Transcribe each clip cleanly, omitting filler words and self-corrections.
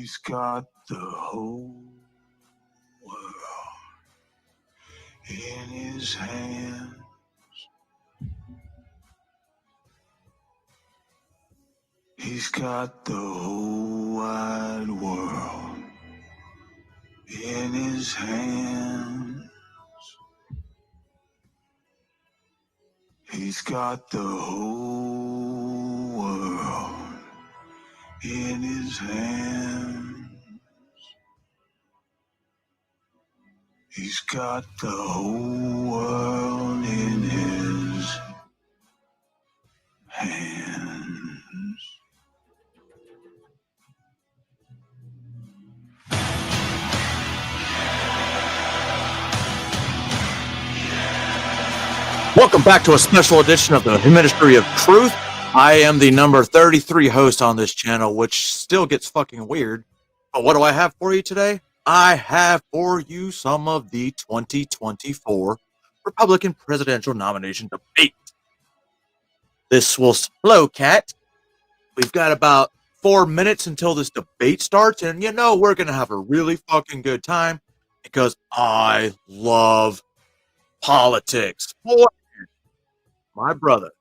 He's got the whole world in his hands. He's got the whole wide world in his hands. He's got the whole world in his hands. He's got the whole world in his hands. Welcome back to a special edition of the Ministry of Truth. I am the number 33 host on this channel, which still gets fucking weird. But what do I have for you today? I have for you some of the 2024 Republican presidential nomination debate. Hello, Kat. We've got about 4 minutes until this debate starts, and you know we're going to have a really fucking good time because I love politics. Boy, my brother.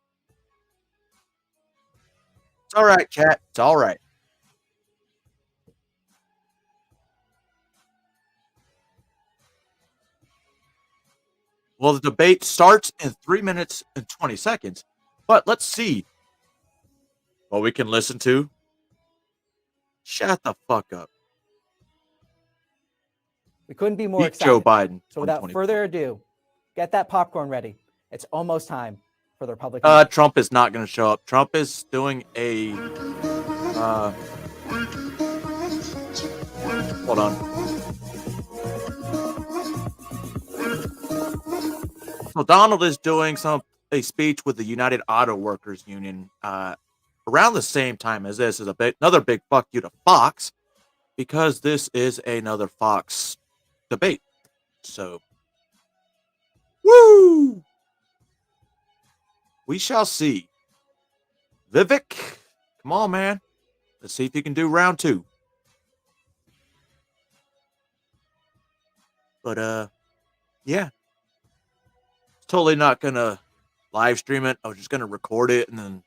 It's all right, Kat. It's all right. Well, the debate starts in 3 minutes and 20 seconds, but let's see what we can listen to. Shut the fuck up. We couldn't be more Beat excited. Joe Biden. So without further ado, get that popcorn ready. It's almost time for the Republican. Trump is not going to show up. Trump is doing a. Hold on. So Donald is doing a speech with the United Auto Workers Union around the same time as this. Is another big fuck you to Fox, because this is another Fox debate. So, woo! We shall see. Vivek, come on, man. Let's see if you can do round two. But, yeah. Totally not going to live stream it. I was just going to record it and then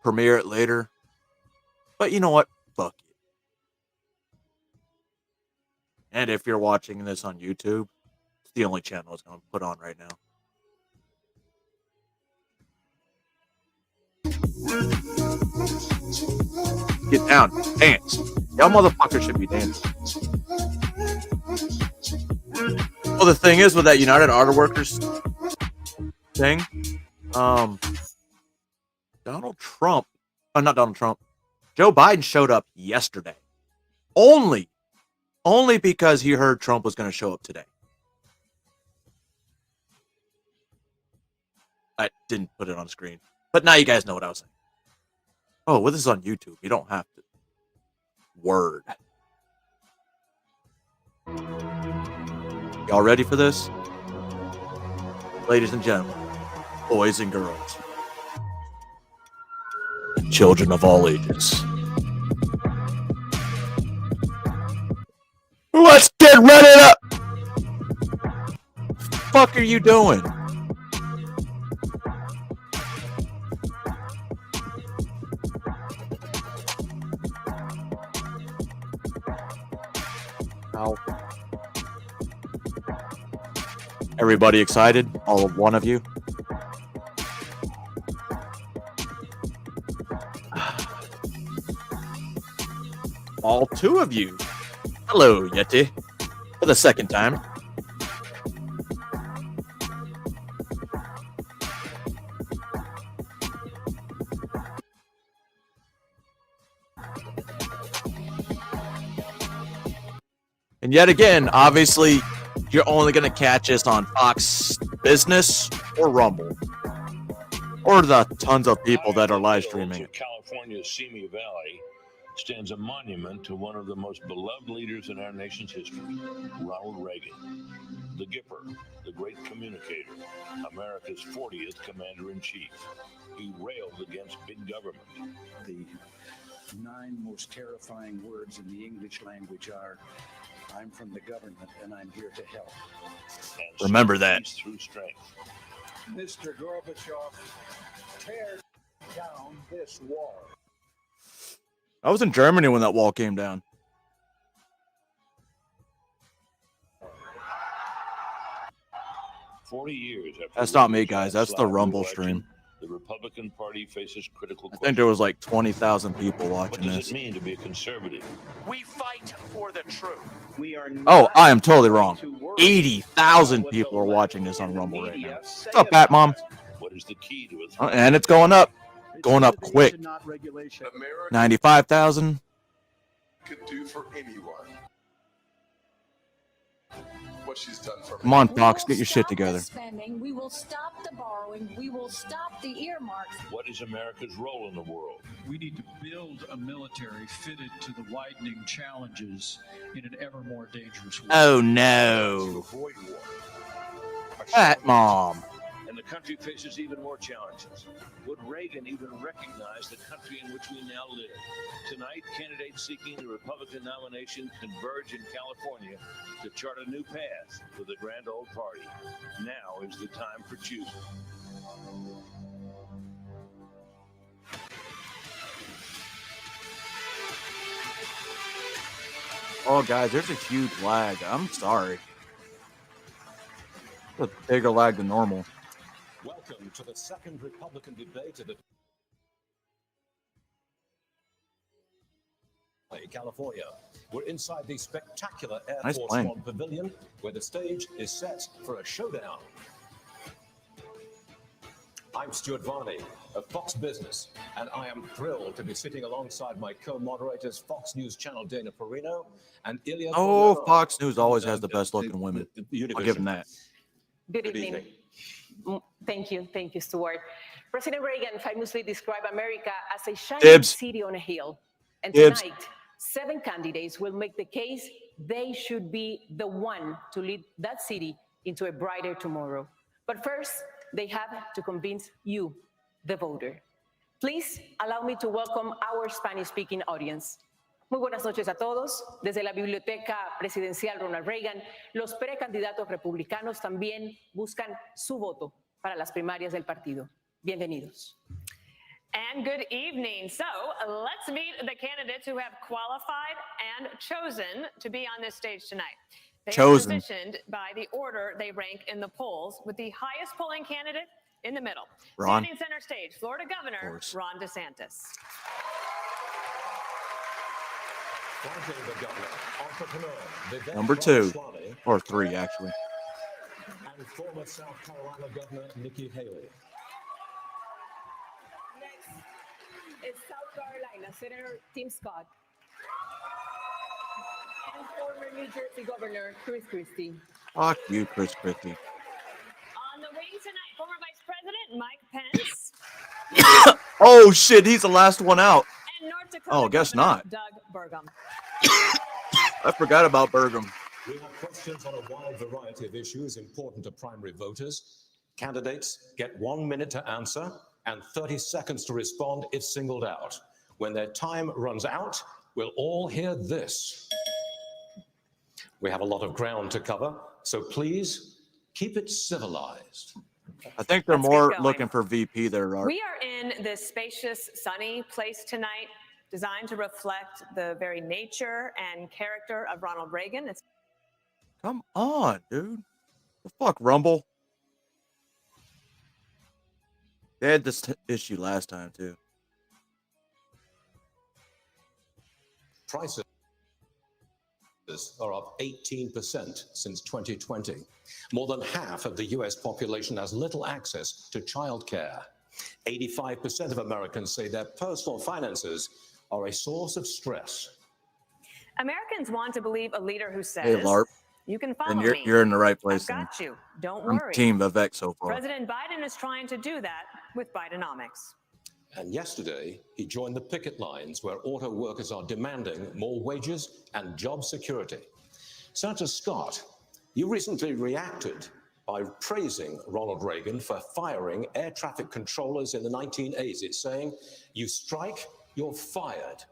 premiere it later. But you know what? Fuck it. And if you're watching this on YouTube, it's the only channel it's going to put on right now. Get down. Dance. Y'all motherfuckers should be dancing. Well, the thing is with that United Auto Workers thing, Joe Biden showed up yesterday. Only because he heard Trump was going to show up today. I didn't put it on screen, but now you guys know what I was saying. Oh, well, this is on YouTube. You don't have to. Word. Y'all ready for this? Ladies and gentlemen, boys and girls, children of all ages. Let's get ready up! Fuck are you doing? Ow. Everybody excited? All of one of you? All two of you. Hello, Yeti. For the second time. And yet again, obviously, you're only going to catch us on Fox Business or Rumble. Or the tons of people that are live streaming it. California's Simi Valley stands a monument to one of the most beloved leaders in our nation's history, Ronald Reagan. The Gipper, the great communicator, America's 40th commander-in-chief. He railed against big government. The 9 most terrifying words in the English language are, I'm from the government and I'm here to help. And Remember that. through strength. Mr. Gorbachev, tear down this wall. I was in Germany when that wall came down. Years after That's not me, guys. That's the Rumble stream. The Republican Party faces critical I think there was like 20,000 people What watching does this. it mean to be a conservative? We fight for the truth. We are Oh, I am totally wrong. 80,000 people are watching this on Rumble right now. What's up, Bat Mom? What is the key to it? And it's going up. Going up quick. 95,000. Could do for anyone what she's done for me. Come on, Fox, get your shit together. Spending. We will stop the borrowing. We will stop the earmarks. What is America's role in the world? We need to build a military fitted to the widening challenges in an ever more dangerous world. Oh To no. avoid war. Bat Mom. And the country faces even more challenges. Would Reagan even recognize the country in which we now live? Tonight, candidates seeking the Republican nomination converge in California to chart a new path for the grand old party. Now is the time for choosing. Oh, guys, there's a huge lag. I'm sorry. It's a bigger lag than normal. Welcome to the second Republican debate of the California. We're inside the spectacular Air Nice Force plane. One Pavilion, where the stage is set for a showdown. I'm Stuart Varney of Fox Business, and I am thrilled to be sitting alongside my co-moderators, Fox News Channel Dana Perino and Ilya. Oh, Polero. Fox News always has the best looking women. I'll give them that. Good evening. Thank you, Stuart. President Reagan famously described America as a shining Dibs. city on a hill. And Dibs. tonight, 7 candidates will make the case they should be the one to lead that city into a brighter tomorrow. But first, they have to convince you, the voter. Please allow me to welcome our Spanish-speaking audience. Muy buenas noches a todos. Desde la Biblioteca Presidencial Ronald Reagan, los precandidatos republicanos también buscan su voto para las primarias del partido. Bienvenidos. And good evening. So let's meet the candidates who have qualified and chosen to be on this stage tonight. They Chosen. are positioned by the order they rank in the polls, with the highest polling candidate in the middle. Ron. Standing center stage, Florida Governor course. Ron DeSantis. Flanking the governor, entrepreneur Vivek Number 2. Ramaswamy, Or 3, actually. and former South Carolina Governor Nikki Haley. Next is South Carolina Senator Tim Scott and former New Jersey Governor Christie. Fuck you, Chris Christie. On the wing tonight, former Vice President Mike Pence Oh, shit, he's the last one out. and North Dakota Oh, guess Governor not. Doug Burgum. I forgot about Burgum. We have questions on a wide variety of issues important to primary voters. Candidates get 1 minute to answer and 30 seconds to respond if singled out. When their time runs out, we'll all hear this. We have a lot of ground to cover, so please keep it civilized. I think they're Let's get more going. looking for VP there, Art. We are in this spacious, sunny place tonight, designed to reflect the very nature and character of Ronald Reagan. It's Come on, dude. The fuck, Rumble? They had this issue last time, too. Prices are up 18% since 2020. More than half of the US population has little access to childcare. 85% of Americans say their personal finances are a source of stress. Americans want to believe a leader who says, Hey, LARP. you can follow And you're, me. you're in the right I've place. Then. got you. Don't I'm worry. Team Vivek so far. President Biden is trying to do that with Bidenomics. And yesterday, he joined the picket lines where auto workers are demanding more wages and job security. Senator Scott, you recently reacted by praising Ronald Reagan for firing air traffic controllers in the 1980s, saying, you strike, you're fired.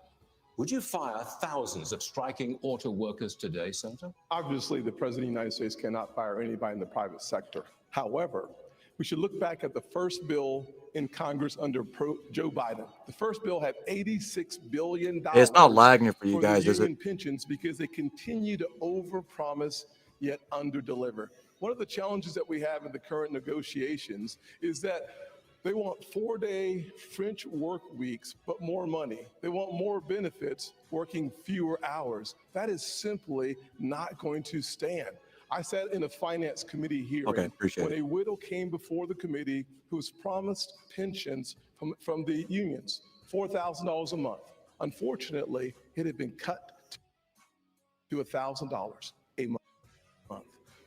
Would you fire thousands of striking auto workers today, Senator? Obviously, the President of the United States cannot fire anybody in the private sector. However, we should look back at the first bill in Congress under Joe Biden. The first bill had $86 billion. It's not lagging for you guys, is it? Union pensions because they continue to overpromise yet underdeliver. One of the challenges that we have in the current negotiations is that they want 4-day French work weeks, but more money. They want more benefits, working fewer hours. That is simply not going to stand. I sat in a finance committee hearing when a widow came before the committee who was promised pensions from the unions, $4,000 a month. Unfortunately, it had been cut to $1,000 a month.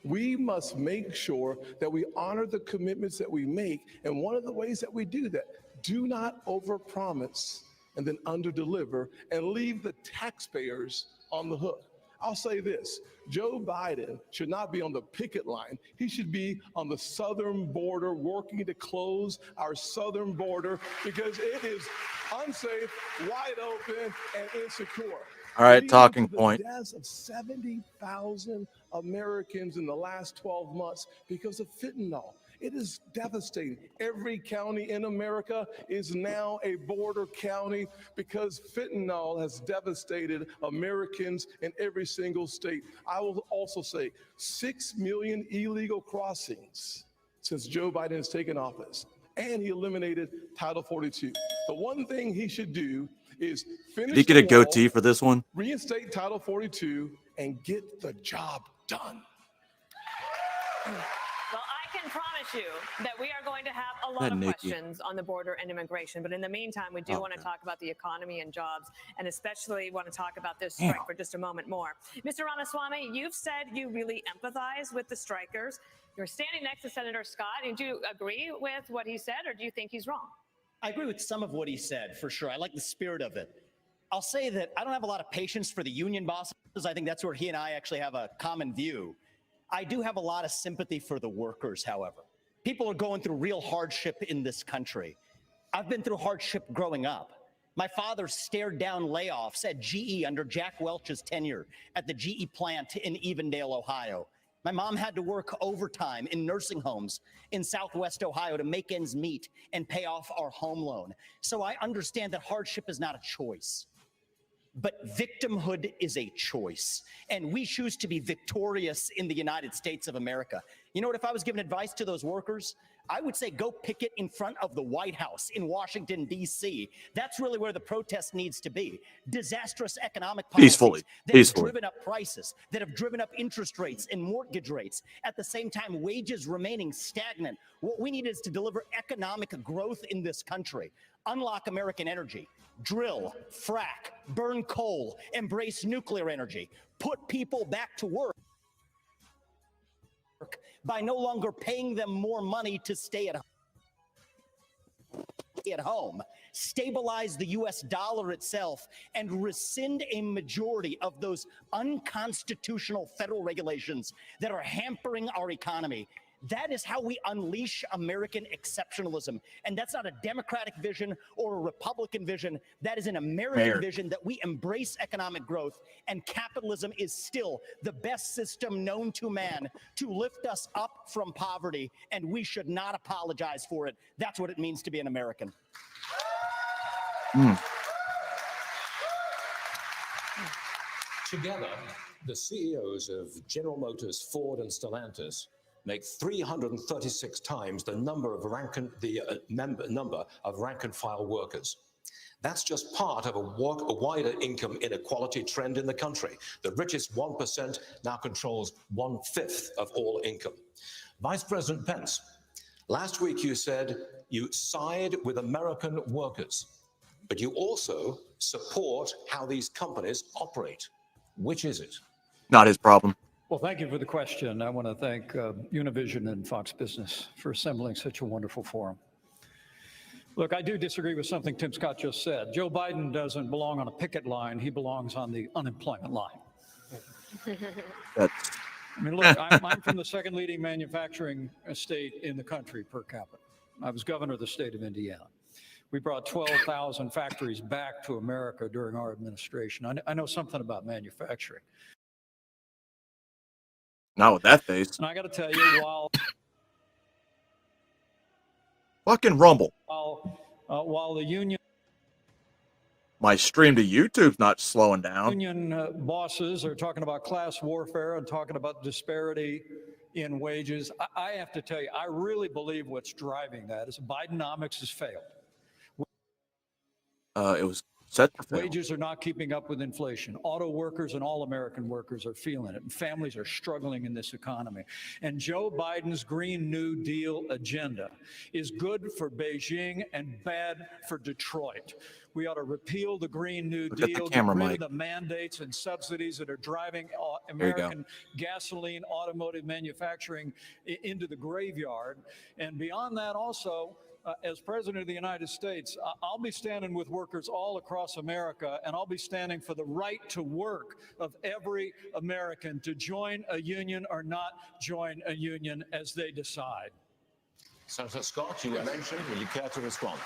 We must make sure that we honor the commitments that we make. And one of the ways that we do that, do not overpromise and then underdeliver and leave the taxpayers on the hook. I'll say this, Joe Biden should not be on the picket line. He should be on the southern border working to close our southern border because it is unsafe, wide open, and insecure. All right, talking point. The deaths of 70,000 Americans in the last 12 months because of fentanyl. It is devastating. Every county in America is now a border county because fentanyl has devastated Americans in every single state. I will also say 6 million illegal crossings since Joe Biden has taken office, and he eliminated Title 42. The one thing he should do is finish. Did he get a goatee for this one? Reinstate Title 42 and get the job done. Well, I can promise you that we are going to have a lot of questions on the border and immigration. But in the meantime, we do want to talk about the economy and jobs, and especially want to talk about this strike for just a moment more. Mr. Ramaswamy, you've said you really empathize with the strikers. You're standing next to Senator Scott. And do you agree with what he said, or do you think he's wrong? I agree with some of what he said, for sure. I like the spirit of it. I'll say that I don't have a lot of patience for the union bosses. I think that's where he and I actually have a common view. I do have a lot of sympathy for the workers, however. People are going through real hardship in this country. I've been through hardship growing up. My father stared down layoffs at GE under Jack Welch's tenure at the GE plant in Evendale, Ohio. My mom had to work overtime in nursing homes in Southwest Ohio to make ends meet and pay off our home loan. So I understand that hardship is not a choice, but victimhood is a choice. And we choose to be victorious in the United States of America. You know what, if I was giving advice to those workers, I would say go picket in front of the White House in Washington, D.C. That's really where the protest needs to be. Disastrous economic policies that have driven up prices, that have driven up interest rates and mortgage rates. At the same time, wages remaining stagnant. What we need is to deliver economic growth in this country. Unlock American energy. Drill, frack, burn coal, embrace nuclear energy. Put people back to work by no longer paying them more money to stay at home, stabilize the U.S. dollar itself, and rescind a majority of those unconstitutional federal regulations that are hampering our economy. That is how we unleash American exceptionalism. And that's not a Democratic vision or a Republican vision. That is an American vision that we embrace economic growth, and capitalism is still the best system known to man to lift us up from poverty, and we should not apologize for it. That's what it means to be an American. Together, the CEOs of General Motors, Ford, and Stellantis make 336 times the number of number of rank-and-file workers. That's just part of a wider income inequality trend in the country. The richest 1% now controls 1/5 of all income. Vice President Pence, last week you said you side with American workers, but you also support how these companies operate. Which is it? Not his problem. Well, thank you for the question. I want to thank Univision and Fox Business for assembling such a wonderful forum. Look, I do disagree with something Tim Scott just said. Joe Biden doesn't belong on a picket line. He belongs on the unemployment line. I mean, look, I'm from the second leading manufacturing state in the country per capita. I was governor of the state of Indiana. We brought 12,000 factories back to America during our administration. I know something about manufacturing. Not with that face. And I got to tell you, while fucking rumble. While the union. My stream to YouTube's not slowing down. Union bosses are talking about class warfare and talking about disparity in wages. I have to tell you, I really believe what's driving that is Bidenomics has failed. It was set to fail. Wages are not keeping up with inflation. Auto workers and all American workers are feeling it, and families are struggling in this economy. And Joe Biden's Green New Deal agenda is good for Beijing and bad for Detroit. We ought to repeal the Green New Deal, get rid of the mandates and subsidies that are driving American gasoline automotive manufacturing into the graveyard. And beyond that also, as President of the United States, I'll be standing with workers all across America, and I'll be standing for the right to work of every American to join a union or not join a union as they decide. Senator Scott, you were mentioned. Will you care to respond?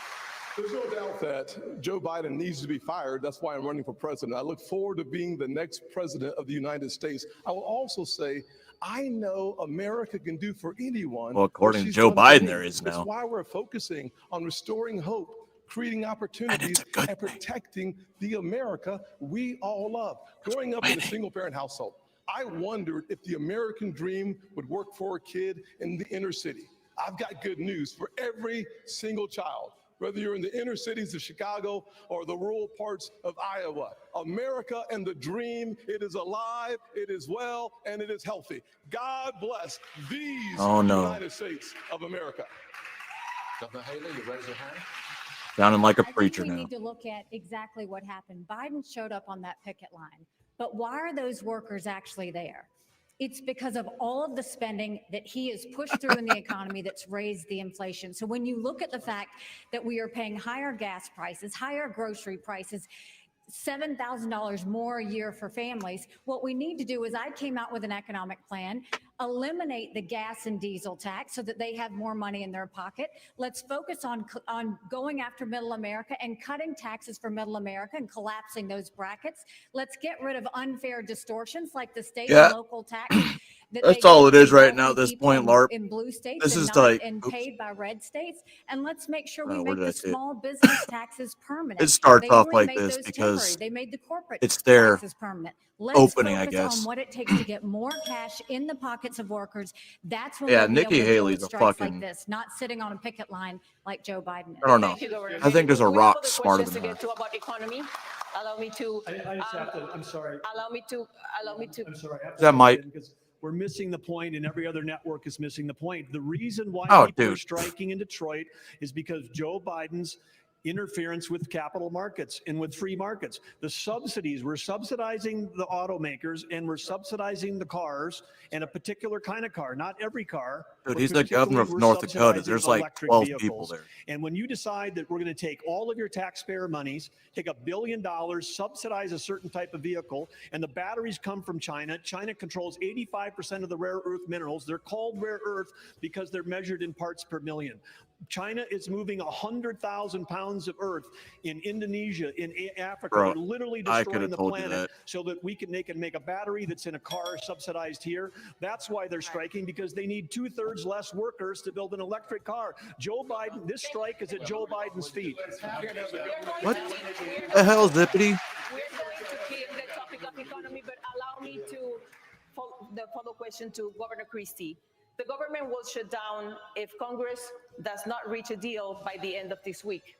There's no doubt that Joe Biden needs to be fired. That's why I'm running for president. I look forward to being the next president of the United States. I will also say, I know America can do for anyone. Well, according to Joe Biden, there is now. That's why we're focusing on restoring hope, creating opportunities, and protecting the America we all love. Growing up in a single-parent household, I wondered if the American dream would work for a kid in the inner city. I've got good news for every single child. Whether you're in the inner cities of Chicago or the rural parts of Iowa. America and the dream, it is alive, it is well, and it is healthy. God bless these United States of America. Governor Haley, you raise your hand. Sounding like a preacher we now. need to look at exactly what happened. Biden showed up on that picket line, but why are those workers actually there? It's because of all of the spending that he has pushed through in the economy that's raised the inflation. So when you look at the fact that we are paying higher gas prices, higher grocery prices, $7,000 more a year for families, what we need to do is I came out with an economic plan, eliminate the gas and diesel tax so that they have more money in their pocket. Let's focus on going after middle America and cutting taxes for middle America and collapsing those brackets. Let's get rid of unfair distortions like the state and local tax. That's all it is right now at this point, LARP. In blue states this and is not like and paid by red states. And let's make sure we where make did the I small business taxes permanent. It starts They off only like made this those because temporary. They made the corporate it's their taxes permanent. Let's opening, I focus guess. on what it takes to get more cash in the pockets of workers. That's when Yeah, we'll be Nikki able to Haley's build a strikes fucking- like this, not sitting on a picket line like Joe Biden is. I don't know. I think there's a rock smarter than to her. get to about economy. Allow me to. I just have to. I'm sorry. Allow me to. I'm sorry. I have to That might. because we're missing the point, and every other network is missing the point. The reason why people are striking in Detroit is because Joe Biden's interference with capital markets and with free markets. The subsidies, we're subsidizing the automakers and we're subsidizing the cars and a particular kind of car, not every car. Dude, he's the governor of North Dakota. There's like 12 people there. And when you decide that we're going to take all of your taxpayer monies, take $1 billion, subsidize a certain type of vehicle, and the batteries come from China. China controls 85% of the rare earth minerals. They're called rare earth because they're measured in parts per million. China is moving 100,000 pounds of earth in Indonesia, in Africa. Bro, They're literally I destroying could've the told you planet that. so that they can make a battery that's in a car subsidized here. That's why they're striking, because they need 2/3 less workers to build an electric car. Joe Biden, this strike is at Joe Biden's feet. What the hell, Zippity? We're going to keep the topic of economy, but allow me to the follow question to Governor Christie. The government will shut down if Congress does not reach a deal by the end of this week.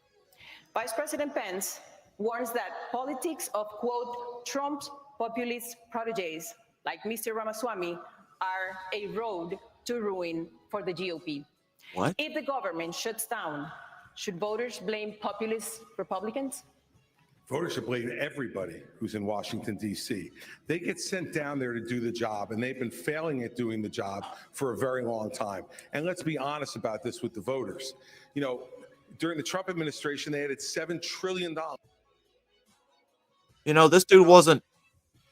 Vice President Pence warns that politics of, quote, Trump's populist proteges, like Mr. Ramaswamy, are a road to ruin for the GOP. What? If the government shuts down, should voters blame populist Republicans? Voters should blame everybody who's in Washington, D.C. They get sent down there to do the job, and they've been failing at doing the job for a very long time. And let's be honest about this with the voters. You know, during the Trump administration, they added $7 trillion. You know, this dude wasn't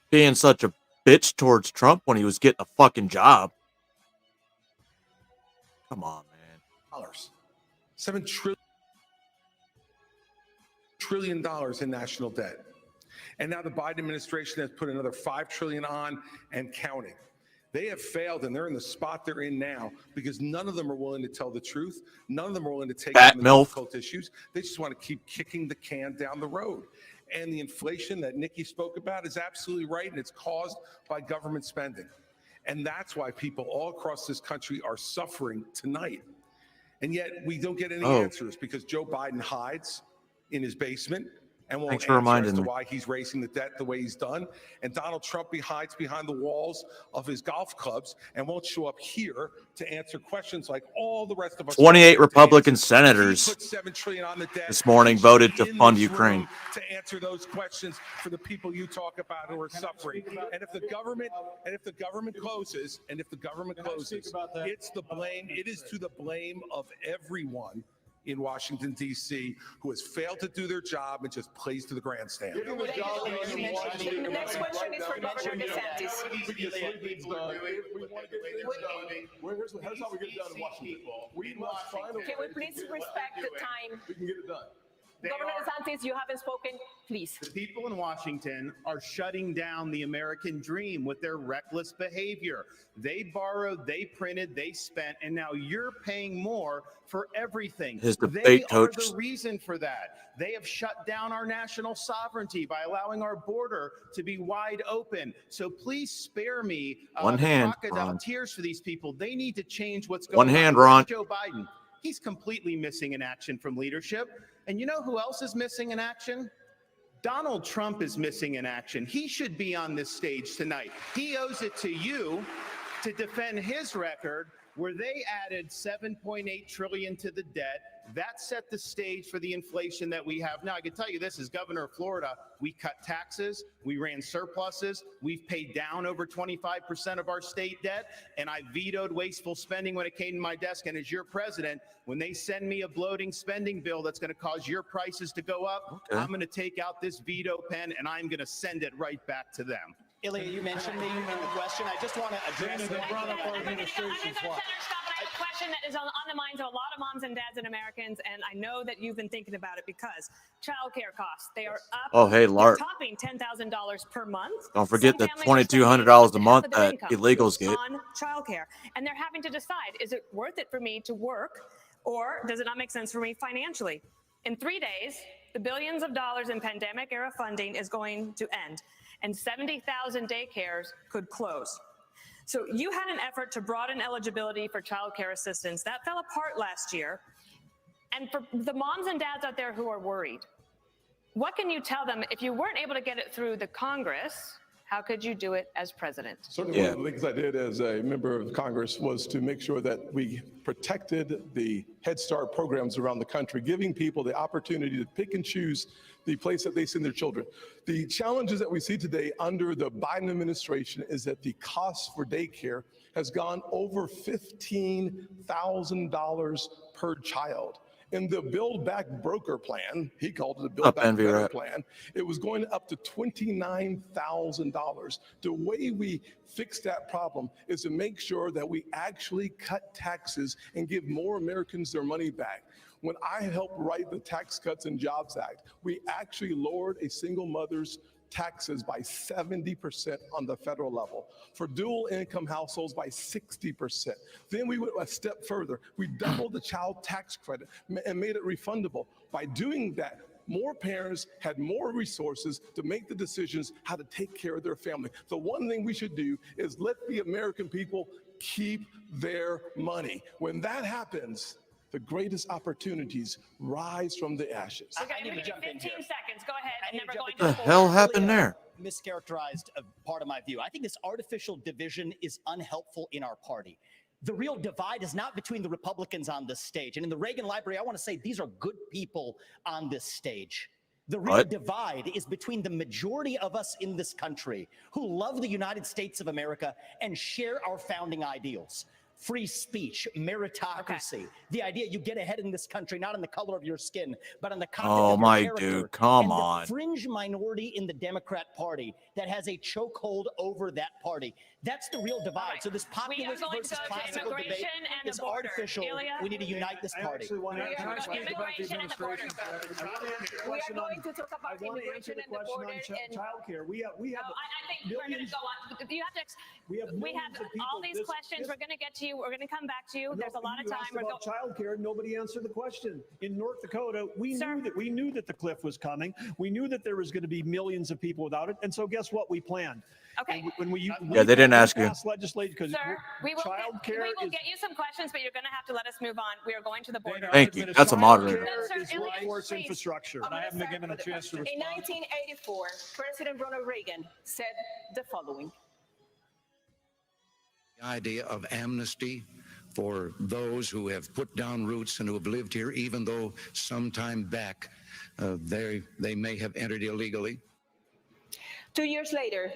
being such a bitch towards Trump when he was getting a fucking job. Come on, man. $7 trillion. trillion in national debt. And now the Biden administration has put another $5 trillion on and counting. They have failed, and they're in the spot they're in now because none of them are willing to tell the truth. None of them are willing to take on the difficult issues. They just want to keep kicking the can down the road. And the inflation that Nikki spoke about is absolutely right, and it's caused by government spending. And that's why people all across this country are suffering tonight. And yet we don't get any answers because Joe Biden hides in his basement and won't answer as to why he's raising the debt the way he's done. And Donald Trump hides behind the walls of his golf clubs and won't show up here to answer questions like all the rest of us. 28 Republican senators this morning voted to fund Ukraine. To answer those questions for the people you talk about who are suffering. And if the government closes, it's the blame. It is to the blame of everyone in Washington, D.C., who has failed to do their job and just plays to the grandstand. The next question is for Governor DeSantis. Here's how we get it done in Washington. We must find a way. Can we please respect the time? We can get it done. Governor DeSantis, you haven't spoken. Please. The people in Washington are shutting down the American dream with their reckless behavior. They borrowed, they printed, they spent, and now you're paying more for everything. His debate coach. They are the reason for that. They have shut down our national sovereignty by allowing our border to be wide open. So please spare me One hand, crocodile Ron. tears for these people. They need to change what's going One on. hand, Ron. Joe Biden, he's completely missing in action from leadership. And you know who else is missing in action? Donald Trump is missing in action. He should be on this stage tonight. He owes it to you to defend his record where they added $7.8 trillion to the debt. That set the stage for the inflation that we have now. I can tell you this, as governor of Florida, we cut taxes, we ran surpluses, we've paid down over 25% of our state debt, and I vetoed wasteful spending when it came to my desk. And as your president, when they send me a bloating spending bill that's going to cause your prices to go up, I'm going to take out this veto pen and I'm going to send it right back to them. Ilya, you mentioned me in the question. I just want to address the question that is on the minds of a lot of moms and dads and Americans, and I know that you've been thinking about it because childcare costs, they are up. Oh, hey, Lart. Topping $10,000 per month. Don't forget the $2,200 a month that illegals get. On childcare, and they're having to decide, is it worth it for me to work, or does it not make sense for me financially? In 3 days, the billions of dollars in pandemic-era funding is going to end, and 70,000 daycares could close. So you had an effort to broaden eligibility for child care assistance. That fell apart last year. And for the moms and dads out there who are worried, what can you tell them if you weren't able to get it through the Congress? How could you do it as president? Certainly one of the things I did as a member of Congress was to make sure that we protected the Head Start programs around the country, giving people the opportunity to pick and choose the place that they send their children. The challenges that we see today under the Biden administration is that the cost for daycare has gone over $15,000 per child. In the Build Back Broker plan, he called it the Build Back Better plan, it was going up to $29,000. The way we fix that problem is to make sure that we actually cut taxes and give more Americans their money back. When I helped write the Tax Cuts and Jobs Act, we actually lowered a single mother's taxes by 70% on the federal level, for dual income households by 60%. Then we went a step further. We doubled the child tax credit and made it refundable. By doing that, more parents had more resources to make the decisions how to take care of their family. The one thing we should do is let the American people keep their money. When that happens, the greatest opportunities rise from the ashes. Okay, I'm going to give you 15 seconds. Go ahead. I'm never going What the hell happened there? Mischaracterized a part of my view. I think this artificial division is unhelpful in our party. The real divide is not between the Republicans on this stage. And in the Reagan Library, I want to say these are good people on this stage. The real divide is between the majority of us in this country who love the United States of America and share our founding ideals. free speech, meritocracy, the idea you get ahead in this country, not on the color of your skin, but on the content Oh of your my character. dude, come and on. The fringe minority in the Democrat Party that has a chokehold over that party. That's the real divide. Right. So this populist versus classical debate is artificial. We need to unite this party. I want to answer the Immigration and the border. We are going to talk about immigration and the border and child care. We have I think we're going to go on. You have to. We have all these questions. We're going to get to you. We're going to come back to you. There's a lot of time. We're about child care. Nobody answered the question. In North Dakota, we knew that the cliff was coming. We knew that there was going to be millions of people without it. And so guess what? We planned. Okay. When we they didn't ask you. Legislation, Sir, we will get you some questions, but you're going to have to let us move on. We are going to the border. Thank you. That's a moderator. Is workforce infrastructure. I haven't been given a chance to respond. In 1984, President Ronald Reagan said the following. The idea of amnesty for those who have put down roots and who have lived here, even though some time back they may have entered illegally. 2 years later,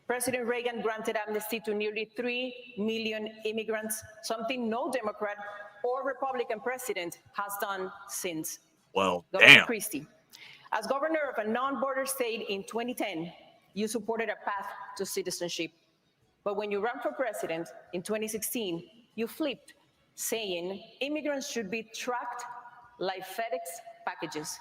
President Reagan granted amnesty to nearly 3 million immigrants, something no Democrat or Republican president has done since. Well, Governor damn. Christie, as governor of a non-border state in 2010, you supported a path to citizenship. But when you ran for president in 2016, you flipped, saying immigrants should be tracked like FedEx packages.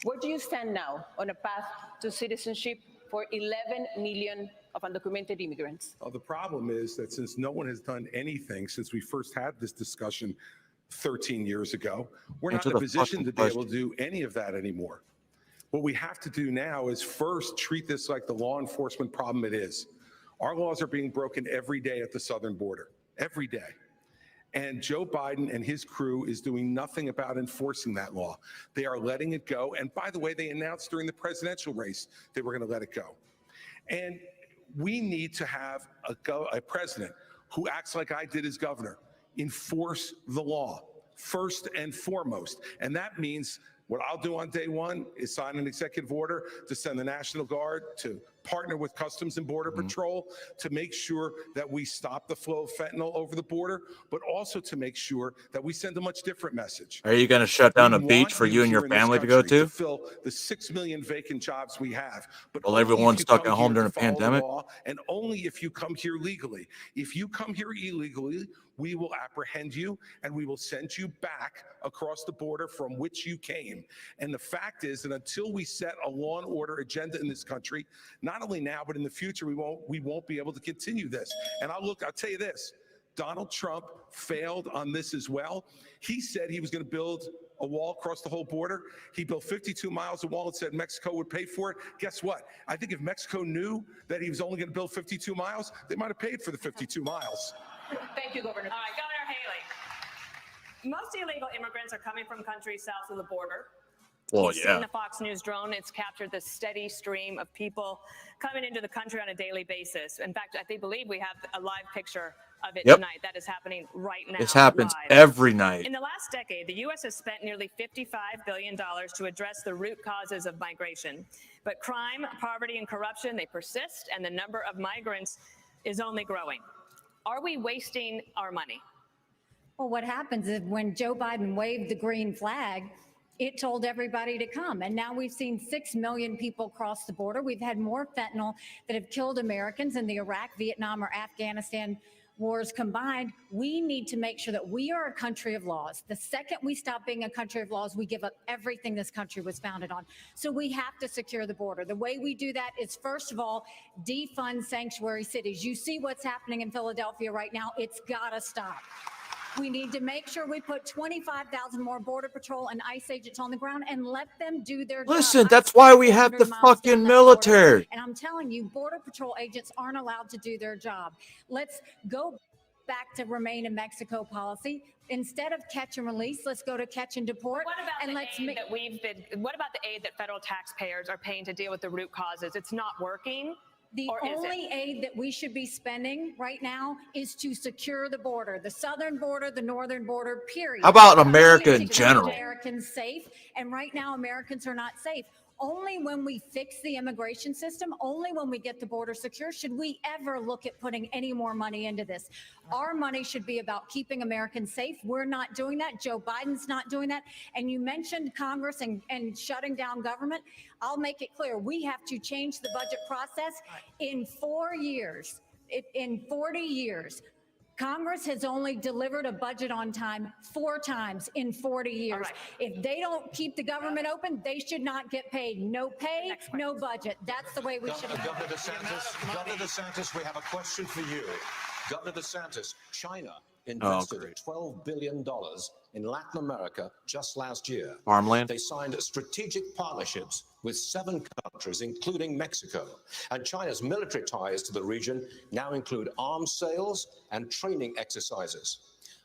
Where do you stand now on a path to citizenship for 11 million of undocumented immigrants? Well, the problem is that since no one has done anything since we first had this discussion 13 years ago, we're not in a position to be able to do any of that anymore. What we have to do now is first treat this like the law enforcement problem it is. Our laws are being broken every day at the southern border, every day. And Joe Biden and his crew is doing nothing about enforcing that law. They are letting it go. And by the way, they announced during the presidential race they were going to let it go. And we need to have a president who acts like I did as governor, enforce the law first and foremost. And that means what I'll do on day one is sign an executive order to send the National Guard to partner with Customs and Border Patrol to make sure that we stop the flow of fentanyl over the border, but also to make sure that we send a much different message. Are you going to shut down a beach for you and your family to go to? Fill the 6 million vacant jobs we have. But well, everyone's stuck at home during a pandemic. And only if you come here legally. If you come here illegally, we will apprehend you and we will send you back across the border from which you came. And the fact is that until we set a law and order agenda in this country, not only now, but in the future, we won't be able to continue this. And I'll tell you this, Donald Trump failed on this as well. He said he was going to build a wall across the whole border. He built 52 miles of wall and said Mexico would pay for it. Guess what? I think if Mexico knew that he was only going to build 52 miles, they might have paid for the 52 miles. Thank you, Governor. All right, Governor Haley. Most illegal immigrants are coming from countries south of the border. Well, You've seen the Fox News drone. It's captured the steady stream of people coming into the country on a daily basis. In fact, I believe we have a live picture of it tonight. That is happening right now. This happens live. every night. In the last decade, the U.S. has spent nearly $55 billion to address the root causes of migration. But crime, poverty, and corruption, they persist, and the number of migrants is only growing. Are we wasting our money? Well, what happens is when Joe Biden waved the green flag, it told everybody to come. And now we've seen 6 million people cross the border. We've had more fentanyl that have killed Americans in the Iraq, Vietnam, or Afghanistan wars combined. We need to make sure that we are a country of laws. The second we stop being a country of laws, we give up everything this country was founded on. So we have to secure the border. The way we do that is, first of all, defund sanctuary cities. You see what's happening in Philadelphia right now. It's got to stop. We need to make sure we put 25,000 more Border Patrol and ICE agents on the ground and let them do their job. Listen, that's why we have the fucking military. And I'm telling you, Border Patrol agents aren't allowed to do their job. Let's go back to remain in Mexico policy. Instead of catch and release, let's go to catch and deport. What about the aid that what about the aid that federal taxpayers are paying to deal with the root causes? It's not working. The only aid that we should be spending right now is to secure the border, the southern border, the northern border, period. How about America in general? Americans safe, and right now Americans are not safe. Only when we fix the immigration system, only when we get the border secure, should we ever look at putting any more money into this. Our money should be about keeping Americans safe. We're not doing that. Joe Biden's not doing that. And you mentioned Congress and shutting down government. I'll make it clear. We have to change the budget process in 4 years. In 40 years. Congress has only delivered a budget on time 4 times in 40 years. Right. If they don't keep the government open, they should not get paid. No pay, no budget. That's the way we should. Governor DeSantis, we have a question for you. Governor DeSantis, China invested $12 billion in Latin America just last year. Farmland. They signed strategic partnerships with 7 countries, including Mexico. And China's military ties to the region now include arms sales and training exercises.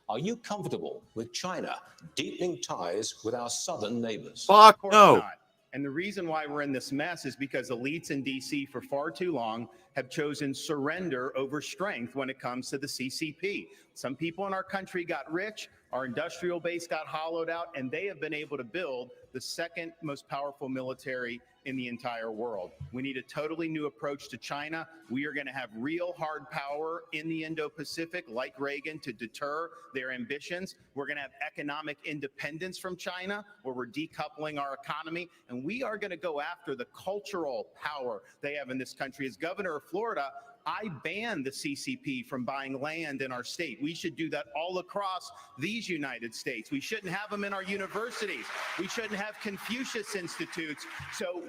Are you comfortable with China deepening ties with our southern neighbors? Fuck no. Not. And the reason why we're in this mess is because elites in D.C. for far too long have chosen surrender over strength when it comes to the CCP. Some people in our country got rich, our industrial base got hollowed out, and they have been able to build the second most powerful military in the entire world. We need a totally new approach to China. We are going to have real hard power in the Indo-Pacific, like Reagan, to deter their ambitions. We're going to have economic independence from China, where we're decoupling our economy, and we are going to go after the cultural power they have in this country. As governor of Florida, I banned the CCP from buying land in our state. We should do that all across these United States. We shouldn't have them in our universities. We shouldn't have Confucius Institutes. So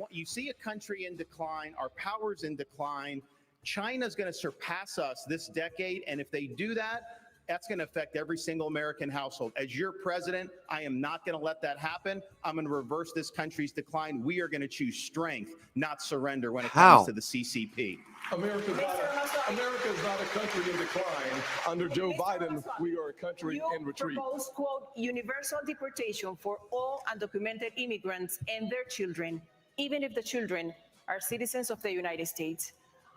you see a country in decline, our power's in decline. China's going to surpass us this decade, and if they do that, that's going to affect every single American household. As your president, I am not going to let that happen. I'm going to reverse this country's decline. We are going to choose strength, not surrender when it comes to the CCP. America's not a country in decline. Under Joe Biden, we are a country in retreat. You propose, quote, universal deportation for all undocumented immigrants and their children, even if the children are citizens of the United States.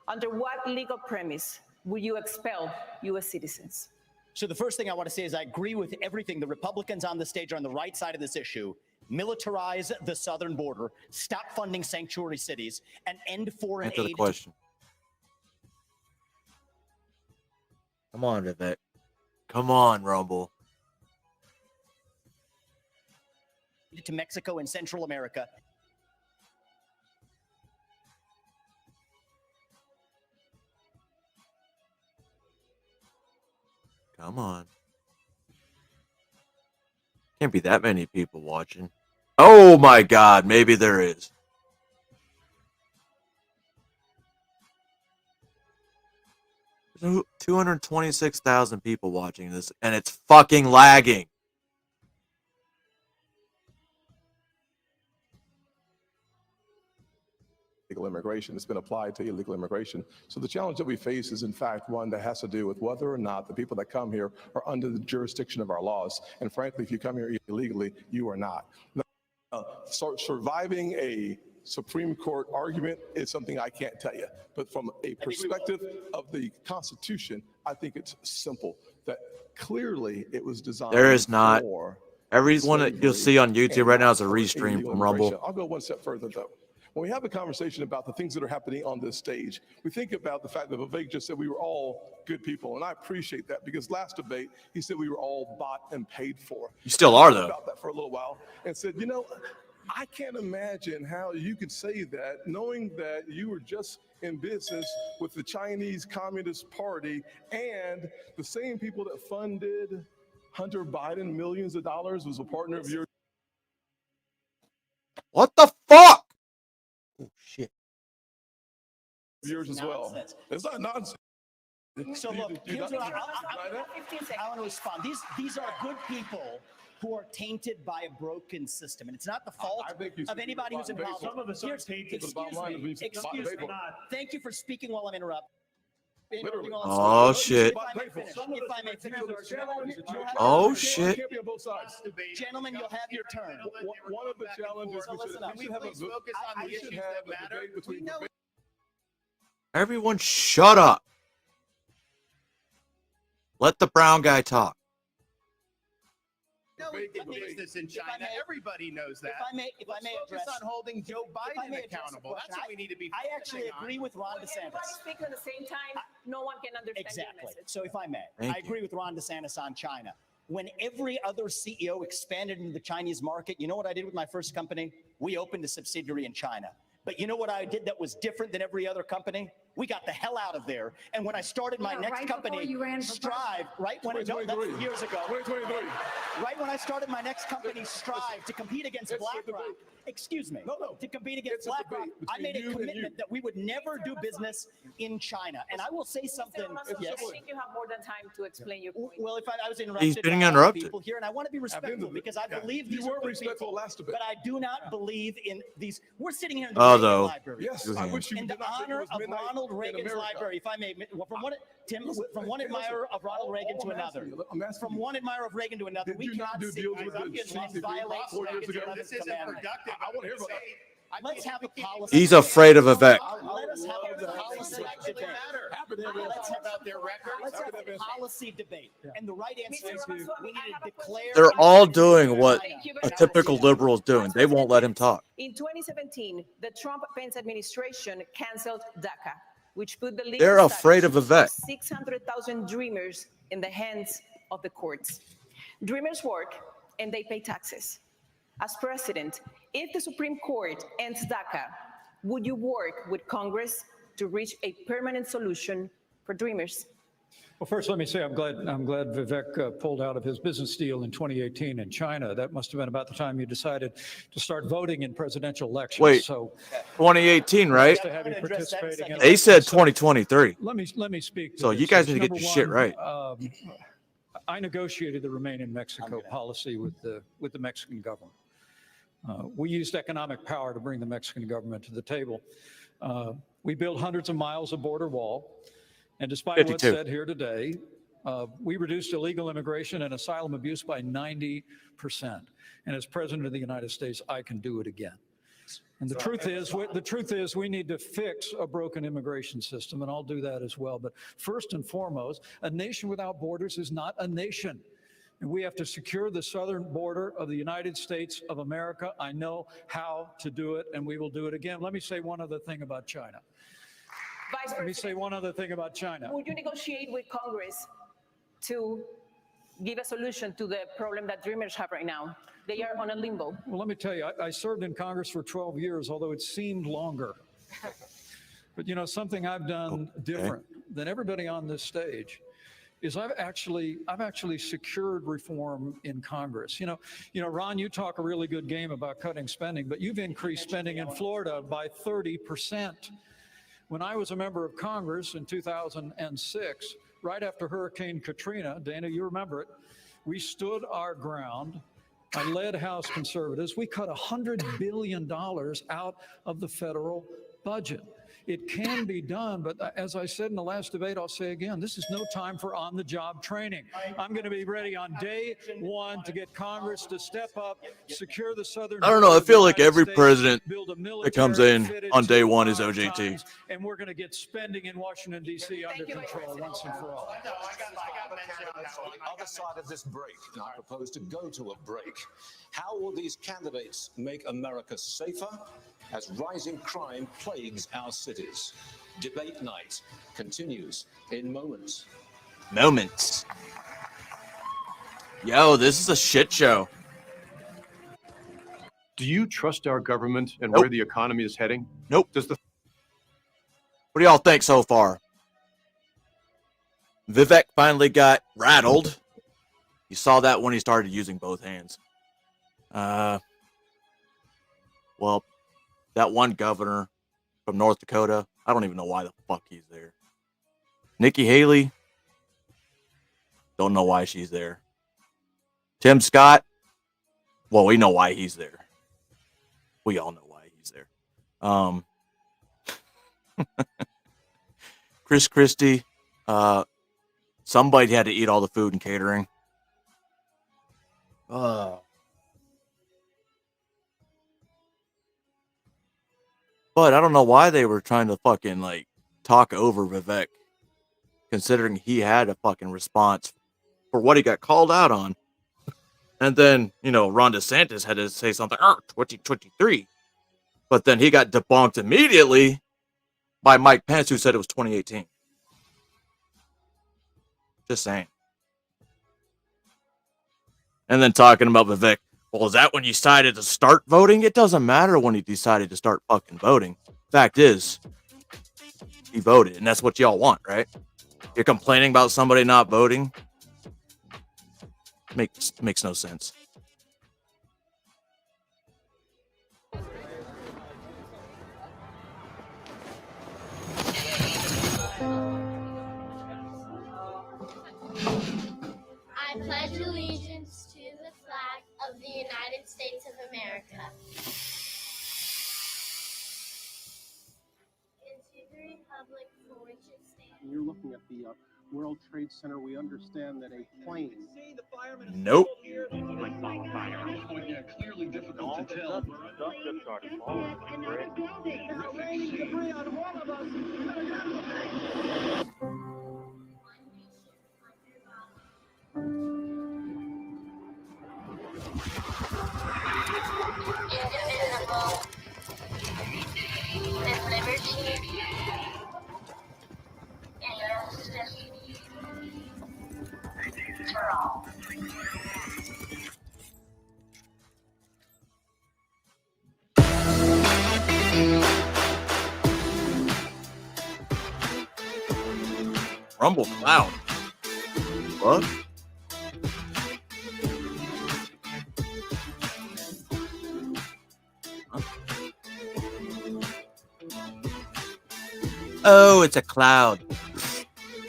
Under what legal premise will you expel U.S. citizens? So the first thing I want to say is I agree with everything. The Republicans on the stage are on the right side of this issue. Militarize the southern border, stop funding sanctuary cities, and end foreign Answer aid the question. Come on, Vivek. Come on, Rumble. to Mexico and Central America. Come on. Can't be that many people watching. Oh my God, maybe there is. There's 226,000 people watching this, and it's fucking lagging. Illegal immigration. It's been applied to illegal immigration. So the challenge that we face is, in fact, one that has to do with whether or not the people that come here are under the jurisdiction of our laws. And frankly, if you come here illegally, you are not. Surviving a Supreme Court argument is something I can't tell you. But from a perspective of the Constitution, I think it's simple that clearly it was designed. There is not. For Everyone that you'll see on YouTube right now is a restream from Rumble. I'll go one step further, though. When we have a conversation about the things that are happening on this stage, we think about the fact that Vivek just said we were all good people. And I appreciate that, because last debate, he said we were all bought and paid for. You still are, though. About that for a little while and said, you know, I can't imagine how you could say that knowing that you were just in business with the Chinese Communist Party and the same people that funded Hunter Biden millions of dollars was a partner of yours. What the fuck? Oh, shit. Yours as well. It's not nonsense. So look, here's what I want to respond. These are good people who are tainted by a broken system, and it's not the fault of anybody who's involved. Some of us are tainted. Excuse me. Thank you for speaking while I'm interrupting. Oh, shit. Oh, shit. Gentlemen, you'll have your turn. One of the challenges we should focus on the issues that matter. Everyone shut up. Let the brown guy talk. No, we did business in China. Everybody knows that. If I may focus address, on holding Joe Biden accountable. That's what we need to be. I actually agree with Ron When everybody DeSantis. speaks at the same time, no one can understand your Exactly. message. So if I may, Thank I agree with Ron DeSantis on China. When every other CEO expanded into the Chinese market, you know what I did with my first company? We opened a subsidiary in China. But you know what I did that was different than every other company? We got the hell out of there. And when I started my next right company, before you ran for Strive, right when it, no, that's years ago. 2023. Right when I started my next company, Strive, to compete against BlackRock. Excuse me. To compete against BlackRock, I made a commitment that we would never do business in China. And I will say something. I think you have more than time to explain your point. Well, if I was interrupted, He's being by other interrupted. people here, and I want to be respectful because I believe these You are were good respectful people, last debate. but I do not believe in these. We're sitting here in the Oh, Reagan though. Library. Yes, I wish you In did the not think it honor was of midnight Ronald in Reagan's America. library, if I may, from one admirer of Ronald Reagan to another, from one admirer of Reagan to another, Did we you not cannot do see deals with how the this CCP violates 4 years ago? Reagan's This isn't 11th commandment. productive. I want to hear about that. Let's have a policy. He's afraid of Vivek. Let us have a policy debate. Let's have about their records. Let's have a policy debate. And the right answer is we need to declare. They're all doing what a typical liberal is doing. They won't let him talk. In 2017, the Trump-Pence administration canceled DACA, which put the legal They're afraid of status Vivek. 600,000 dreamers in the hands of the courts. Dreamers work and they pay taxes. As president, if the Supreme Court ends DACA, would you work with Congress to reach a permanent solution for dreamers? Well, first, let me say I'm glad Vivek pulled out of his business deal in 2018 in China. That must have been about the time you decided to start voting in presidential elections. Wait, so 2018, right? nice to have you participating in They said elections. 2023. Let me speak. To So this. you guys need to get Number your shit one, right. I negotiated the Remain in Mexico policy with the Mexican government. We used economic power to bring the Mexican government to the table. We built hundreds of miles of border wall. And despite 52. what's said here today, we reduced illegal immigration and asylum abuse by 90%. And as president of the United States, I can do it again. And the truth is we need to fix a broken immigration system, and I'll do that as well. But first and foremost, a nation without borders is not a nation. And we have to secure the southern border of the United States of America. I know how to do it, and we will do it again. Let me say one other thing about China. Let me say one other thing about China. Would you negotiate with Congress to give a solution to the problem that dreamers have right now? They are on a limbo. Well, let me tell you, I served in Congress for 12 years, although it seemed longer. But, you know, something I've done different than everybody on this stage is I've actually secured reform in Congress. You know, Ron, you talk a really good game about cutting spending, but you've increased spending in Florida by 30%. When I was a member of Congress in 2006, right after Hurricane Katrina, Dana, you remember it, we stood our ground. I led House conservatives. We cut $100 billion out of the federal budget. It can be done, but as I said in the last debate, I'll say again, this is no time for on-the-job training. I'm going to be ready on day one to get Congress to step up, secure the southern. I don't know. I feel like every president that comes in on day one is OJT. And we're going to get spending in Washington, D.C. under control once and for all. On the other side of this break, and I propose to go to a break. How will these candidates make America safer as rising crime plagues our cities? Debate night continues in moments. Moments. Yo, this is a shit show. Do you trust our government and where the economy is heading? Nope. Does the What do y'all think so far? Vivek finally got rattled. You saw that when he started using both hands. Well, that one governor from North Dakota, I don't even know why the fuck he's there. Nikki Haley, don't know why she's there. Tim Scott, well, we know why he's there. We all know why he's there. Christie, somebody had to eat all the food and catering. But I don't know why they were trying to fucking like talk over Vivek, considering he had a fucking response for what he got called out on. And then, Ron DeSantis had to say something, 2023. But then he got debunked immediately by Mike Pence, who said it was 2018. Just saying. And then talking about Vivek. Well, is that when you decided to start voting? It doesn't matter when he decided to start fucking voting. Fact is, he voted, and that's what y'all want, right? You're complaining about somebody not voting? Makes no sense. I pledge allegiance to the flag of the United States of America and to the republic for which it stands. You're looking at the World Trade Center. We understand that a plane. Nope. Clearly difficult to tell. Debris on one of us. Indivisible, with liberty and justice for all. Rumble Cloud. What? Oh, it's a cloud.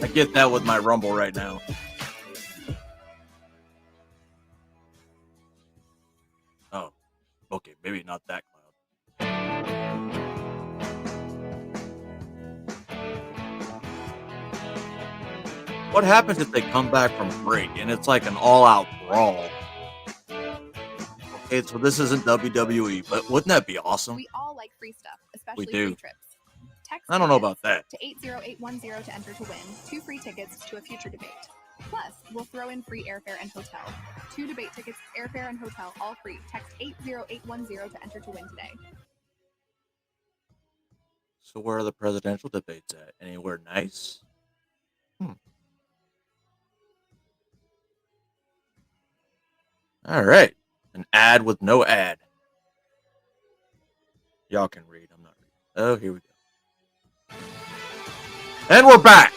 I get that with my Rumble right now. Oh, okay, maybe not that cloud. What happens if they come back from break and it's like an all-out brawl? Okay, so this isn't WWE, but wouldn't that be awesome? We all like free stuff, especially We do. free trips. Text I don't know about that. to 80810 to enter to win 2 free tickets to a future debate. Plus, we'll throw in free airfare and hotel. 2 debate tickets, airfare, and hotel, all free. Text 80810 to enter to win today. So where are the presidential debates at? Anywhere nice? All right. An ad with no ad. Y'all can read. I'm not reading. Oh, here we go. And we're back.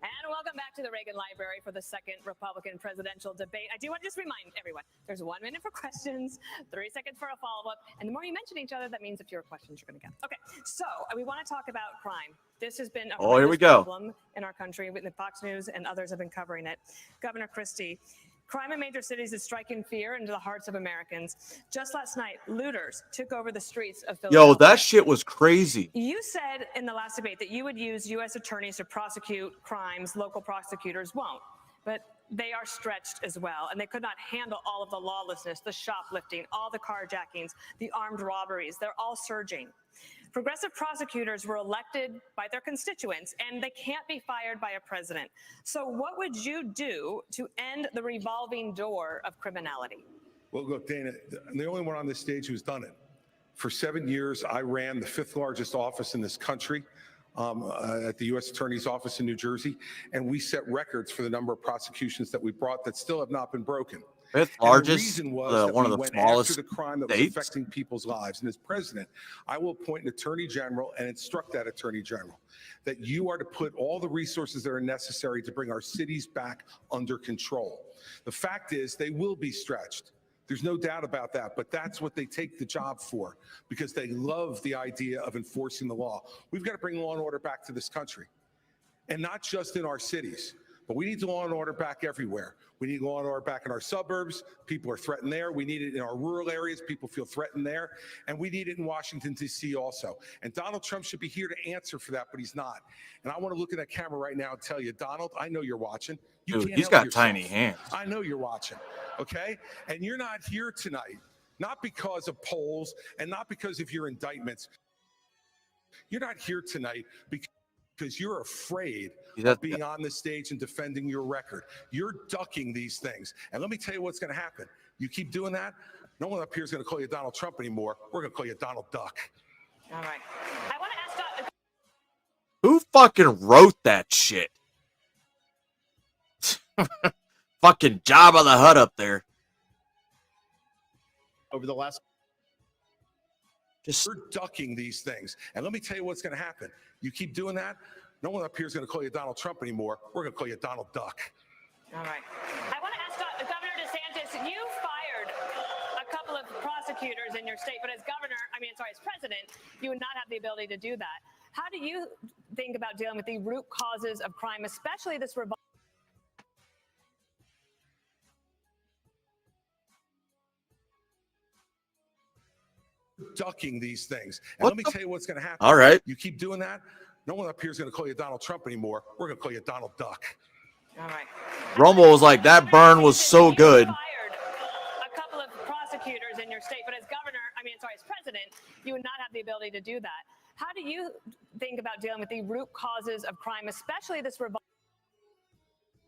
And welcome back to the Reagan Library for the second Republican presidential debate. I do want to just remind everyone, there's 1 minute for questions, 30 seconds for a follow-up, and the more you mention each other, that means the fewer questions you're going to get. Okay, so we want to talk about crime. This has been a here we go. problem in our country. The Fox News and others have been covering it. Governor Christie, crime in major cities is striking fear into the hearts of Americans. Just last night, looters took over the streets of Philadelphia. Yo, that shit was crazy. You said in the last debate that you would use U.S. attorneys to prosecute crimes local prosecutors won't. But they are stretched as well, and they could not handle all of the lawlessness, the shoplifting, all the carjackings, the armed robberies. They're all surging. Progressive prosecutors were elected by their constituents, and they can't be fired by a president. So what would you do to end the revolving door of criminality? Well, look, Dana, I'm the only one on this stage who's done it. For 7 years, I ran the 5th largest office in this country at the U.S. Attorney's Office in New Jersey, and we set records for the number of prosecutions that we brought that still have not been broken. 5th largest, one of the smallest the crime that was affecting people's lives. And as president, I will appoint an attorney general and instruct that attorney general that you are to put all the resources that are necessary to bring our cities back under control. The fact is, they will be stretched. There's no doubt about that, but that's what they take the job for, because they love the idea of enforcing the law. We've got to bring law and order back to this country, and not just in our cities. But we need law and order back everywhere. We need law and order back in our suburbs. People are threatened there. We need it in our rural areas. People feel threatened there. And we need it in Washington, D.C. also. And Donald Trump should be here to answer for that, but he's not. And I want to look at that camera right now and tell you, Donald, I know you're watching. Dude, he's got tiny hands. I know you're watching, okay? And you're not here tonight, not because of polls and not because of your indictments. You're not here tonight because because you're afraid See, that- of being on the stage and defending your record. You're ducking these things. And let me tell you what's going to happen. You keep doing that, no one up here is going to call you Donald Trump anymore. We're going to call you Donald Duck. All right. I want to ask Who fucking wrote that shit? Fucking Jabba the Hutt up there. Over the last. You're ducking these things. And let me tell you what's going to happen. You keep doing that, no one up here is going to call you Donald Trump anymore. We're going to call you Donald Duck. All right. I want to ask Governor DeSantis, you fired a couple of prosecutors in your state, but as as president, you would not have the ability to do that. How do you think about dealing with the root causes of crime, especially this revolt? Ducking these things. And let me tell you what's going to happen. All right. You keep doing that, no one up here is going to call you Donald Trump anymore. We're going to call you Donald Duck. All right. Romo was like, that burn was so good. A couple of prosecutors in your state, but as as president, you would not have the ability to do that. How do you think about dealing with the root causes of crime, especially this revolt?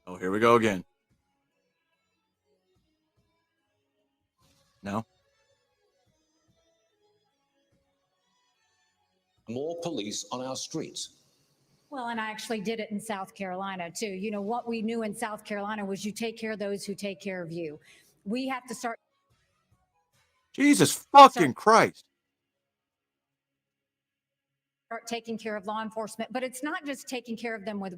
Oh, here we go again. No. More police on our streets. Well, and I actually did it in South Carolina, too. You know, what we knew in South Carolina was you take care of those who take care of you. We have to start. Jesus fucking Christ. Start taking care of law enforcement, but it's not just taking care of them with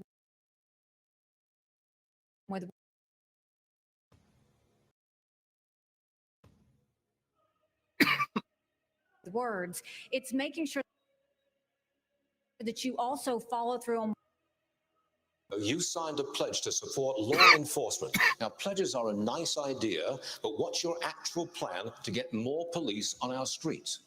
words. It's making sure that you also follow through on. You signed a pledge to support law enforcement. Now, pledges are a nice idea, but what's your actual plan to get more police on our streets?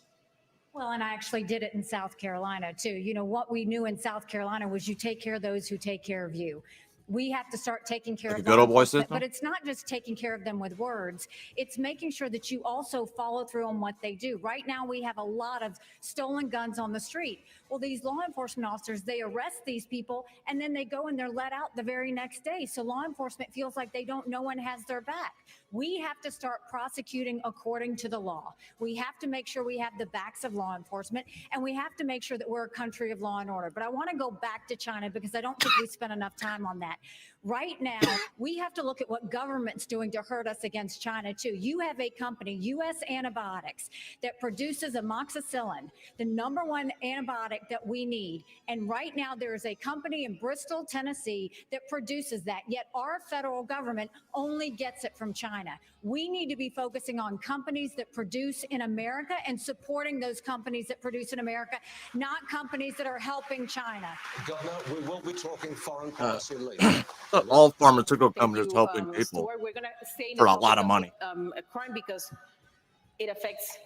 Well, and I actually did it in South Carolina, too. You know, what we knew in South Carolina was you take care of those who take care of you. We have to start taking care of good old boy enforcement, system? but it's not just taking care of them with words. It's making sure that you also follow through on what they do. Right now, we have a lot of stolen guns on the street. Well, these law enforcement officers, they arrest these people, and then they go and they're let out the very next day. So law enforcement feels like no one has their back. We have to start prosecuting according to the law. We have to make sure we have the backs of law enforcement, and we have to make sure that we're a country of law and order. But I want to go back to China because I don't think we spent enough time on that. Right now, we have to look at what government's doing to hurt us against China, too. You have a company, U.S. Antibiotics, that produces amoxicillin, the #1 antibiotic that we need. And right now, there is a company in Bristol, Tennessee, that produces that. Yet our federal government only gets it from China. We need to be focusing on companies that produce in America and supporting those companies that produce in America, not companies that are helping China. Governor, we will be talking foreign policy later. All pharmaceutical companies helping people Stuart, we're gonna stay in for the a lot topic of money. Crime because it affects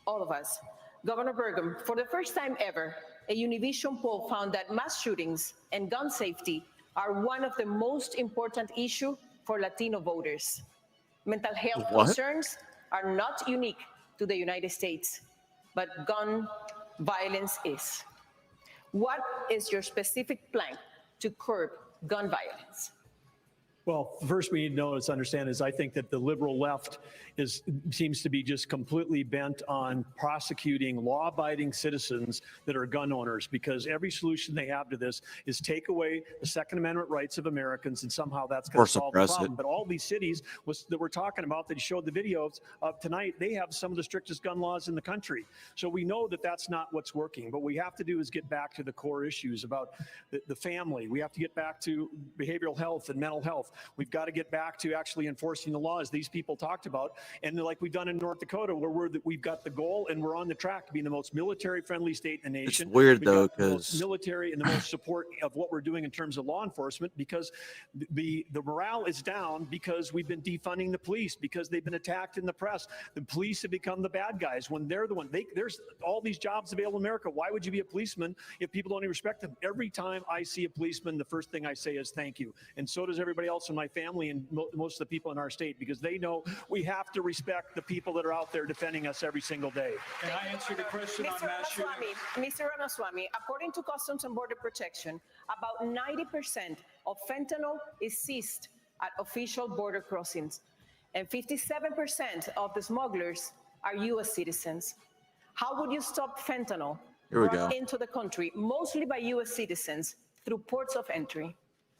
all of us. Governor Burgum, for the first time ever, a Univision poll found that mass shootings and gun safety are one of the most important issues for Latino voters. Mental health concerns are not unique to the United States, but gun violence is. What is your specific plan to curb gun violence? Well, first we need to understand is I think that the liberal left seems to be just completely bent on prosecuting law-abiding citizens that are gun owners, because every solution they have to this is take away the Second Amendment rights of Americans, and somehow that's going to solve the problem. But all these cities that we're talking about that you showed the videos of tonight, they have some of the strictest gun laws in the country. So we know that that's not what's working. What we have to do is get back to the core issues about the family. We have to get back to behavioral health and mental health. We've got to get back to actually enforcing the laws these people talked about. And like we've done in North Dakota, where we've got the goal and we're on the track to be the most military-friendly state in the nation. It's weird, We've though, got the most because military and the most support of what we're doing in terms of law enforcement, because the morale is down because we've been defunding the police, because they've been attacked in the press. The police have become the bad guys when they're the one. There's all these jobs available in America. Why would you be a policeman if people don't even respect them? Every time I see a policeman, the first thing I say is thank you. And so does everybody else else in my family and most of the people in our state, because they know we have to respect the people that are out there defending us every single day. Can I answer the question on mass shootings? Mr. Ramaswamy, according to Customs and Border Protection, about 90% of fentanyl is seized at official border crossings, and 57% of the smugglers are U.S. citizens. How would you stop fentanyl brought into the country, mostly by U.S. citizens, through ports of entry?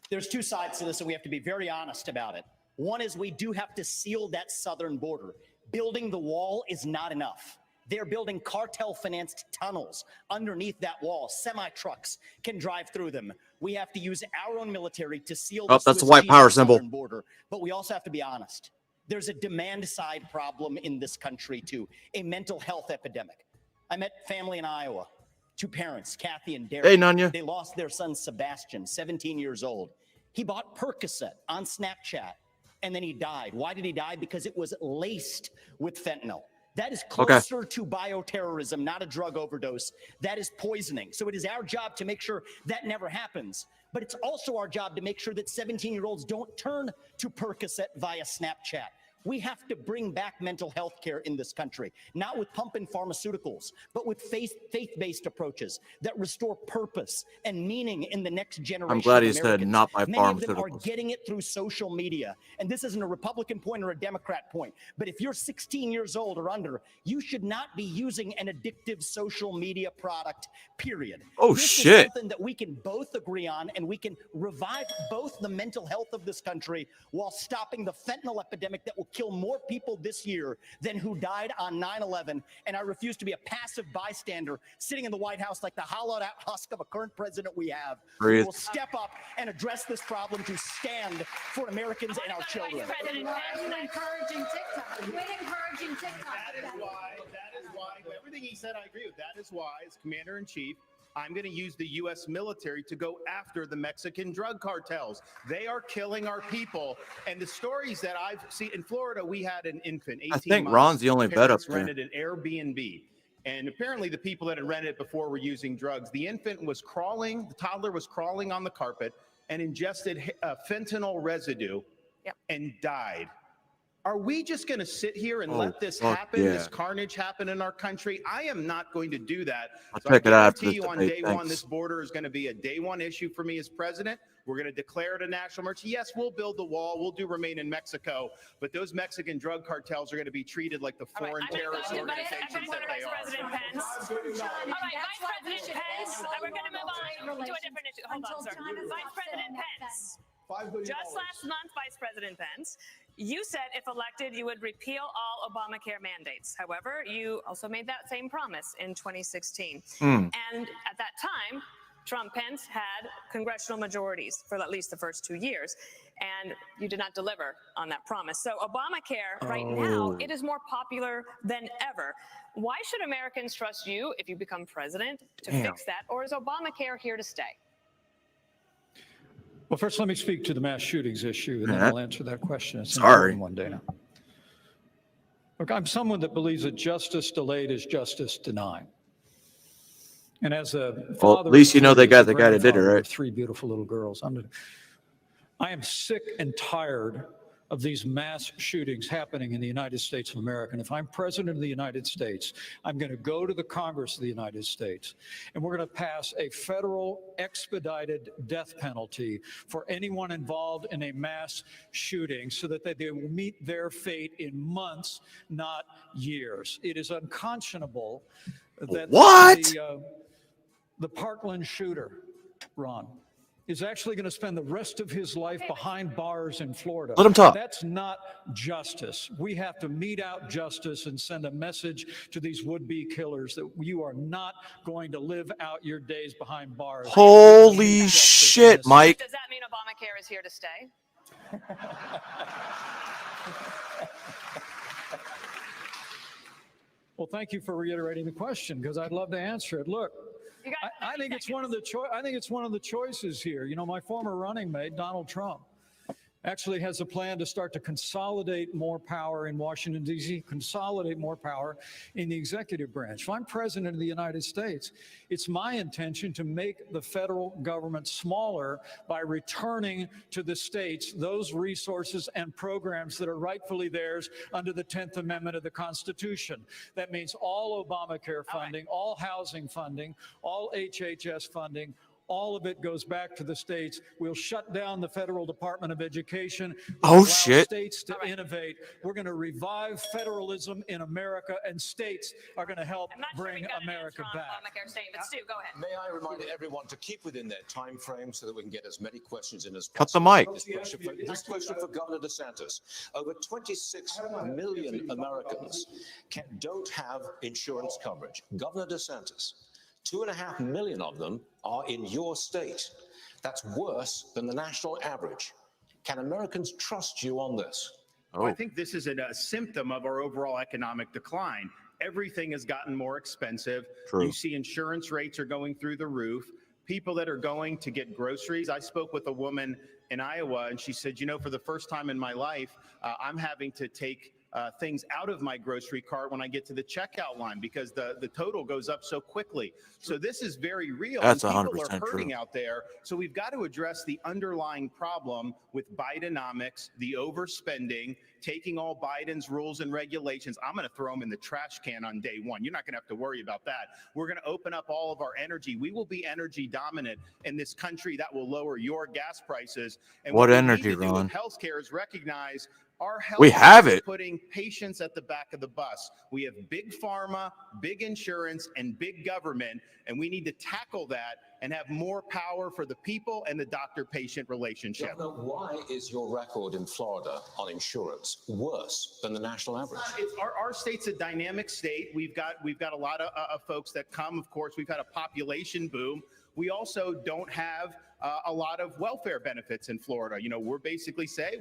There's two sides to this, and we have to be very honest about it. One is we do have to seal that southern border. Building the wall is not enough. They're building cartel-financed tunnels underneath that wall. Semi-trucks can drive through them. We have to use our own military to seal the that's the white power symbol. border. But we also have to be honest. There's a demand-side problem in this country, too, a mental health epidemic. I met family in Iowa, two parents, Kathy and Derek. Hey, Nanya. They lost their son, Sebastian, 17 years old. He bought Percocet on Snapchat, and then he died. Why did he die? Because it was laced with fentanyl. That is closer to bioterrorism, not a drug overdose. That is poisoning. So it is our job to make sure that never happens. But it's also our job to make sure that 17-year-olds don't turn to Percocet via Snapchat. We have to bring back mental health care in this country, not with pump and pharmaceuticals, but with faith-based approaches that restore purpose and meaning in the next generation. I'm glad he of said Americans. not by Many pharmaceuticals. of them are getting it through social media. And this isn't a Republican point or a Democrat point, but if you're 16 years old or under, you should not be using an addictive social media product, period. Oh, this shit. is something that we can both agree on, and we can revive both the mental health of this country while stopping the fentanyl epidemic that will kill more people this year than who died on 9/11. And I refuse to be a passive bystander sitting in the White House like the hollowed out husk of a current president we have. Breathe. We will step up and address this problem to stand for Americans and our children. Encouraging TikTok. Quit encouraging TikTok. That is why, everything he said, I agree with. That is why, as Commander-in-Chief, I'm going to use the U.S. military to go after the Mexican drug cartels. They are killing our people. And the stories that I've seen in Florida, we had an infant, 18 I think months. Ron's the only vet up Parents there. rented an Airbnb. And apparently the people that had rented it before were using drugs. The infant was crawling, the toddler was crawling on the carpet and ingested fentanyl residue and died. Are we just going to sit here and let this happen, this carnage happen in our country? I am not going to do that. I'll So check it out after I this guarantee you on debate. day one, Thanks. this border is going to be a day one issue for me as president. We're going to declare it a national emergency. Yes, we'll build the wall. We'll do remain in Mexico. But those Mexican drug cartels are going to be treated like the foreign terrorist organizations that they are. President Pence. All right, Vice President Pence. We're going to move on to a different issue. Hold on, sir. Vice President Pence. Just last month, Vice President Pence, you said if elected, you would repeal all Obamacare mandates. However, you also made that same promise in 2016. And at that time, Trump-Pence had congressional majorities for at least the first 2 years, and you did not deliver on that promise. So Obamacare, right now, it is more popular than ever. Why should Americans trust you if you become president to fix that, or is Obamacare here to stay? Well, first, let me speak to the mass shootings issue, and then I'll answer that question. It's an Sorry. important one, Dana. Look, I'm someone that believes that justice delayed is justice denied. And as a father, Well, at least you know they got as a the guy that did it, grandfather of right? 3 beautiful little girls. I am sick and tired of these mass shootings happening in the United States of America. And if I'm president of the United States, I'm going to go to the Congress of the United States, and we're going to pass a federal expedited death penalty for anyone involved in a mass shooting so that they will meet their fate in months, not years. It is unconscionable that the Parkland shooter, Ron, is actually going to spend the rest of his life behind bars in Florida. Let him talk. That's not justice. We have to mete out justice and send a message to these would-be killers that you are not going to live out your days behind bars. Holy shit, Mike. Does that mean Obamacare is here to stay? Well, thank you for reiterating the question, because I'd love to answer it. Look, I think it's one of the choices here. You know, my former running mate, Donald Trump, actually has a plan to start to consolidate more power in Washington, D.C., consolidate more power in the executive branch. If I'm president of the United States, it's my intention to make the federal government smaller by returning to the states those resources and programs that are rightfully theirs under the 10th Amendment of the Constitution. That means all Obamacare funding, all housing funding, all HHS funding, all of it goes back to the states. We'll shut down the Federal Department of Education. We'll allow states to innovate. We're going to revive federalism in America, and states are going to help bring America back. Stu, go ahead. May I remind everyone to keep within their time frame so that we can get as many questions in as Cut the possible. mic. This question for Governor DeSantis. Over 26 million Americans don't have insurance coverage. Governor DeSantis, 2.5 million of them are in your state. That's worse than the national average. Can Americans trust you on this? Well, I think this is a symptom of our overall economic decline. Everything has gotten more expensive. True. You see insurance rates are going through the roof. People that are going to get groceries. I spoke with a woman in Iowa, and she said, you know, for the first time in my life, I'm having to take things out of my grocery cart when I get to the checkout line because the total goes up so quickly. So this is very real. That's and 100% people are hurting true. out there. So we've got to address the underlying problem with Bidenomics, the overspending, taking all Biden's rules and regulations. I'm going to throw them in the trash can on day one. You're not going to have to worry about that. We're going to open up all of our energy. We will be energy dominant in this country. That will lower your gas prices. And What we energy, need to do Ron? with healthcare is recognize our health We have is it. putting patients at the back of the bus. We have big pharma, big insurance, and big government, and we need to tackle that and have more power for the people and the doctor-patient relationship. Governor, why is your record in Florida on insurance worse than the national average? Our state's a dynamic state. We've got a lot of folks that come. Of course, we've had a population boom. We also don't have a lot of welfare benefits in Florida. You know, we're basically say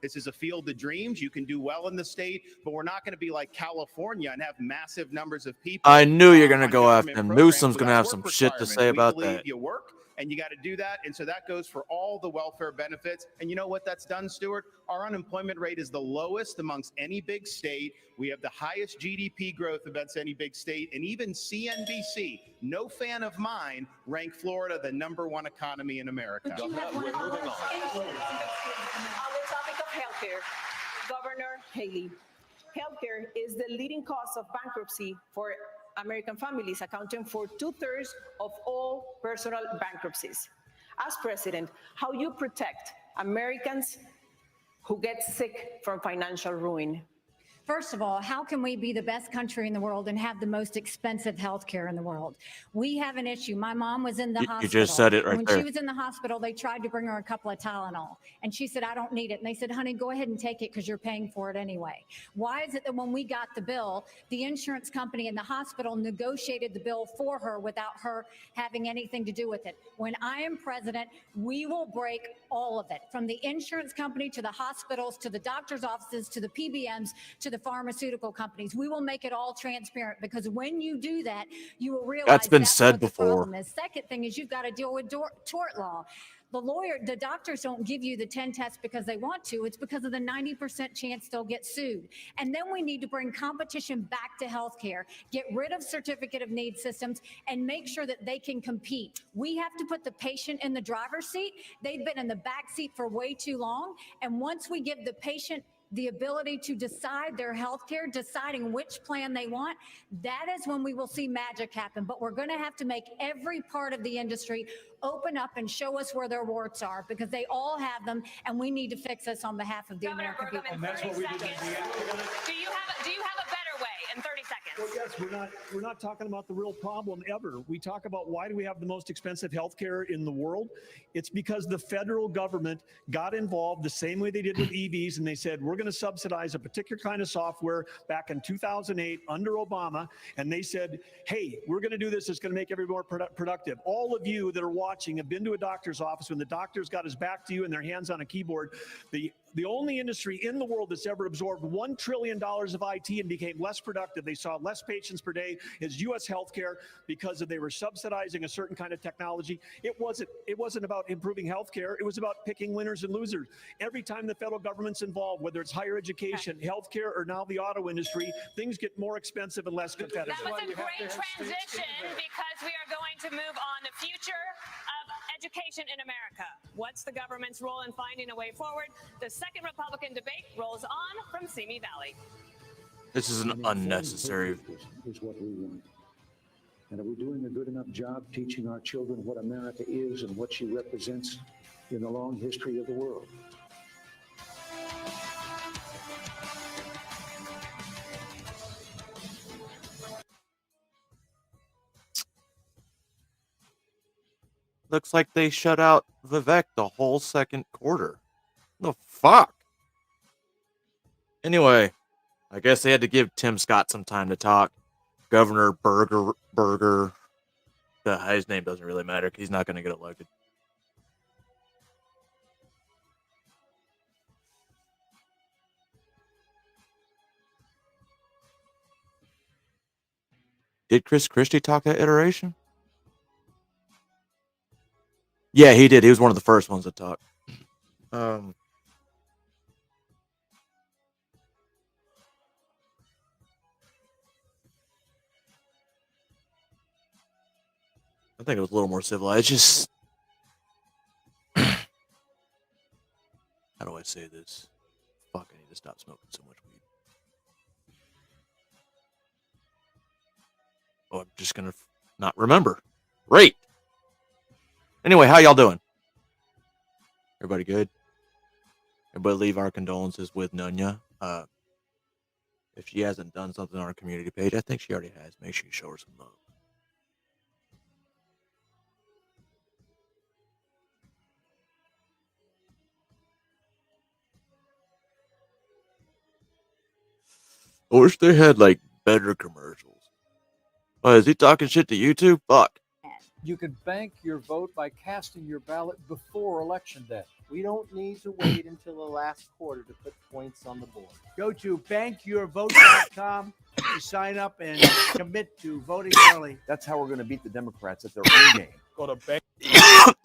this is a field of dreams. You can do well in the state, but we're not going to be like California and have massive numbers of people. I knew you're going to go after him. programs Newsom's going to without have some work shit to say requirements. about We believe that. you work and you got to do that. And so that goes for all the welfare benefits. And you know what that's done, Stuart? Our unemployment rate is the lowest amongst any big state. We have the highest GDP growth amongst any big state. And even CNBC, no fan of mine, ranked Florida the #1 economy in America. On the topic of healthcare, Governor Haley, healthcare is the leading cause of bankruptcy for American families, accounting for 2/3 of all personal bankruptcies. As president, how you protect Americans who get sick from financial ruin? First of all, how can we be the best country in the world and have the most expensive health care in the world? We have an issue. My mom was in the hospital. You just said it right when there. she was in the hospital, they tried to bring her a couple of Tylenol. And she said, I don't need it. And they said, honey, go ahead and take it because you're paying for it anyway. Why is it that when we got the bill, the insurance company and the hospital negotiated the bill for her without her having anything to do with it? When I am president, we will break all of it, from the insurance company to the hospitals, to the doctor's offices, to the PBMs, to the pharmaceutical companies. We will make it all transparent, because when you do that, you will realize That's been that's said what the before. problem is. Second thing is you've got to deal with tort law. The doctors don't give you the 10 tests because they want to. It's because of the 90% chance they'll get sued. And then we need to bring competition back to healthcare, get rid of certificate of need systems, and make sure that they can compete. We have to put the patient in the driver's seat. They've been in the back seat for way too long. And once we give the patient the ability to decide their health care, deciding which plan they want, that is when we will see magic happen. But we're going to have to make every part of the industry open up and show us where their warts are, because they all have them, and we need to fix this on behalf of the American people. And that's what we did. Do you have a better way in 30 seconds? Well, yes, we're not talking about the real problem ever. We talk about why do we have the most expensive healthcare in the world? It's because the federal government got involved the same way they did with EVs, and they said, we're going to subsidize a particular kind of software back in 2008 under Obama. And they said, hey, we're going to do this. It's going to make everyone more productive. All of you that are watching have been to a doctor's office when the doctor's got his back to you and their hands on a keyboard. The only industry in the world that's ever absorbed $1 trillion of IT and became less productive. They saw less less patients per day is U.S. healthcare because they were subsidizing a certain kind of technology. It wasn't about improving healthcare. It was about picking winners and losers. Every time the federal government's involved, whether it's higher education, healthcare, or now the auto industry, things get more expensive and less competitive. That was a great transition because we are going to move on the future of education in America. What's the government's role in finding a way forward? The second Republican debate rolls on from Simi Valley. This is an unnecessary. Is what we want. And are we doing a good enough job teaching our children what America is and what she represents in the long history of the world? Looks like they shut out Vivek the whole second quarter. The fuck? Anyway, I guess they had to give Tim Scott some time to talk. Governor Burger. His name doesn't really matter. He's not going to get elected. Did Chris Christie talk that iteration? Yeah, he did. He was one of the first ones to talk. I think it was a little more civilized. Just how do I say this? Fuck, I need to stop smoking so much weed. Oh, I'm just gonna not remember. Great. Anyway, how y'all doing? Everybody good? Everybody leave our condolences with Nunya. If she hasn't done something on our community page, I think she already has. Make sure you show her some love. I wish they had like better commercials. Oh, is he talking shit to YouTube? Fuck. You can bank your vote by casting your ballot before Election Day. We don't need to wait until the last quarter to put points on the board. Go to bankyourvote.com to sign up and commit to voting early. That's how we're going to beat the Democrats at their own game. Go to bank.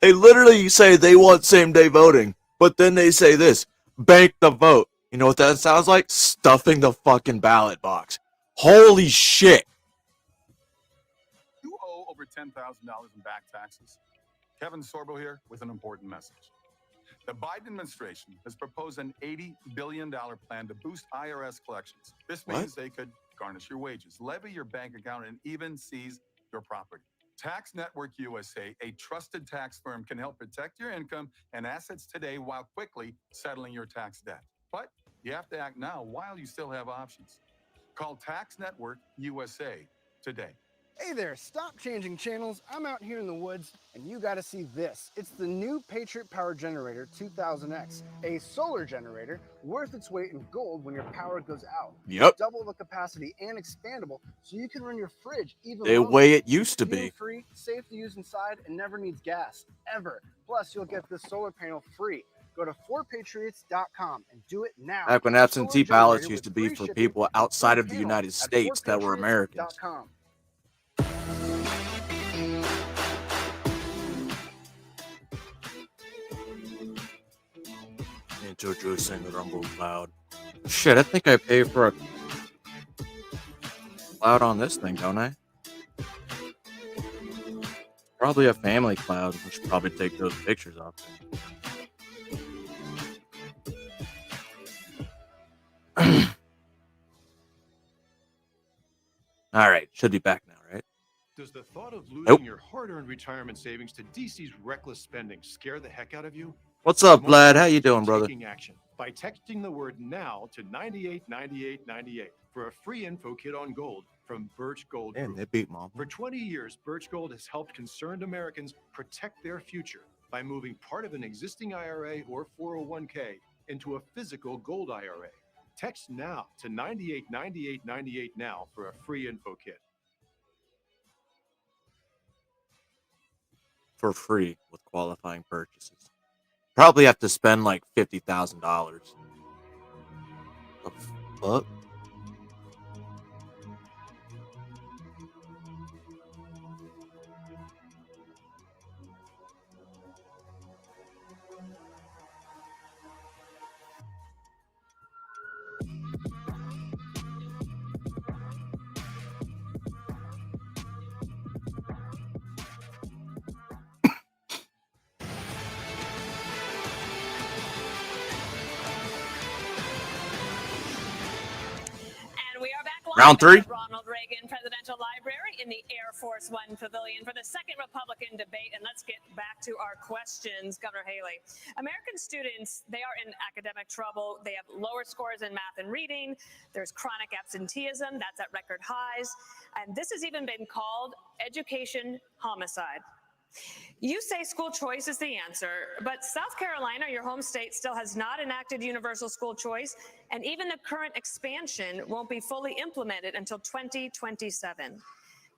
They literally say they want same-day voting, but then they say this, bank the vote. You know what that sounds like? Stuffing the fucking ballot box. Holy shit. You owe over $10,000 in back taxes. Kevin Sorbo here with an important message. The Biden administration has proposed an $80 billion plan to boost IRS collections. This means they could garnish your wages, levy your bank account, and even seize your property. Tax Network USA, a trusted tax firm, can help protect your income and assets today while quickly settling your tax debt. But you have to act now while you still have options. Call Tax Network USA today. Hey there, stop changing channels. I'm out here in the woods, and you gotta see this. It's the new Patriot Power Generator 2000X, a solar generator worth its weight in gold when your power goes out. Yep. Double the capacity and expandable, so you can run your fridge even The longer. way it used to be. Free, safe to use inside, and never needs gas, ever. Plus, you'll get this solar panel free. Go to 4patriots.com and do it now. Back when absentee ballots used to be for people outside of the United States that were Americans. Introducing the Rumble Cloud. Shit, I think I pay for a cloud on this thing, don't I? Probably a family cloud. We should probably take those pictures off. All right, should be back now, right? Does the thought of losing Nope. your hard-earned retirement savings to DC's reckless spending scare the heck out of you? What's up, Vlad? How you doing, brother? Taking action by texting the word NOW to 989898 for a free info kit on gold from Birch Gold Man, Group. they beat mom. For 20 years, Birch Gold has helped concerned Americans protect their future by moving part of an existing IRA or 401k into a physical gold IRA. Text NOW to 989898 now for a free info kit. For free with qualifying purchases. Probably have to spend like $50,000. The fuck? Round three. Ronald Reagan Presidential Library in the Air Force One Pavilion for the second Republican debate. And let's get back to our questions, Governor Haley. American students, they are in academic trouble. They have lower scores in math and reading. There's chronic absenteeism. That's at record highs. And this has even been called education homicide. You say school choice is the answer, but South Carolina, your home state, still has not enacted universal school choice, and even the current expansion won't be fully implemented until 2027.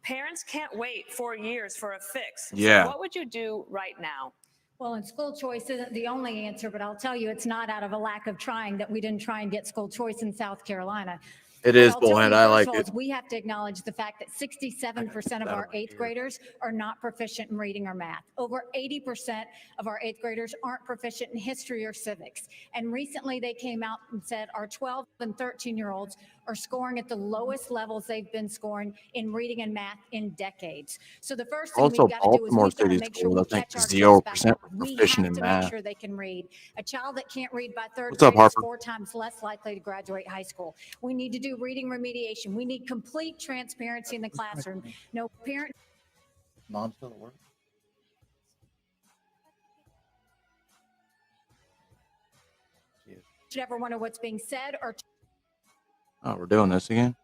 Parents can't wait 4 years for a fix. Yeah. So what would you do right now? Well, and school choice isn't the only answer, but I'll tell you, it's not out of a lack of trying that we didn't try and get school choice in South Carolina. It is bullhead. I like it. We have to acknowledge the fact that 67% of our eighth graders are not proficient in reading or math. Over 80% of our eighth graders aren't proficient in history or civics. And recently they came out and said our 12 and 13-year-olds are scoring at the lowest levels they've been scoring in reading and math in decades. So the first thing Also, we've got to do is Baltimore we've got to City make sure schools, we I think, catch our 0% kids back up. We proficient have in to math. make sure they can read. A child that can't read by third What's up, grade is Harper? 4 times less likely to graduate high school. We need to do reading remediation. We need complete transparency in the classroom. No parent. Mom's still at work. Should ever wonder what's being said or. Oh, we're doing this again.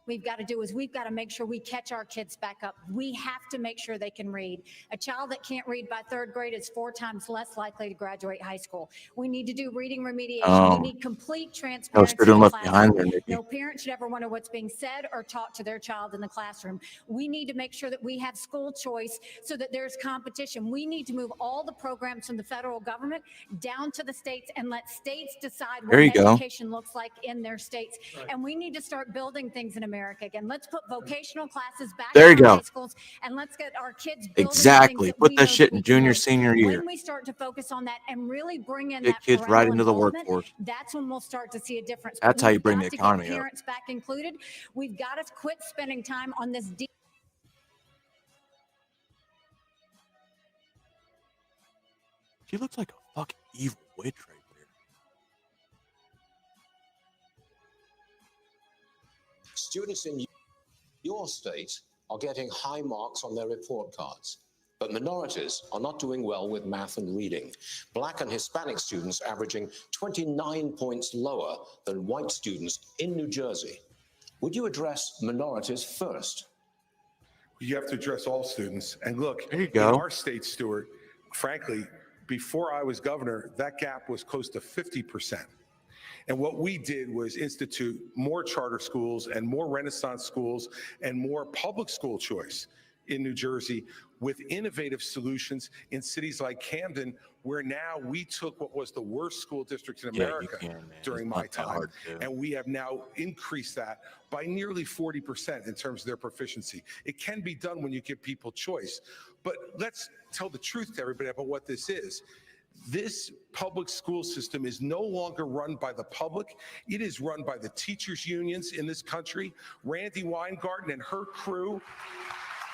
We've got to do is we've got to make sure we catch our kids back up. We have to make sure they can read. A child that can't read by third grade is 4 times less likely to graduate high school. We need to do reading remediation. We need complete transparency in the left classroom. behind there, Nikki. No parent should ever wonder what's being said or taught to their child in the classroom. We need to make sure that we have school choice so that there's competition. We need to move all the programs from the federal government down to the states and let states decide what There you go. education looks like in their states. And we need to start building things in America again. Let's put vocational classes back There you in our go. high schools, and let's get our kids building Exactly. things Put we that know shit we in can junior, do. senior year. When we start to focus on that and really bring in Get that kids right parental into the involvement, workforce. that's when we'll start to see a difference. That's But how you we've bring got the to economy get up. parents back included. We've got to quit spending time on this. She looks like a fucking evil witch right there. Students in your state are getting high marks on their report cards, but minorities are not doing well with math and reading. Black and Hispanic students averaging 29 points lower than white students in New Jersey. Would you address minorities first? You have to address all students. And look, There you in go. our state, Stuart, frankly, before I was governor, that gap was close to 50%. And what we did was institute more charter schools and more Renaissance schools and more public school choice in New Jersey with innovative solutions in cities like Camden, where now we took what was the worst school districts in Yeah, you America can, man. during It's my not that time. hard to do. And we have now increased that by nearly 40% in terms of their proficiency. It can be done when you give people choice. But let's tell the truth to everybody about what this is. This public school system is no longer run by the public. It is run by the teachers' unions in this country. Randy Weingarten and her crew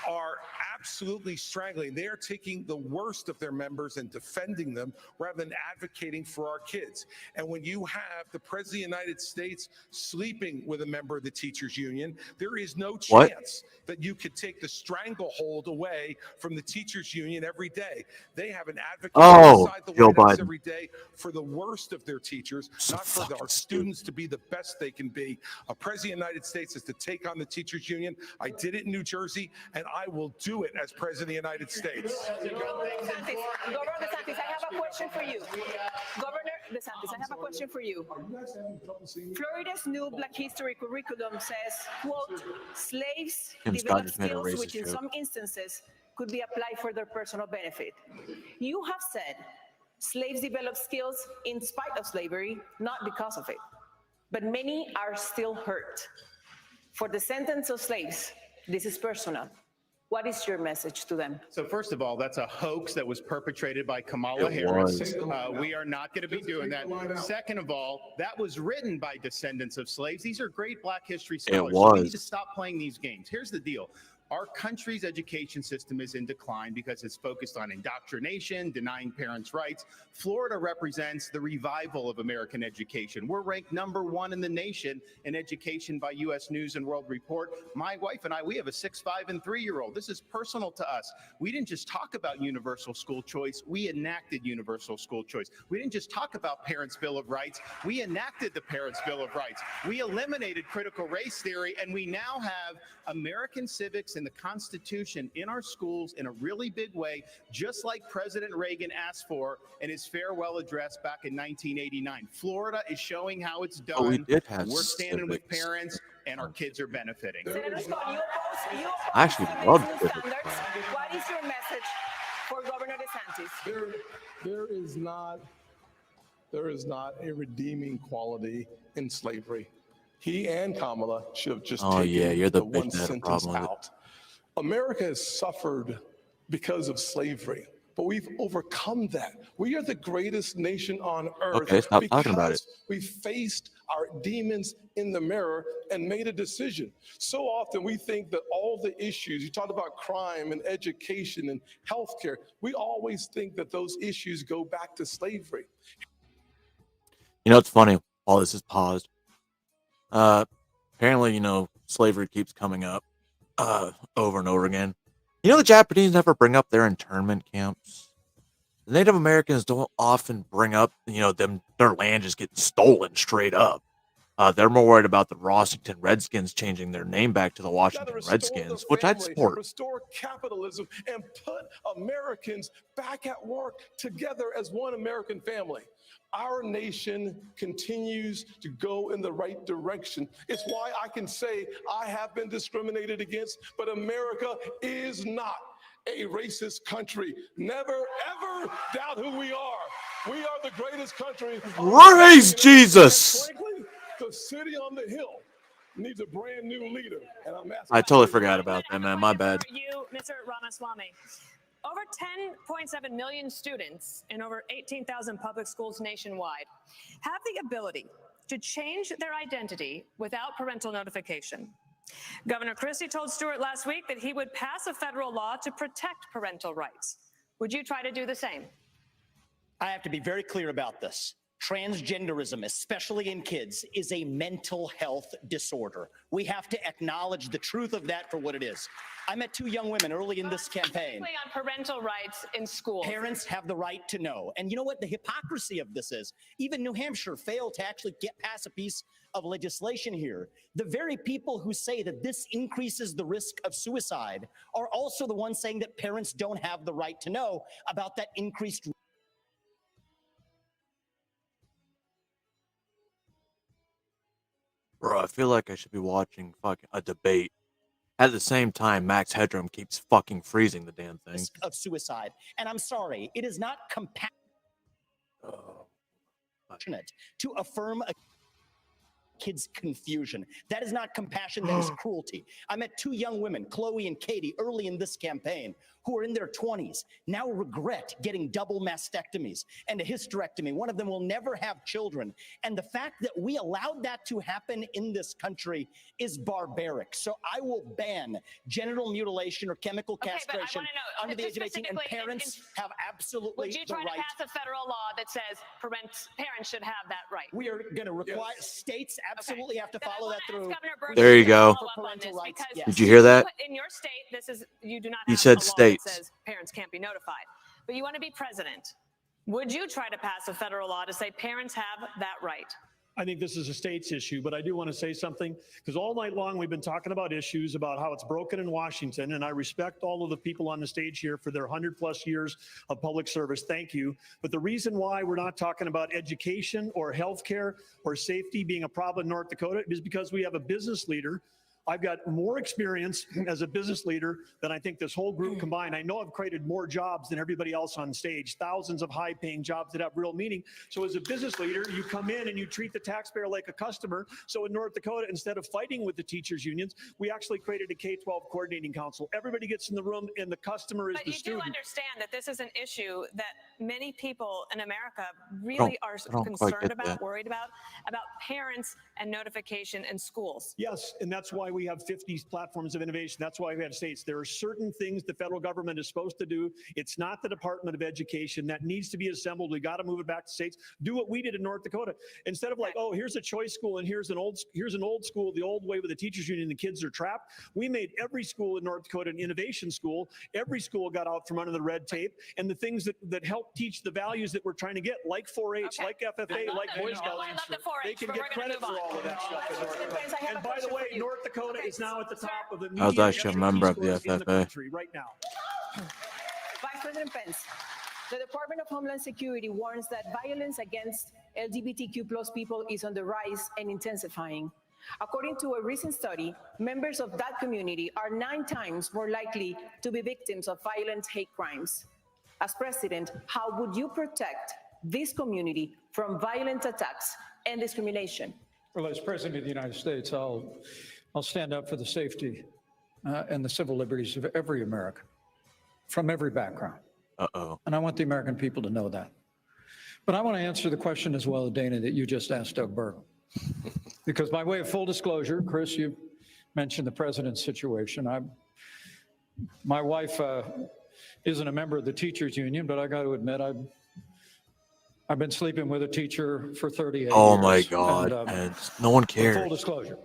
are absolutely strangling. They are taking the worst of their members and defending them rather than advocating for our kids. And when you have the President of the United States sleeping with a member of the teachers union, there is no What? chance that you could take the stranglehold away from the teachers union every day. They have an advocate inside the Joe White House Biden. every day for the worst of their teachers, not for our students to be the best they can be. A President of the United States is to take on the teachers union. I did it in New Jersey, and I will do it as President of the United States. Governor DeSantis, I have a question for you. Governor DeSantis, I have a question for you. Florida's new Black History curriculum says, quote, slaves Tim Scott develop just made a skills racist which in joke. some instances could be applied for their personal benefit. You have said slaves develop skills in spite of slavery, not because of it. But many are still hurt. For descendants of slaves, this is personal. What is your message to them? So first of all, that's a hoax that was perpetrated by Kamala It Harris. was. We are not going to be doing that. Second of all, that was written by descendants of slaves. These are great Black history scholars. So we need to stop playing these games. Here's the deal. Our country's education system is in decline because it's focused on indoctrination, denying parents' rights. Florida represents the revival of American education. We're ranked #1 in the nation in education by U.S. News and World Report. My wife and I, we have a 6, 5, and 3-year-old. This is personal to us. We didn't just talk about universal school choice. We enacted universal school choice. We didn't just talk about Parents' Bill of Rights. We enacted the Parents' Bill of Rights. We eliminated critical race theory, and we now have American civics and the Constitution in our schools in a really big way, just like President Reagan asked for in his farewell address back in 1989. Florida is showing how it's done. Oh, we did have We're standing with civics. parents, and our kids are benefiting. Senator Scott, you oppose I actually love civics civics. standards. What is your message for Governor DeSantis? There is not a redeeming quality in slavery. He and Kamala should have just taken you're the one bitch that had a sentence problem with it. out. America has suffered because of slavery, but we've overcome that. We are the greatest nation on earth. Okay, stop talking about it. because we faced our demons in the mirror and made a decision. So often we think that all the issues, you talked about crime and education and healthcare, we always think that those issues go back to slavery. You know, it's funny. All this is paused. Apparently, slavery keeps coming up over and over again. The Japanese never bring up their internment camps. The Native Americans don't often bring up, their land just getting stolen straight up. They're more worried about the Washington Redskins changing their name back to the Washington Redskins, which I'd support. Restore capitalism and put Americans back at work together as one American family. Our nation continues to go in the right direction. It's why I can say I have been discriminated against, but America is not a racist country. Never, ever doubt who we are. We are the greatest country. Praise Jesus! Frankly, the city on the hill needs a brand new leader. And I'm asking I totally forgot about that, man. My bad. You, Mr. Ramaswamy. Over 10.7 million students in over 18,000 public schools nationwide have the ability to change their identity without parental notification. Governor Christie told Stewart last week that he would pass a federal law to protect parental rights. Would you try to do the same? I have to be very clear about this. Transgenderism, especially in kids, is a mental health disorder. We have to acknowledge the truth of that for what it is. I met 2 young women early in this campaign. On parental rights in schools. Parents have the right to know. And you know what the hypocrisy of this is? Even New Hampshire failed to actually get past a piece of legislation here. The very people who say that this increases the risk of suicide are also the ones saying that parents don't have the right to know about that increased. Bro, I feel like I should be watching fucking a debate. At the same time, Max Headroom keeps fucking freezing the damn thing. Of suicide. And I'm sorry, it is not compassionate to affirm a kid's confusion. That is not compassion, that is cruelty. I met 2 young women, Chloe and Katie, early in this campaign, who are in their 20s, now regret getting double mastectomies and a hysterectomy. One of them will never have children. And the fact that we allowed that to happen in this country is barbaric. So I will ban genital mutilation or chemical castration under the age of 18, and parents have absolutely Would you the try right. to pass a federal law that says parents should have that right? We are going to require states absolutely have to follow that through. There you go. Did you hear that? In your state, you do not He have said a law states. that says parents can't be notified. But you want to be president. Would you try to pass a federal law to say parents have that right? I think this is a state's issue, but I do want to say something, because all night long we've been talking about issues about how it's broken in Washington, and I respect all of the people on the stage here for their 100+ years of public service. Thank you. But the reason why we're not talking about education or healthcare or safety being a problem in North Dakota is because we have a business leader I've got more experience as a business leader than I think this whole group combined. I know I've created more jobs than everybody else on stage, thousands of high-paying jobs that have real meaning. So as a business leader, you come in and you treat the taxpayer like a customer. So in North Dakota, instead of fighting with the teachers unions, we actually created a K-12 coordinating council. Everybody gets in the room and the customer is the student. But you do understand that this is an issue that many people in America really are concerned about, worried about parents and notification in schools. Yes, and that's why we have 50 platforms of innovation. That's why we have states. There are certain things the federal government is supposed to do. It's not the Department of Education that needs to be assembled. We got to move it back to states. Do what we did in North Dakota. Instead of like, oh, here's a choice school and here's an old school, the old way with the teachers union, the kids are trapped. We made every school in North Dakota an innovation school. Every school got out from under the red tape, and the things that help teach the values that we're trying to get, like 4-H, like FFA, like Boy Scouts, they can get credit for all of that stuff in North Dakota. And by the way, North Dakota is now at the top of the I was actually a member of the FFA. Right now. Vice President Pence, the Department of Homeland Security warns that violence against LGBTQ plus people is on the rise and intensifying. According to a recent study, members of that community are 9 times more likely to be victims of violent hate crimes. As president, how would you protect this community from violent attacks and discrimination? Well, as President of the United States, I'll stand up for the safety and the civil liberties of every American from every background. And I want the American people to know that. But I want to answer the question as well, Dana, that you just asked Doug Burgum. Because by way of full disclosure, Chris, you mentioned the president's situation. My wife isn't a member of the teachers union, but I got to admit, I've been sleeping with a teacher for 38 years. Oh my God, and no one cares. Full disclosure.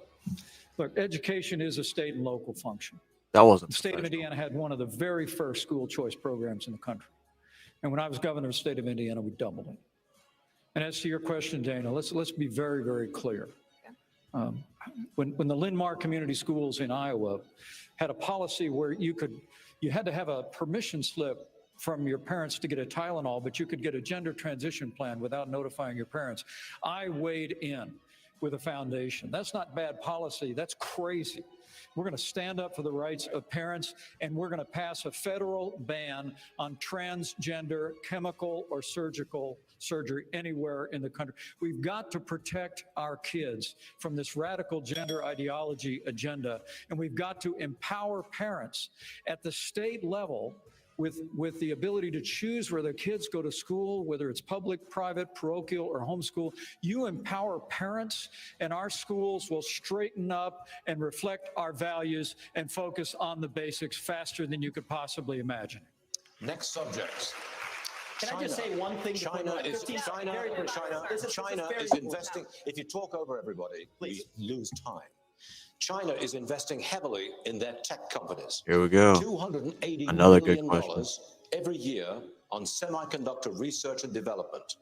Look, education is a state and local function. That wasn't the state of Indiana had one of the very first school choice programs in the country. And when I was governor of the state of Indiana, we doubled it. And as to your question, Dana, let's be very, very clear. When the Linn-Mar Community Schools in Iowa had a policy where you had to have a permission slip from your parents to get a Tylenol, but you could get a gender transition plan without notifying your parents, I weighed in with a foundation. That's not bad policy. That's crazy. We're going to stand up for the rights of parents, and we're going to pass a federal ban on transgender chemical or surgical surgery anywhere in the country. We've got to protect our kids from this radical gender ideology agenda, and we've got to empower parents at the state level with the ability to choose where their kids go to school, whether it's public, private, parochial, or homeschool. You empower parents, and our schools will straighten up and reflect our values and focus on the basics faster than you could possibly imagine. Next subject. Can I just say one thing? China is investing. If you talk over everybody, we lose time. China is investing heavily in their tech companies. Here we go. Another good question. Every year on semiconductor research and development.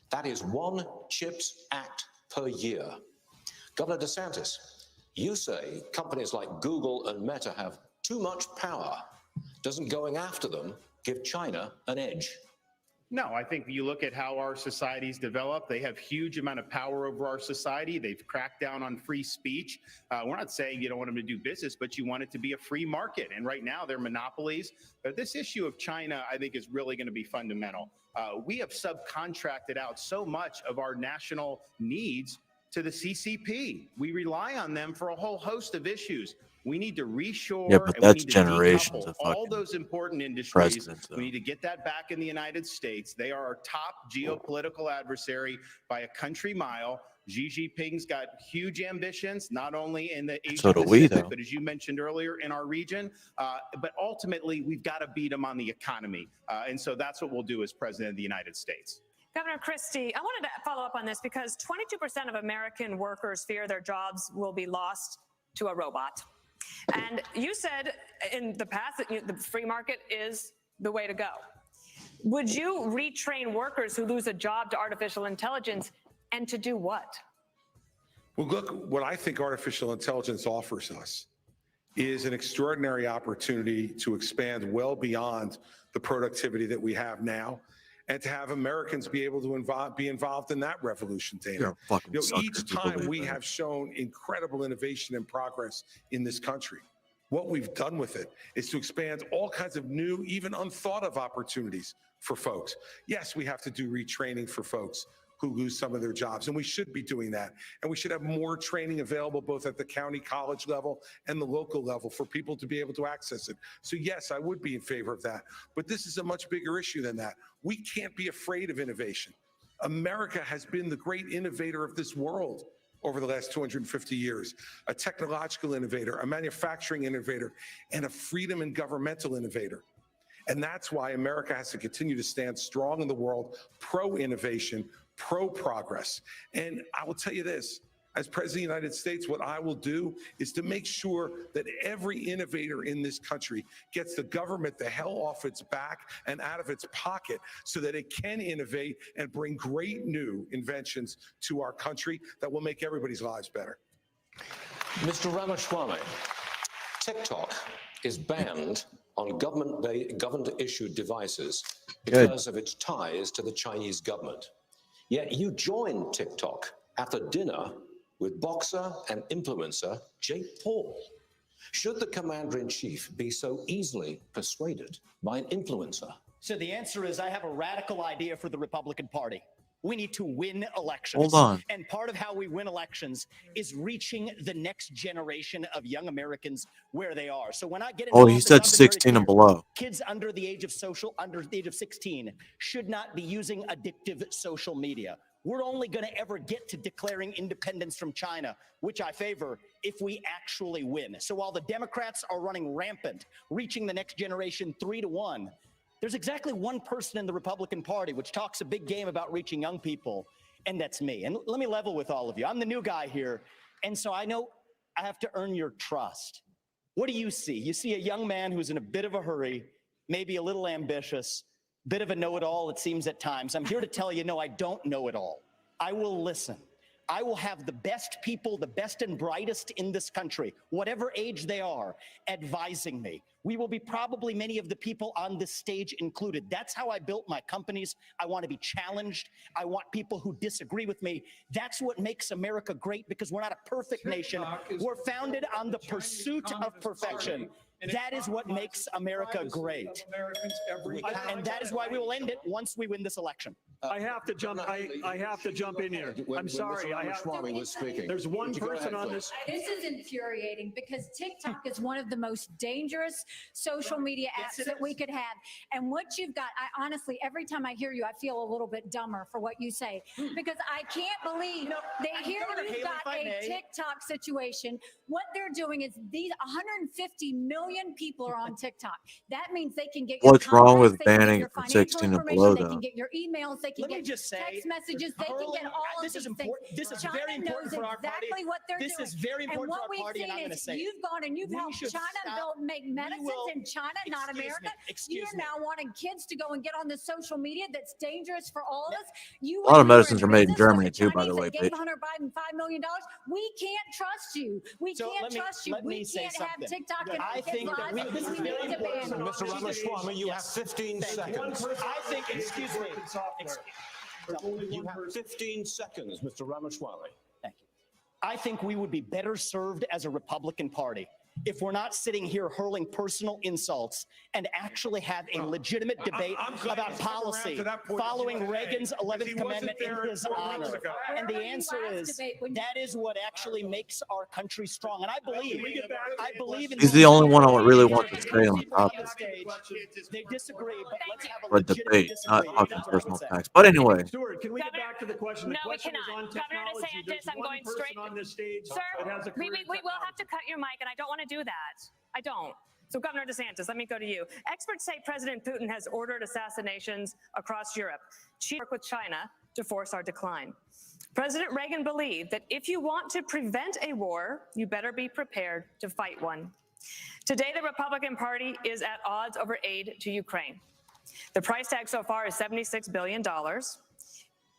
That is 1 CHIPS Act per year. Governor DeSantis, you say companies like Google and Meta have too much power. Doesn't going after them give China an edge? No, I think you look at how our societies develop, they have huge amount of power over our society. They've cracked down on free speech. We're not saying you don't want them to do business, but you want it to be a free market. And right now they're monopolies. But this issue of China, I think, is really going to be fundamental. We have subcontracted out so much of our national needs to the CCP. We rely on them for a whole host of issues. We need to reshore. Yeah, but and that's we need to generations of all fucking those important industries. presidents, though. We need to get that back in the United States. They are our top geopolitical adversary by a country mile. Xi Jinping's got huge ambitions, not only in the Asia Pacific, but as you mentioned earlier, in our region. But ultimately, we've got to beat them on the economy. And so that's what we'll do as president of the United States. Governor Christie, I wanted to follow up on this because 22% of American workers fear their jobs will be lost to a robot. And you said in the past that the free market is the way to go. Would you retrain workers who lose a job to artificial intelligence, and to do what? Well, look, what I think artificial intelligence offers us is an extraordinary opportunity to expand well beyond the productivity that we have now and to have Americans be able to be involved in that revolution, Dana. You're a fucking sucker Each if you time believe we that. have shown incredible innovation and progress in this country. What we've done with it is to expand all kinds of new, even unthought of opportunities for folks. Yes, we have to do retraining for folks who lose some of their jobs, and we should be doing that. And we should have more training available both at the county college level and the local level for people to be able to access it. So yes, I would be in favor of that. But this is a much bigger issue than that. We can't be afraid of innovation. America has been the great innovator of this world over the last 250 years, a technological innovator, a manufacturing innovator, and a freedom and governmental innovator. And that's why America has to continue to stand strong in the world, pro-innovation, pro-progress. And I will tell you this, as President of the United States, what I will do is to make sure that every innovator in this country gets the government the hell off its back and out of its pocket so that it can innovate and bring great new inventions to our country that will make everybody's lives better. Mr. Ramaswamy, TikTok is banned on government-issued devices because of its ties to the Chinese government. Yet you joined TikTok after dinner with boxer and influencer Jake Paul. Should the commander-in-chief be so easily persuaded by an influencer? So the answer is I have a radical idea for the Republican Party. We need to win elections. Hold on. And part of how we win elections is reaching the next generation of young Americans where they are. So when I get Oh, he involved, said it's very 16 and clear. below. Kids under the age of 16 should not be using addictive social media. We're only going to ever get to declaring independence from China, which I favor, if we actually win. So while the Democrats are running rampant, reaching the next generation 3-1, there's exactly one person in the Republican Party which talks a big game about reaching young people, and that's me. And let me level with all of you. I'm the new guy here, and so I know I have to earn your trust. What do you see? You see a young man who's in a bit of a hurry, maybe a little ambitious, bit of a know-it-all, it seems at times. I'm here to tell you, no, I don't know it all. I will listen. I will have the best people, the best and brightest in this country, whatever age they are, advising me. We will be probably many of the people on this stage included. That's how I built my companies. I want to be challenged. I want people who disagree with me. That's what makes America great, because we're not a perfect nation. We're founded on the pursuit of perfection. That is what makes America great. And that is why we will end it once we win this election. I have to jump. I have to jump in here. I'm sorry. There's one person on this. This is infuriating because TikTok is one of the most dangerous social media apps that we could have. And what you've got, I honestly, every time I hear you, I feel a little bit dumber for what you say, because I can't believe that here you've got a TikTok situation. What they're doing is these 150 million people are on TikTok. That means they can get your What's wrong with contacts, they can get banning your it from financial 16 and information, below, they though? can get your emails, they can Let me get just say, text messages, they can get all of this these is things. important. This is China very important knows for our party. exactly what they're This doing. is very important and what for our we've party, and I'm seen going to is say you've gone and you've we helped should China stop. make medicines in China, not America. You're now wanting kids to go and get on the social media that's dangerous for all of us. You A lot of were medicines in are made in business with Germany the too, by the Chinese way, that gave bitch. Hunter Biden $5 million. We can't trust you. We can't trust you. We can't have TikTok in our kids' lives. This is We very need to ban important. it. Mr. Ramaswamy, you have 15 seconds. I think, excuse me. You have 15 seconds, Mr. Ramaswamy. Thank you. I think we would be better served as a Republican Party if we're not sitting here hurling personal insults and actually have a legitimate debate about policy following Reagan's 11th Commandment in his honor. And the answer is that is what actually makes our country strong. And I believe in He's the only one I really want to stay on the topic. They disagree, but let's have a For a legitimate debate, not disagreement. fucking That's what I personal would say. attacks. But anyway, Stuart, can we get back to the question? The No, we question is cannot. on Governor technology. DeSantis, There's I'm one going person straight. on this stage Sir, that has a we career in will have to cut your mic, and I don't want to do that. I don't. So, Governor DeSantis, let me go to you. Experts say President Putin has ordered assassinations across Europe. She worked with China to force our decline. President Reagan believed that if you want to prevent a war, you better be prepared to fight one. Today, the Republican Party is at odds over aid to Ukraine. The price tag so far is $76 billion.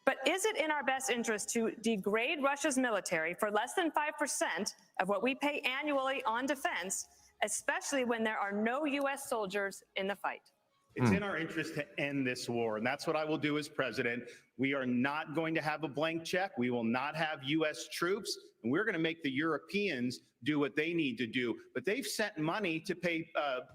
But is it in our best interest to degrade Russia's military for less than 5% of what we pay annually on defense, especially when there are no U.S. soldiers in the fight? It's in our interest to end this war, and that's what I will do as president. We are not going to have a blank check. We will not have U.S. troops, and we're going to make the Europeans do what they need to do. But they've sent money to pay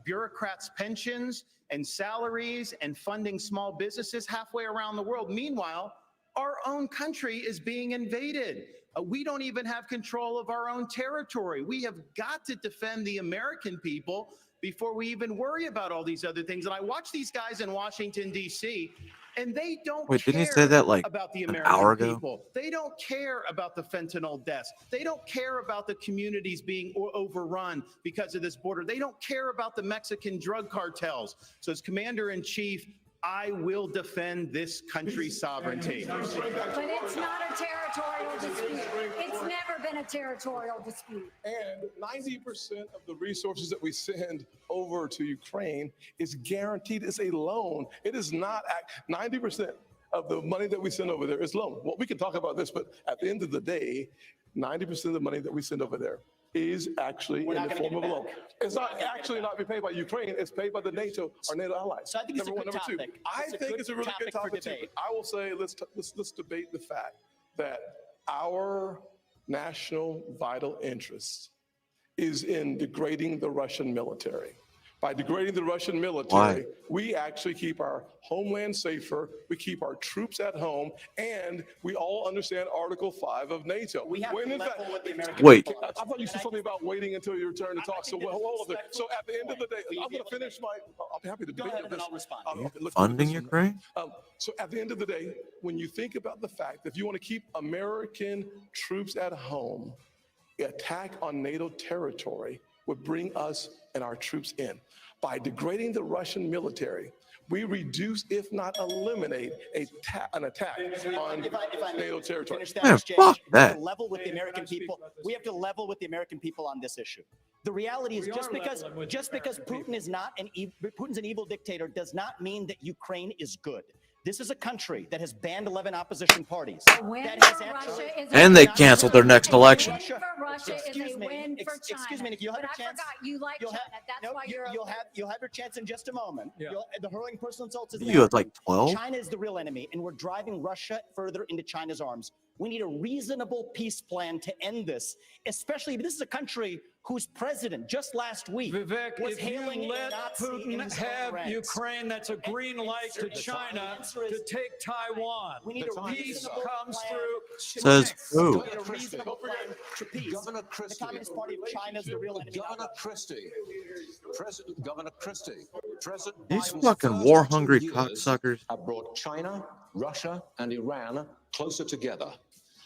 bureaucrats' pensions and salaries and funding small businesses halfway around the world. Meanwhile, our own country is being invaded. We don't even have control of our own territory. We have got to defend the American people before we even worry about all these other things. And I watch these guys in Washington, D.C., and they don't Wait, care didn't you say that like about the an American hour ago? people. They don't care about the fentanyl deaths. They don't care about the communities being overrun because of this border. They don't care about the Mexican drug cartels. So as commander-in-chief, I will defend this country's sovereignty. But it's not a territorial dispute. It's never been a territorial dispute. And 90% of the resources that we send over to Ukraine is guaranteed as a loan. It is not 90% of the money that we send over there is loan. Well, we can talk about this, but at the end of the day, 90% of the money that we send over there is actually in the form of a loan. It's not actually not be paid by Ukraine. It's paid by the NATO, our NATO allies. So I think it's a good topic. I think it's a really good topic too. But I will say let's debate the fact that our national vital interest is in degrading the Russian military. By degrading the Russian military, we actually keep our homeland safer, we keep our troops at home, and we all understand Article 5 of NATO. We have to level with the American Wait. people. I thought you said something about waiting until your turn to talk. So hold on. So at the end of the day, I'm going to finish my. I'll be happy to debate this. I'll respond. Funding Ukraine? So at the end of the day, when you think about the fact that if you want to keep American troops at home, the attack on NATO territory would bring us and our troops in. By degrading the Russian military, we reduce, if not eliminate, an attack on NATO territory. Finish that exchange. We have to level with the American people. We have to level with the American people on this issue. The reality is just because Putin is Putin's an evil dictator does not mean that Ukraine is good. This is a country that has banned 11 opposition parties. And they canceled their next election. Excuse me, if you have a chance, you like China. That's why you'll have your chance in just a moment. The hurling personal insults is You had like 12? China is the real enemy, and we're driving Russia further into China's arms. We need a reasonable peace plan to end this, especially this is a country whose president just last week was hailing you let Putin have Ukraine, that's a green light to China to take Taiwan. We need a peace reasonable comes plan. through. Says who? We need a reasonable plan to peace. Governor Christie. The Communist Party of China is the real enemy. Governor Christie. Governor Christie. President These Biden's fucking first war-hungry 2 years cocksuckers. have brought China, Russia, and Iran closer together.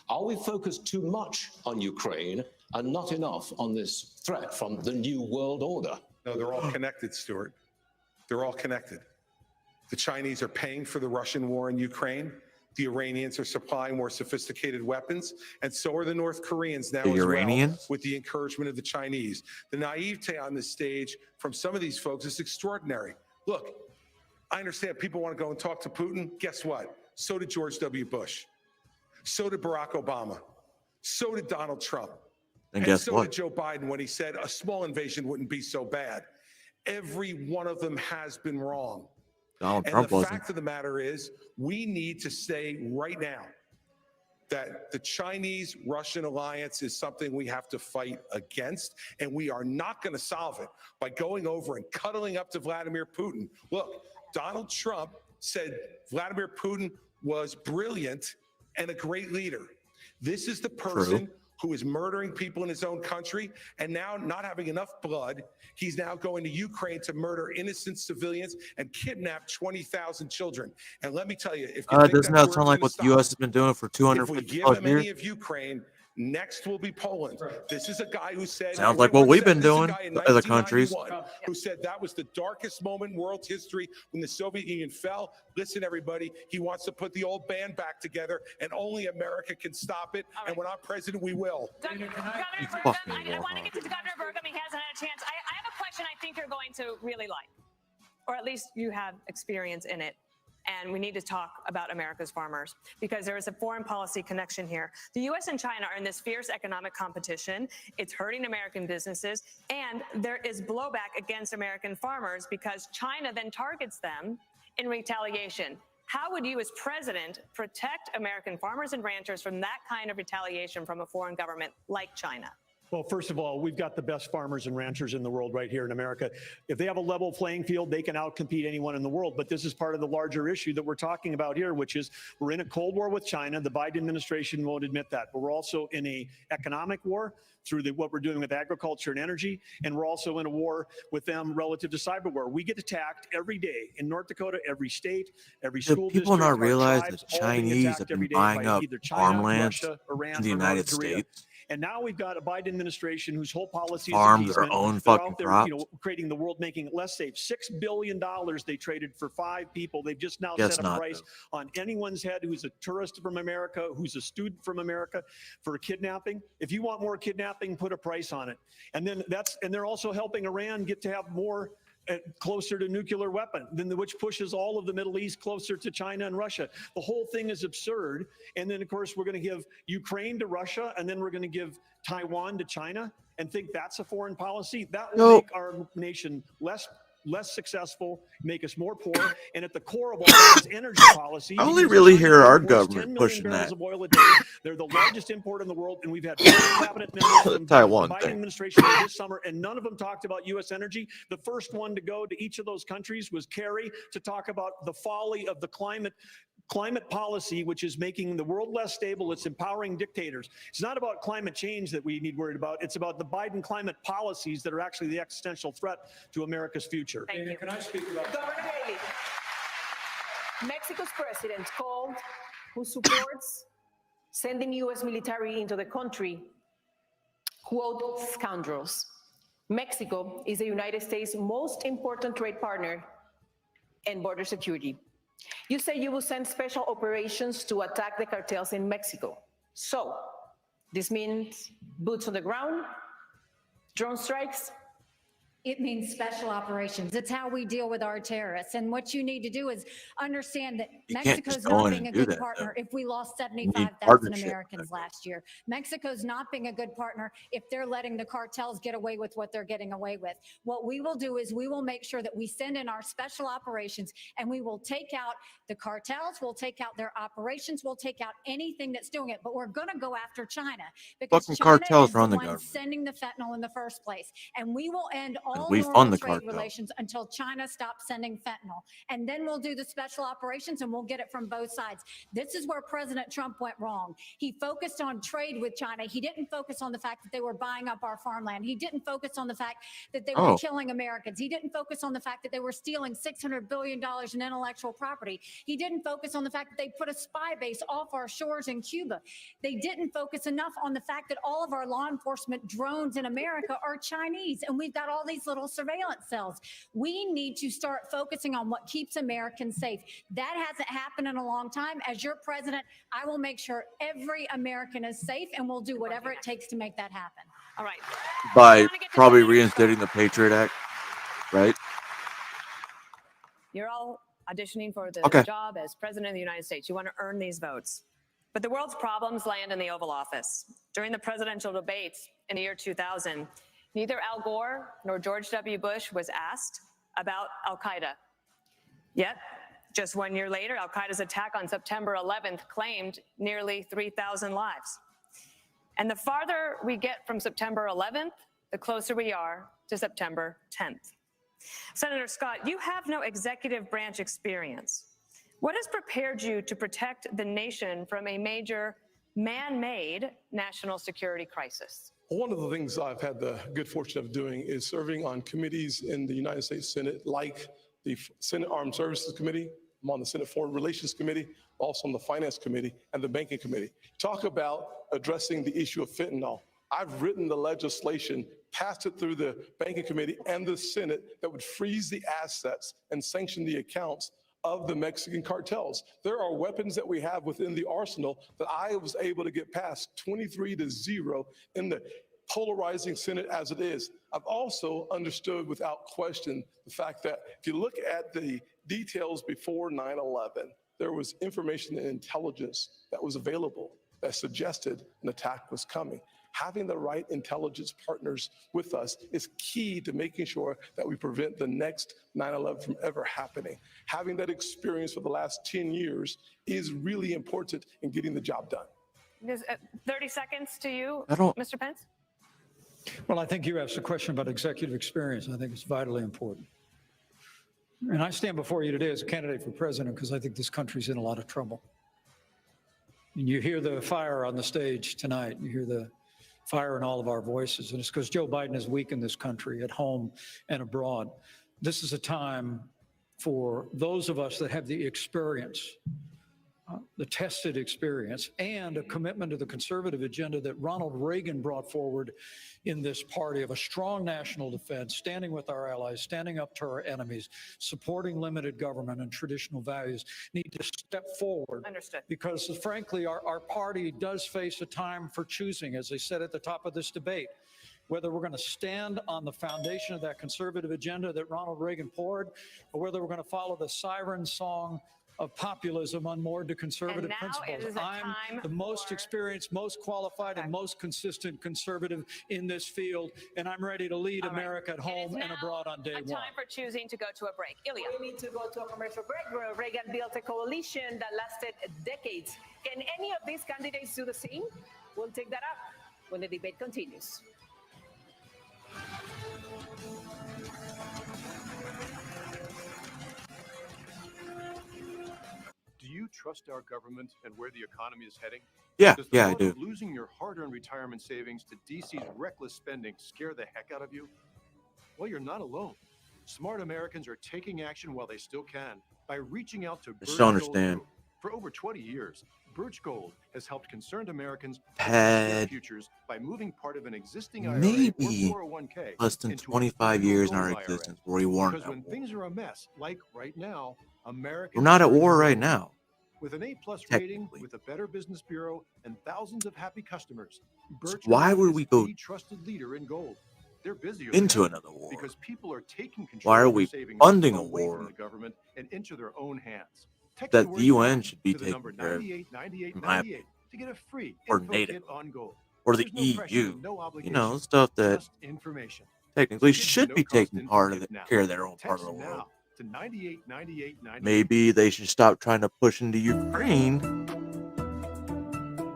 Are we focused too much on Ukraine and not enough on this threat from the New World Order? No, they're all connected, Stuart. They're all connected. The Chinese are paying for the Russian war in Ukraine. The Iranians are supplying more sophisticated weapons, and so are the North Koreans now The as well, Iranians? with the encouragement of the Chinese. The naivete on this stage from some of these folks is extraordinary. Look, I understand people want to go and talk to Putin. Guess what? So did George W. Bush. So did Barack Obama. So did Donald Trump. And guess so what? did Joe Biden when he said a small invasion wouldn't be so bad. Every one of them has been wrong. Donald And Trump the wasn't. fact of the matter is, we need to say right now that the Chinese-Russian alliance is something we have to fight against, and we are not going to solve it by going over and cuddling up to Vladimir Putin. Look, Donald Trump said Vladimir Putin was brilliant and a great leader. This is the person who is murdering people in his own country, and now not having enough blood, he's now going to Ukraine to murder innocent civilians and kidnap 20,000 children. And let me tell you, if you think Doesn't that that war's sound like gonna what the stop, U.S. has been doing for if we 250 give plus them any years? of Ukraine, next will be Poland. This is a guy who said— Sounds like what we've been doing, this is a guy in other countries. 1991 who said that was the darkest moment in world history when the Soviet Union fell. Listen, everybody, he wants to put the old band back together, and only America can stop it. And when I'm president, we will. Governor Burgum, I want to get to Governor Burgum. He hasn't had a chance. I have a question I think you're going to really like, or at least you have experience in it. And we need to talk about America's farmers because there is a foreign policy connection here. The U.S. and China are in this fierce economic competition. It's hurting American businesses, and there is blowback against American farmers because China then targets them in retaliation. How would you, as president, protect American farmers and ranchers from that kind of retaliation from a foreign government like China? Well, first of all, we've got the best farmers and ranchers in the world right here in America. If they have a level playing field, they can outcompete anyone in the world. But this is part of the larger issue that we're talking about here, which is we're in a Cold War with China. The Biden administration won't admit that. But we're also in an economic war through what we're doing with agriculture and energy. And we're also in a war with them relative to cyber war. We get attacked every day in North Dakota, every state, every school district. Do people not realize tribes, that all being Chinese attacked have been every day buying by up either China, farmlands Russia, Iran, in the or North United Korea. States? And now we've got a Biden administration whose whole policy Farm is their appeasement. own They're fucking out there, crops. creating the world, making it less safe. $6 billion they traded for 5 people. They've just now Guess set a not, price on anyone's head who's a tourist from America, who's a student from America, for kidnapping. If you want more kidnapping, put a price on it. And then they're also helping Iran get to have more closer to nuclear weapon, which pushes all of the Middle East closer to China and Russia. The whole thing is absurd. And then, of course, we're going to give Ukraine to Russia, and then we're going to give Taiwan to China and think that's a foreign policy. That will make our nation less successful, make us more poor, and at the core of all that is energy policy. I only because really China hear our imports 10 government million pushing barrels that. of oil a day. They're the largest importer in the world, and we've had 4 cabinet members from Taiwan the Biden thing. administration this summer, and none of them talked about U.S. energy. The first one to go to each of those countries was Kerry to talk about the folly of the climate policy, which is making the world less stable. It's empowering dictators. It's not about climate change that we need worried about. It's about the Biden climate policies that are actually the existential threat to America's future. Thank you. Can I speak about Governor Haley, Mexico's president called who supports sending U.S. military into the country, quote, scoundrels. Mexico is the United States' most important trade partner and border security. You say you will send special operations to attack the cartels in Mexico. So this means boots on the ground, drone strikes? It means special operations. It's how we deal with our terrorists. And what you need to do is understand that Mexico's not being a good partner if we lost 75,000 Americans last year. Mexico's not being a good partner if they're letting the cartels get away with what they're getting away with. What we will do is we will make sure that we send in our special operations, and we will take out the cartels, we'll take out their operations, we'll take out anything that's doing it. But we're going to go after China because Fucking China cartels is run the the one government. sending the fentanyl in the first place. And we will end all we normal fund the trade cartel. relations until China stops sending fentanyl. And then we'll do the special operations and we'll get it from both sides. This is where President Trump went wrong. He focused on trade with China. He didn't focus on the fact that they were buying up our farmland. He didn't focus on the fact that they were killing Americans. He didn't focus on the fact that they were stealing $600 billion in intellectual property. He didn't focus on the fact that they put a spy base off our shores in Cuba. They didn't focus enough on the fact that all of our law enforcement drones in America are Chinese, and we've got all these little surveillance cells. We need to start focusing on what keeps Americans safe. That hasn't happened in a long time. As your president, I will make sure every American is safe, and we'll do whatever it takes to make that happen. All right. By probably reinstating the Patriot Act, right? You're all auditioning for the Okay. job as president of the United States. You want to earn these votes. But the world's problems land in the Oval Office. During the presidential debates in the year 2000, neither Al Gore nor George W. Bush was asked about Al-Qaeda. Yet, just 1 year later, Al-Qaeda's attack on September 11th claimed nearly 3,000 lives. And the farther we get from September 11th, the closer we are to September 10th. Senator Scott, you have no executive branch experience. What has prepared you to protect the nation from a major man-made national security crisis? One of the things I've had the good fortune of doing is serving on committees in the United States Senate, like the Senate Armed Services Committee. I'm on the Senate Foreign Relations Committee, also on the Finance Committee and the Banking Committee. Talk about addressing the issue of fentanyl. I've written the legislation, passed it through the Banking Committee and the Senate that would freeze the assets and sanction the accounts of the Mexican cartels. There are weapons that we have within the arsenal that I was able to get past 23-0 in the polarizing Senate as it is, I've also understood without question the fact that if you look at the details before 9/11, there was information and intelligence that was available that suggested an attack was coming. Having the right intelligence partners with us is key to making sure that we prevent the next 9/11 from ever happening. Having that experience for the last 10 years is really important in getting the job done. There's 30 seconds to you, don't- Mr. Pence. Well, I think you asked a question about executive experience. I think it's vitally important. And I stand before you today as a candidate for president because I think this country's in a lot of trouble. And you hear the fire on the stage tonight. You hear the fire in all of our voices. And it's because Joe Biden has weakened this country at home and abroad. This is a time for those of us that have the experience, the tested experience, and a commitment to the conservative agenda that Ronald Reagan brought forward in this party of a strong national defense, standing with our allies, standing up to our enemies, supporting limited government and traditional values, need to step forward. Understood. Because frankly, our party does face a time for choosing, as I said at the top of this debate, whether we're going to stand on the foundation of that conservative agenda that Ronald Reagan poured, or whether we're going to follow the siren song of populism unmoored to conservative principles. I'm the most experienced, most qualified, and most consistent conservative in this field, and I'm ready to lead America at home and abroad on day one. Time for choosing to go to a break. Ilya. We need to go to a commercial break. Where Reagan built a coalition that lasted decades. Can any of these candidates do the same? We'll take that up when the debate continues. Do you trust our government and where the economy is heading? Yeah, Does the yeah, I thought do. of losing your hard-earned retirement savings to DC's reckless spending scare the heck out of you? Well, you're not alone. Smart Americans are taking action while they still can by reaching out to Just Birch don't Gold understand. Group. For over 20 years, Birch Gold has helped concerned Americans Had protect their futures by moving part of an existing IRA maybe or 401k less than into a 25 physical years in gold our IRA. existence where we weren't Because at when war. things are a mess, like right now, Americans We're not at turn to war right gold. now. With an A+ rating, Technically. with a Better Business Bureau, and thousands of happy customers, Birch Why Gold would is we go the trusted leader in gold. They're busier into than ever another war? because people are taking control Why are of their we savings funding a away war from the government and into their own hands. Text that word the UN now should be to the taking number care of, 989898 in my opinion, to get a free or info NATO, kit on gold. or the There's no pressure EU? and no You obligation, know, stuff that just information. technically So get should your be no-cost taking info part of kit the, now. care of their own part of Text the world. now to 989898. Maybe they should stop trying to push into Ukraine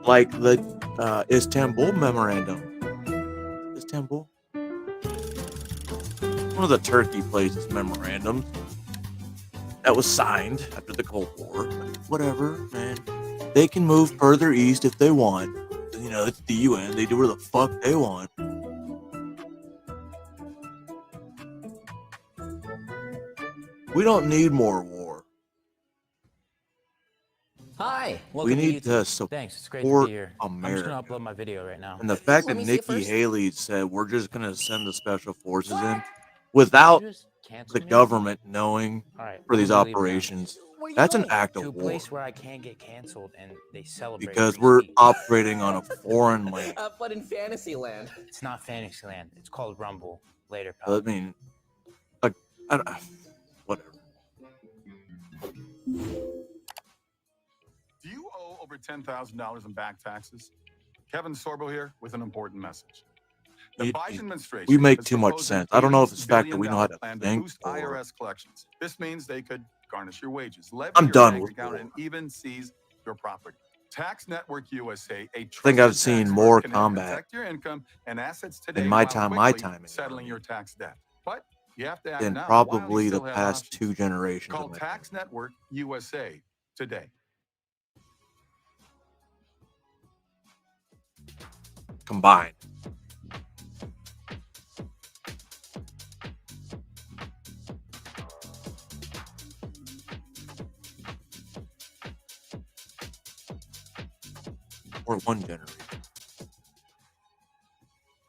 like the Istanbul Memorandum. Istanbul? One of the Turkey places memorandums that was signed after the Cold War. Whatever, man. They can move further east if they want. You know, it's the UN. They do whatever the fuck they want. We don't need more war. Hi, We welcome need to to YouTube. Thanks, it's great to support be here. I'm just America. gonna upload my video right now. And the fact that Let me see it Nikki first. Haley said we're just going to send the special forces in without Did you just cancel the me? government knowing All right, for these I'm gonna leave now. operations, Where you that's an going? act To of a war place where I can't get canceled and they celebrate because free we're speech. operating on a foreign land. Have fun in Fantasyland. It's not Fantasyland. It's called Rumble. Later, pal. I mean, like, I don't, whatever. Do you owe over $10,000 in back taxes? Kevin Sorbo here with an important message. The Biden administration We make has too much proposed sense. an I don't know if $80 it's the fact that we know how to billion plan think boost or IRS collections. This means they could garnish your wages, levy I'm your done bank with account, war. and even seize your property. Tax Network USA, a I think trusted I've seen tax more firm, can help combat protect your income and assets today in my while time quickly in settling your tax debt. But you have to act than now while you probably the still have past options. 2 generations Call of my Tax Network USA today. combined. Or 1 generation.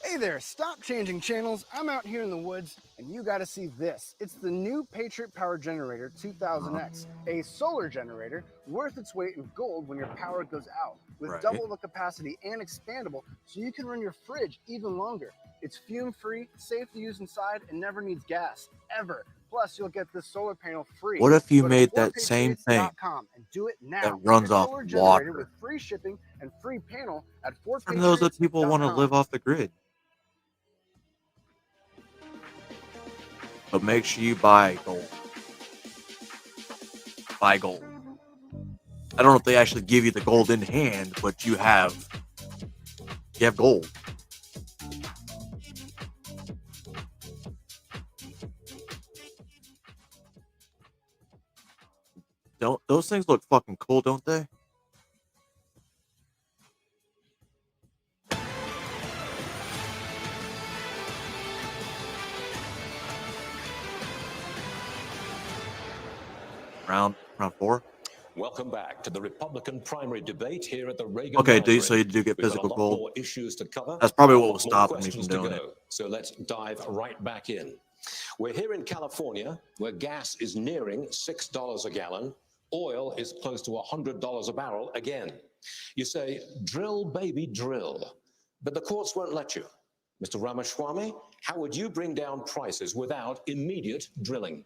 Hey there, stop changing channels. I'm out here in the woods and you gotta see this. It's the new Patriot Power Generator 2000X, a solar generator worth its weight in gold when your power goes out. with Right. double the capacity and expandable so you can run your fridge even longer. It's fume-free, safe to use inside, and never needs gas, ever. Plus, you'll get this solar panel free. What if you Go to made that same thing 4patriots.com and do it now. that runs Get a off solar generator water? with free shipping and free panel at And those that people want to 4patriots.com. live off the grid. But make sure you buy gold. Buy gold. I don't know if they actually give you the gold in hand, but you have gold. Don't those things look fucking cool, don't they? Round 4. Welcome back to the Republican primary debate here at the Reagan. Okay, Library. so you do get We've got physical a lot gold. more issues to cover. That's probably A what lot was more stopping me questions from to doing go. So let's dive right back in. We're here in California, where gas is nearing $6 a gallon. Oil is close to $100 a barrel again. You say, drill, baby, drill. But the courts won't let you. Mr. Ramaswamy, how would you bring down prices without immediate drilling?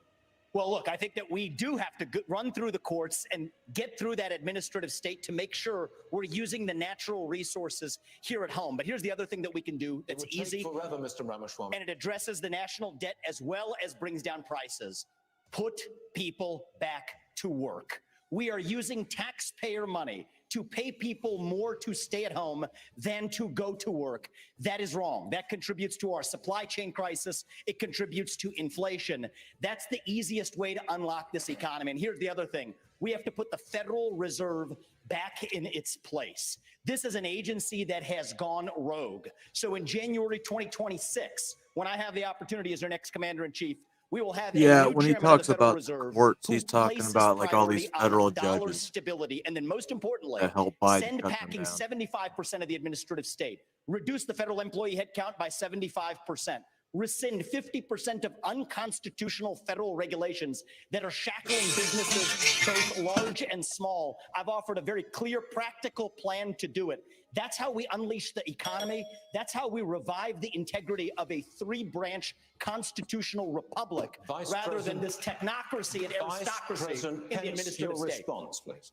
Well, look, I think that we do have to run through the courts and get through that administrative state to make sure we're using the natural resources here at home. But here's the other thing that we can do that's easy. Forever, Mr. Ramaswamy. And it addresses the national debt as well as brings down prices. Put people back to work. We are using taxpayer money to pay people more to stay at home than to go to work. That is wrong. That contributes to our supply chain crisis. It contributes to inflation. That's the easiest way to unlock this economy. And here's the other thing. We have to put the Federal Reserve back in its place. This is an agency that has gone rogue. So in January 2026, when I have the opportunity as our next commander-in-chief, we will have Yeah, a new when he chairman of the talks Federal about Reserve courts, who he's talking places about like all these priority federal on dollar judges stability, and then most importantly, that help Biden send cut them packing down. 75% of the administrative state, reduce the federal employee headcount by 75%, rescind 50% of unconstitutional federal regulations that are shackling businesses, both large and small. I've offered a very clear, practical plan to do it. That's how we unleash the economy. That's how we revive the integrity of a three-branch constitutional republic, rather than this technocracy and aristocracy in the administrative state. Response, please.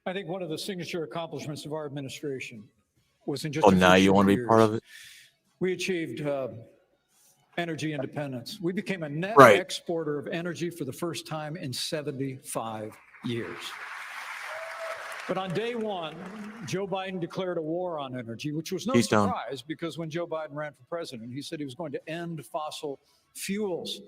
I think one of the signature accomplishments of our administration was in just Oh, a few now you short want to be part years, of it? we achieved energy independence. We became a net Right. exporter of energy for the first time in 75 years. But on day one, Joe Biden declared a war on energy, which was no Keystone. surprise because when Joe Biden ran for president, he said he was going to end fossil fuels.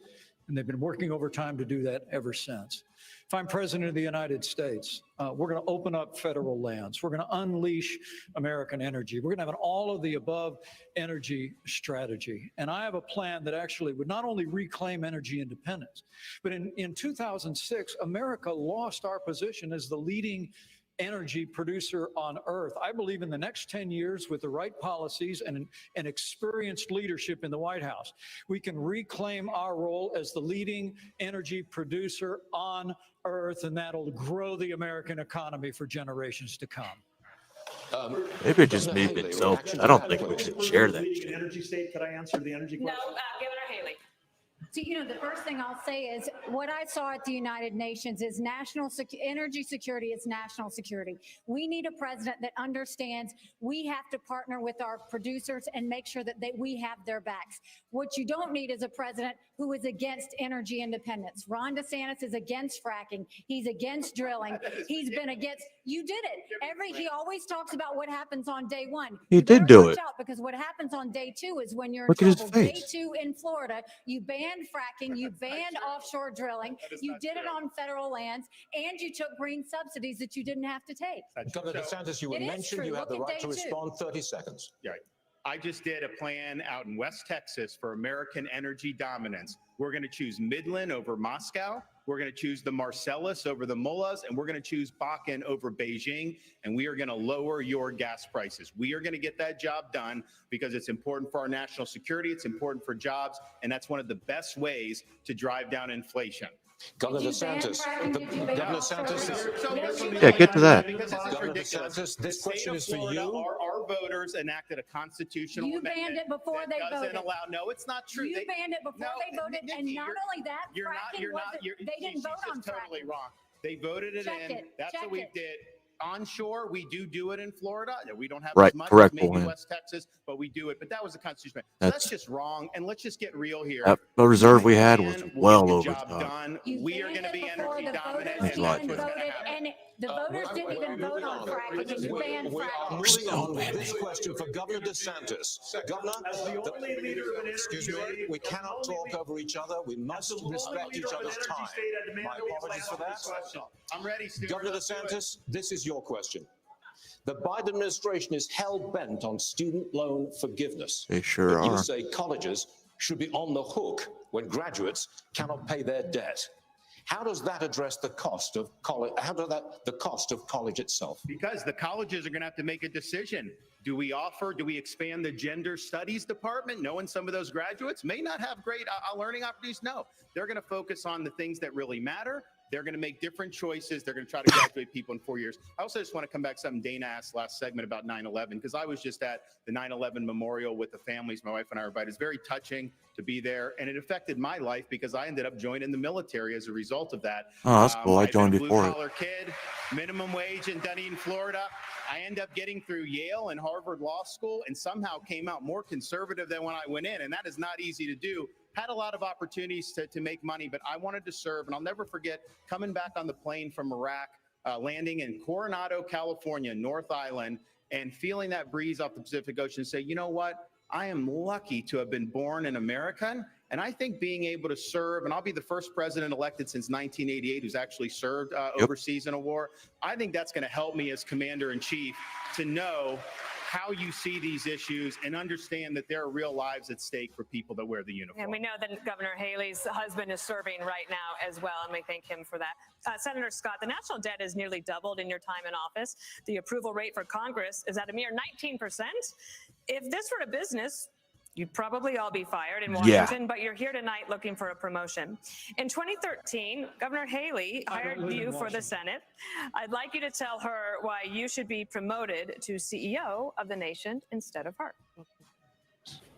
And they've been working overtime to do that ever since. If I'm president of the United States, we're going to open up federal lands. We're going to unleash American energy. We're going to have an all of the above energy strategy. And I have a plan that actually would not only reclaim energy independence, but in 2006, America lost our position as the leading energy producer on earth. I believe in the next 10 years, with the right policies and experienced leadership in the White House, we can reclaim our role as the leading energy producer on earth, and that'll grow the American economy for generations to come. Maybe it just made it so. I don't think we should share that Leading shit. energy state. Could I answer the energy No, question? Governor Haley. So, the first thing I'll say is what I saw at the United Nations is energy security is national security. We need a president that understands we have to partner with our producers and make sure that we have their backs. What you don't need is a president who is against energy independence. Ron DeSantis is against fracking. He's against drilling. He's been against, you did it. He always talks about what happens on day one. He You did better do watch it. out, because what happens on day two is when you're Look in at his trouble. Day face. two in Florida, you banned fracking, you banned offshore drilling, you did it on federal lands, and you took green subsidies that you didn't have to take. Governor DeSantis, you were It is mentioned. true. You have Look the at right to day two. respond. 30 seconds. Yeah. I just did a plan out in West Texas for American energy dominance. We're going to choose Midland over Moscow. We're going to choose the Marcellus over the Mullahs, and we're going to choose Bakken over Beijing, and we are going to lower your gas prices. We are going to get that job done because it's important for our national security. It's important for jobs, and that's one of the best ways to drive down inflation. Governor Did you ban DeSantis, fracking? Did you ban Governor offshore DeSantis, wind? Yeah, get to that. Because this is Governor ridiculous. DeSantis, this The question state of is for Florida, you. Our voters enacted a constitutional You amendment banned it before that they doesn't voted. allow. No, it's not true. You banned it before they voted, and not only that, fracking wasn't. They didn't vote on She's totally fracking. wrong. They voted it Check in. it. That's Check what we it. did. Onshore, we do it in Florida. We don't have Right, as much correct, as maybe Bullhead. West Texas, but we do it. But that was a constitutional. So That's- that's just wrong. And let's just get real here. The reserve we had was We'll well get the over job top. done. We are going to be Before energy the dominant, voters and that's even what's going to voted, happen. and the voters didn't even vote on fracking, and you banned We are fracking. moving on with this question for Governor DeSantis. Governor, excuse me, we cannot talk over each other. We must respect each other's time. My apologies for that. I'm ready, Stuart. Governor Let's do it. DeSantis, this is your question. The Biden administration is hell-bent on student loan forgiveness. They sure But you are. say colleges should be on the hook when graduates cannot pay their debt. How does that address the cost of college? The cost of college itself? Because the colleges are going to have to make a decision. Do we expand the gender studies department, knowing some of those graduates may not have great learning opportunities? No, they're going to focus on the things that really matter. They're going to make different choices. They're going to try to graduate people in 4 years. I also just want to come back to something Dana asked last segment about 9/11, because I was just at the 9/11 memorial with the families. My wife and I were invited. It's very touching to be there, and it affected my life because I ended up joining the military as a result of that. Oh, that's cool. I I've been joined a before it. blue-collar kid, minimum wage in Dunedin, Florida. I end up getting through Yale and Harvard Law School and somehow came out more conservative than when I went in, and that is not easy to do. Had a lot of opportunities to make money, but I wanted to serve. And I'll never forget coming back on the plane from Iraq, landing in Coronado, California, North Island, and feeling that breeze off the Pacific Ocean and say, you know what? I am lucky to have been born an American. And I think being able to serve, and I'll be the first president elected since 1988 who's actually served overseas in a war. I think that's going to help me as commander in chief to know how you see these issues and understand that there are real lives at stake for people that wear the uniform. And we know that Governor Haley's husband is serving right now as well, and we thank him for that. Senator Scott, the national debt has nearly doubled in your time in office. The approval rate for Congress is at a mere 19%. If this were a business, you'd probably all be fired in Washington, but you're here tonight looking for a promotion. In 2013, Governor Haley hired you for the Senate. I'd like you to tell her why you should be promoted to CEO of the nation instead of her.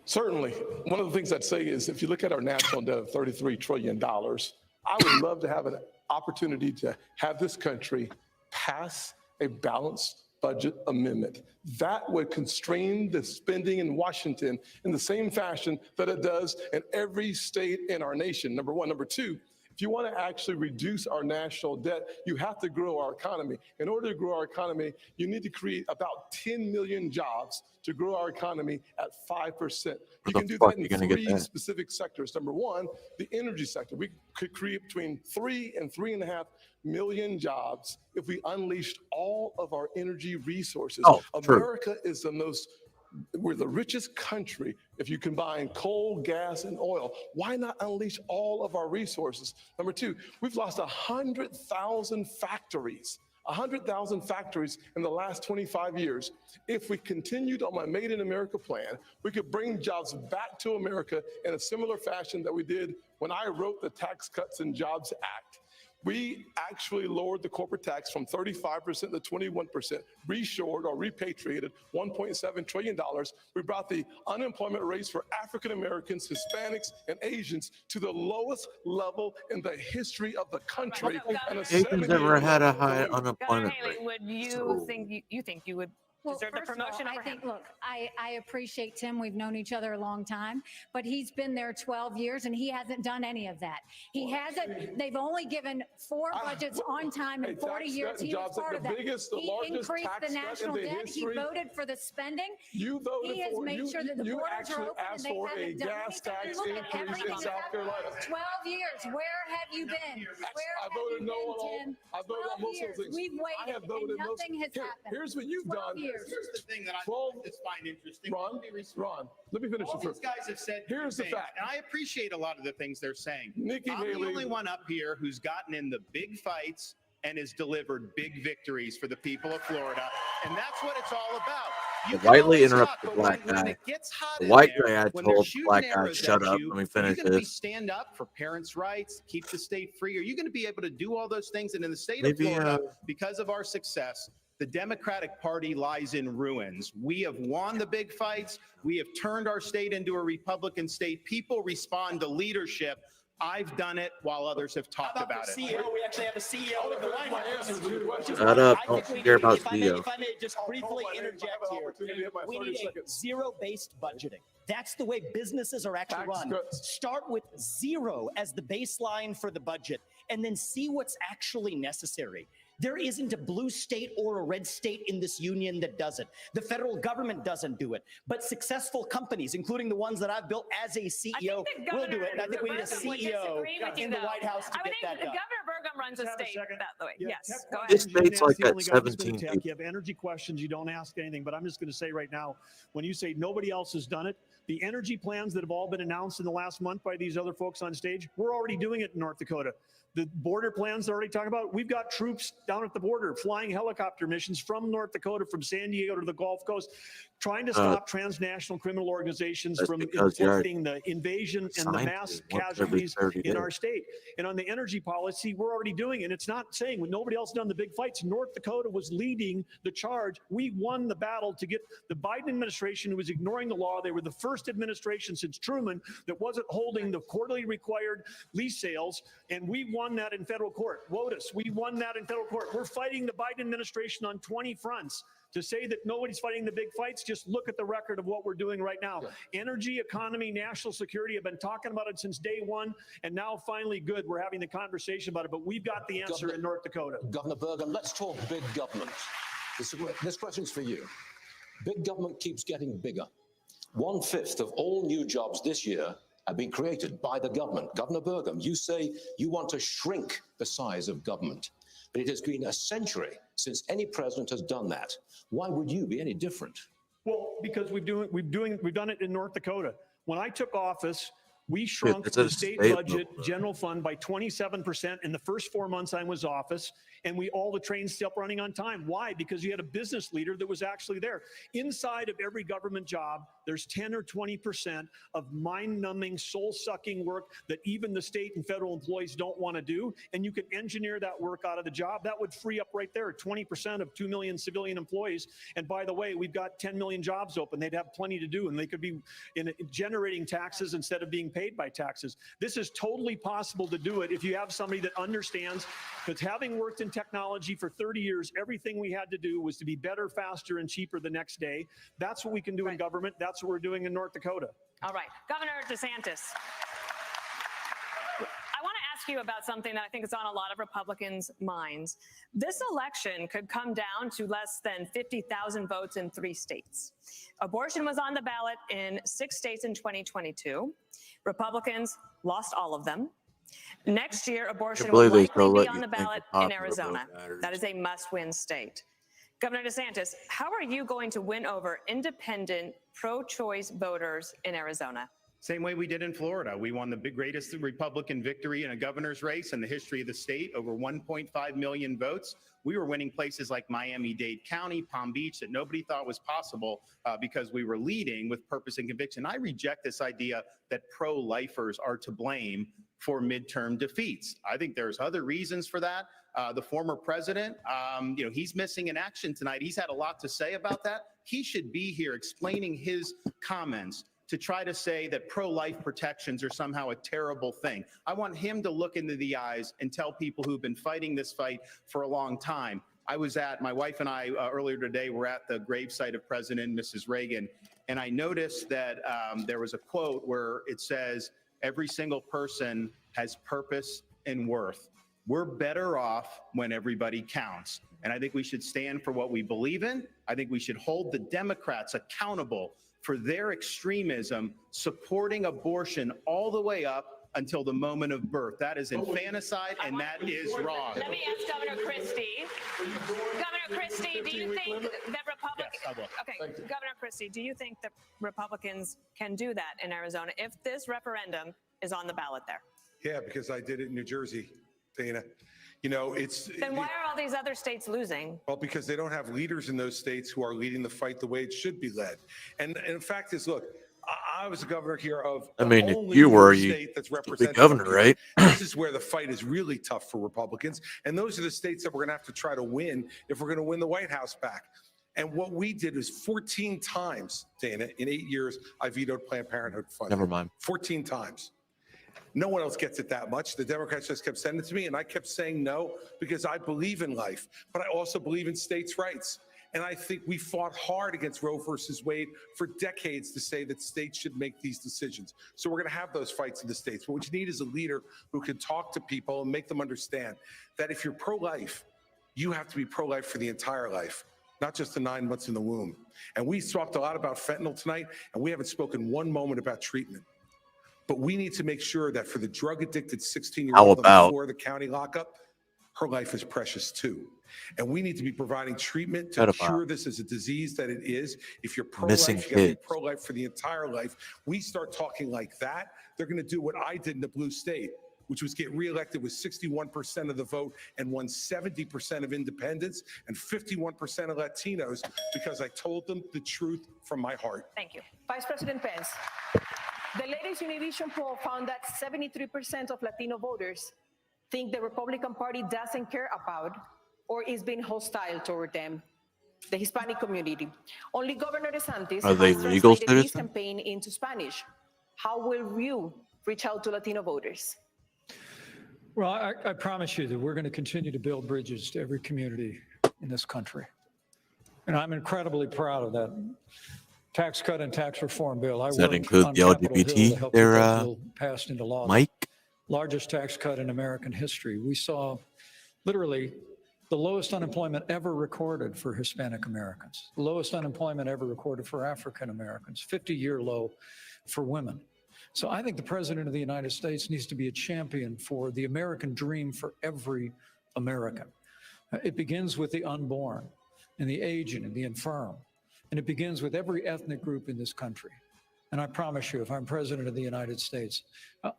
Certainly. One of the things I'd say is if you look at our national debt of $33 trillion, I would love to have an opportunity to have this country pass a balanced budget amendment. That would constrain the spending in Washington in the same fashion that it does in every state in our nation, number one. Number two, if you want to actually reduce our national debt, you have to grow our economy. In order to grow our economy, you need to create about 10 million jobs to grow our economy at 5%. You can do that in three specific sectors. Number one, the energy sector. We could create between 3 and 3.5 million jobs if we unleashed all of our energy resources. America is we're the richest country if you combine coal, gas, and oil. Why not unleash all of our resources? Number two, we've lost 100,000 factories. 100,000 factories in the last 25 years. If we continued on my Made in America plan, we could bring jobs back to America in a similar fashion that we did when I wrote the Tax Cuts and Jobs Act. We actually lowered the corporate tax from 35% to 21%, reshored or repatriated $1.7 trillion. We brought the unemployment rates for African Americans, Hispanics, and Asians to the lowest level in the history of the country. Asians never had a high unemployment Haley, rate. would you think you would deserve the first of all, promotion over I think, him? look, I appreciate Tim. We've known each other a long time, but he's been there 12 years and he hasn't done any of that. He hasn't. They've only given 4 budgets on time in 40 years. He was part of that. He increased the national debt. He voted for the spending. You voted he has for made sure that the borders are open and they haven't done anything. Look at everything that's happened. 12 years. Where have you been? Where have you been, Tim? I voted on most of those things. We've waited and nothing has happened. Here's what you've done. Here's the thing that I just find interesting. Ron, let me finish All it first. these guys have said Here's the things, fact. and I appreciate a lot of the things they're saying. Nikki I'm the Haley. only one up here who's gotten in the big fights and has delivered big victories for the people of Florida, and that's what it's all about. I rightly interrupted the black guy. The white guy I told the black guy, shut up, let me finish Are you going to be this. stand up for parents' rights, keep the state free? Are you going to be able to do all those things? And in the state Maybe, of Florida, because of our success, the Democratic Party lies in ruins. We have won the big fights. We have turned our state into a Republican state. People respond to leadership. I've done it while others have talked about it. CEO, we actually have a CEO of the White House. Shut up, don't care about CEO. If I may just briefly interject here, we need a zero-based budgeting. That's the way businesses are actually run. Start with zero as the baseline for the budget, and then see what's actually necessary. There isn't a blue state or a red state in this union that does it. The federal government doesn't do it. But successful companies, incling the ones that I've built as a CEO, will do it. And I think we need a CEO in the White House to get that done. Governor Burgum runs a state that way. Yes, go ahead. This state's like at 17 tech. You have energy questions, you don't ask anything. But I'm just going to say right now, when you say nobody else has done it, the energy plans that have all been announced in the last month by these other folks on stage, we're already doing it in North Dakota. The border plans they're already talking about, we've got troops down at the border flying helicopter missions from North Dakota, from San Diego to the Gulf Coast, trying to stop transnational criminal organizations from inflicting the invasion and the mass casualties in our state. And on the energy policy, we're already doing it. And it's not saying when nobody else done the big fights, North Dakota was leading the charge. We won the battle to get the Biden administration, who was ignoring the law. They were the first administration since Truman that wasn't holding the quarterly required lease sales. And we won that in federal court. WOTUS, we won that in federal court. We're fighting the Biden administration on 20 fronts. To say that nobody's fighting the big fights, just look at the record of what we're doing right now. Energy, economy, national security, have been talking about it since day one, and now finally good, we're having the conversation about it, but we've got the answer in North Dakota. Governor Burgum, let's talk big government. This question's for you. Big government keeps getting bigger. 1/5 of all new jobs this year have been created by the government. Governor Burgum, you say you want to shrink the size of government, but it has been a century since any president has done that. Why would you be any different? Well, because we've done it in North Dakota. When I took office, we shrunk the state budget general fund by 27% in the first 4 months I was office, and all the trains still running on time. Why? Because you had a business leader that was actually there. Inside of every government job, there's 10 or 20% of mind-numbing, soul-sucking work that even the state and federal employees don't want to do, and you can engineer that work out of the job. That would free up right there 20% of 2 million civilian employees. And by the way, we've got 10 million jobs open. They'd have plenty to do, and they could be generating taxes instead of being paid by taxes. This is totally possible to do it if you have somebody that understands, because having worked in technology for 30 years, everything we had to do was to be better, faster, and cheaper the next day. That's what we can do in government. That's what we're doing in North Dakota. All right. Governor DeSantis, I want to ask you about something that I think is on a lot of Republicans' minds. This election could come down to less than 50,000 votes in 3 states. Abortion was on the ballot in 6 states in 2022. Republicans lost all of them. Next year, abortion will likely be on the ballot in Arizona. That is a must-win state. Governor DeSantis, how are you going to win over independent, pro-choice voters in Arizona? Same way we did in Florida. We won the greatest Republican victory in a governor's race in the history of the state, over 1.5 million votes. We were winning places like Miami-Dade County, Palm Beach, that nobody thought was possible because we were leading with purpose and conviction. I reject this idea that pro-lifers are to blame for midterm defeats. I think there's other reasons for that. The former president, he's missing in action tonight. He's had a lot to say about that. He should be here explaining his comments to try to say that pro-life protections are somehow a terrible thing. I want him to look into the eyes and tell people who've been fighting this fight for a long time. My wife and I earlier today were at the gravesite of President and Mrs. Reagan, and I noticed that there was a quote where it says, every single person has purpose and worth. We're better off when everybody counts. And I think we should stand for what we believe in. I think we should hold the Democrats accountable for their extremism, supporting abortion all the way up until the moment of birth. That is infanticide, and that is wrong. Let me ask Governor Christie. Governor Christie, do you think that Republicans... Yes, I will. Okay, Thank you. Governor Christie, do you think that Republicans can do that in Arizona if this referendum is on the ballot there? Yeah, because I did it in New Jersey, Dana. You know, it's Then why are all these other states losing? well, because they don't have leaders in those states who are leading the fight the way it should be led. And the fact is, look, I was the governor here of I the mean, if only you were, state that's the represented governor, up here. right? This is where the fight is really tough for Republicans. And those are the states that we're going to have to try to win if we're going to win the White House back. And what we did is 14 times, Dana, in 8 years, I vetoed Planned Parenthood funding. Never mind. 14 times. No one else gets it that much. The Democrats just kept sending it to me, and I kept saying no because I believe in life, but I also believe in states' rights. And I think we fought hard against Roe versus Wade for decades to say that states should make these decisions. So we're going to have those fights in the states. But what you need is a leader who can talk to people and make them understand that if you're pro-life, you have to be pro-life for the entire life, not just the 9 months in the womb. And we talked a lot about fentanyl tonight, and we haven't spoken one moment about treatment. But we need to make sure that for the drug-addicted 16-year-old on the floor of the county lockup, her life is precious too. And we need to be providing treatment to cure this as a disease that it is. If you're pro-life, you got to be pro-life for the entire life. We start talking like that, they're going to do what I did in the blue state, which was get reelected with 61% of the vote and won 70% of independents and 51% of Latinos because I told them the truth from my heart. Thank you. Vice President Pence, the latest Univision poll found that 73% of Latino voters think the Republican Party doesn't care about or is being hostile toward them, the Hispanic community. Only Governor DeSantis Are they has legal translated his citizens? campaign into Spanish. How will you reach out to Latino voters? Well, I promise you that we're going to continue to build bridges to every community in this country. And I'm incredibly proud of that tax cut and tax reform bill. Does that worked include on the Capitol Hill LGBT to help there, get that bill passed into law. Mike? Largest tax cut in American history. We saw literally the lowest unemployment ever recorded for Hispanic Americans, the lowest unemployment ever recorded for African Americans, 50-year low for women. So I think the President of the United States needs to be a champion for the American dream for every American. It begins with the unborn and the aging and the infirm. And it begins with every ethnic group in this country. And I promise you, if I'm President of the United States,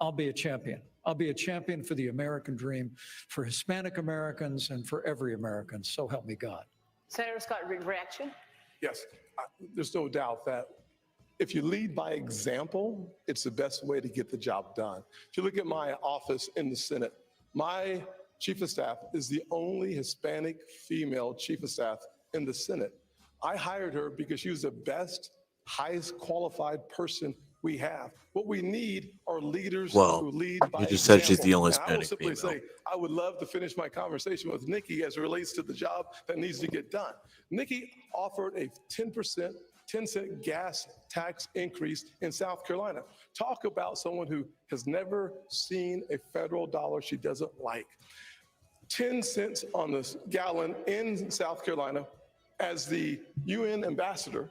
I'll be a champion. I'll be a champion for the American dream, for Hispanic Americans and for every American. So help me God. Senator Scott, reaction? Yes, there's no doubt that if you lead by example, it's the best way to get the job done. If you look at my office in the Senate, my chief of staff is the only Hispanic female chief of staff in the Senate. I hired her because she was the best, highest qualified person we have. What we need are leaders who lead by you just example. said she's the only And I will Hispanic simply female. say, I would love to finish my conversation with Nikki as it relates to the job that needs to get done. Nikki offered a 10-cent gas tax increase in South Carolina. Talk about someone who has never seen a federal dollar she doesn't like. 10 cents on the gallon in South Carolina. As the UN ambassador,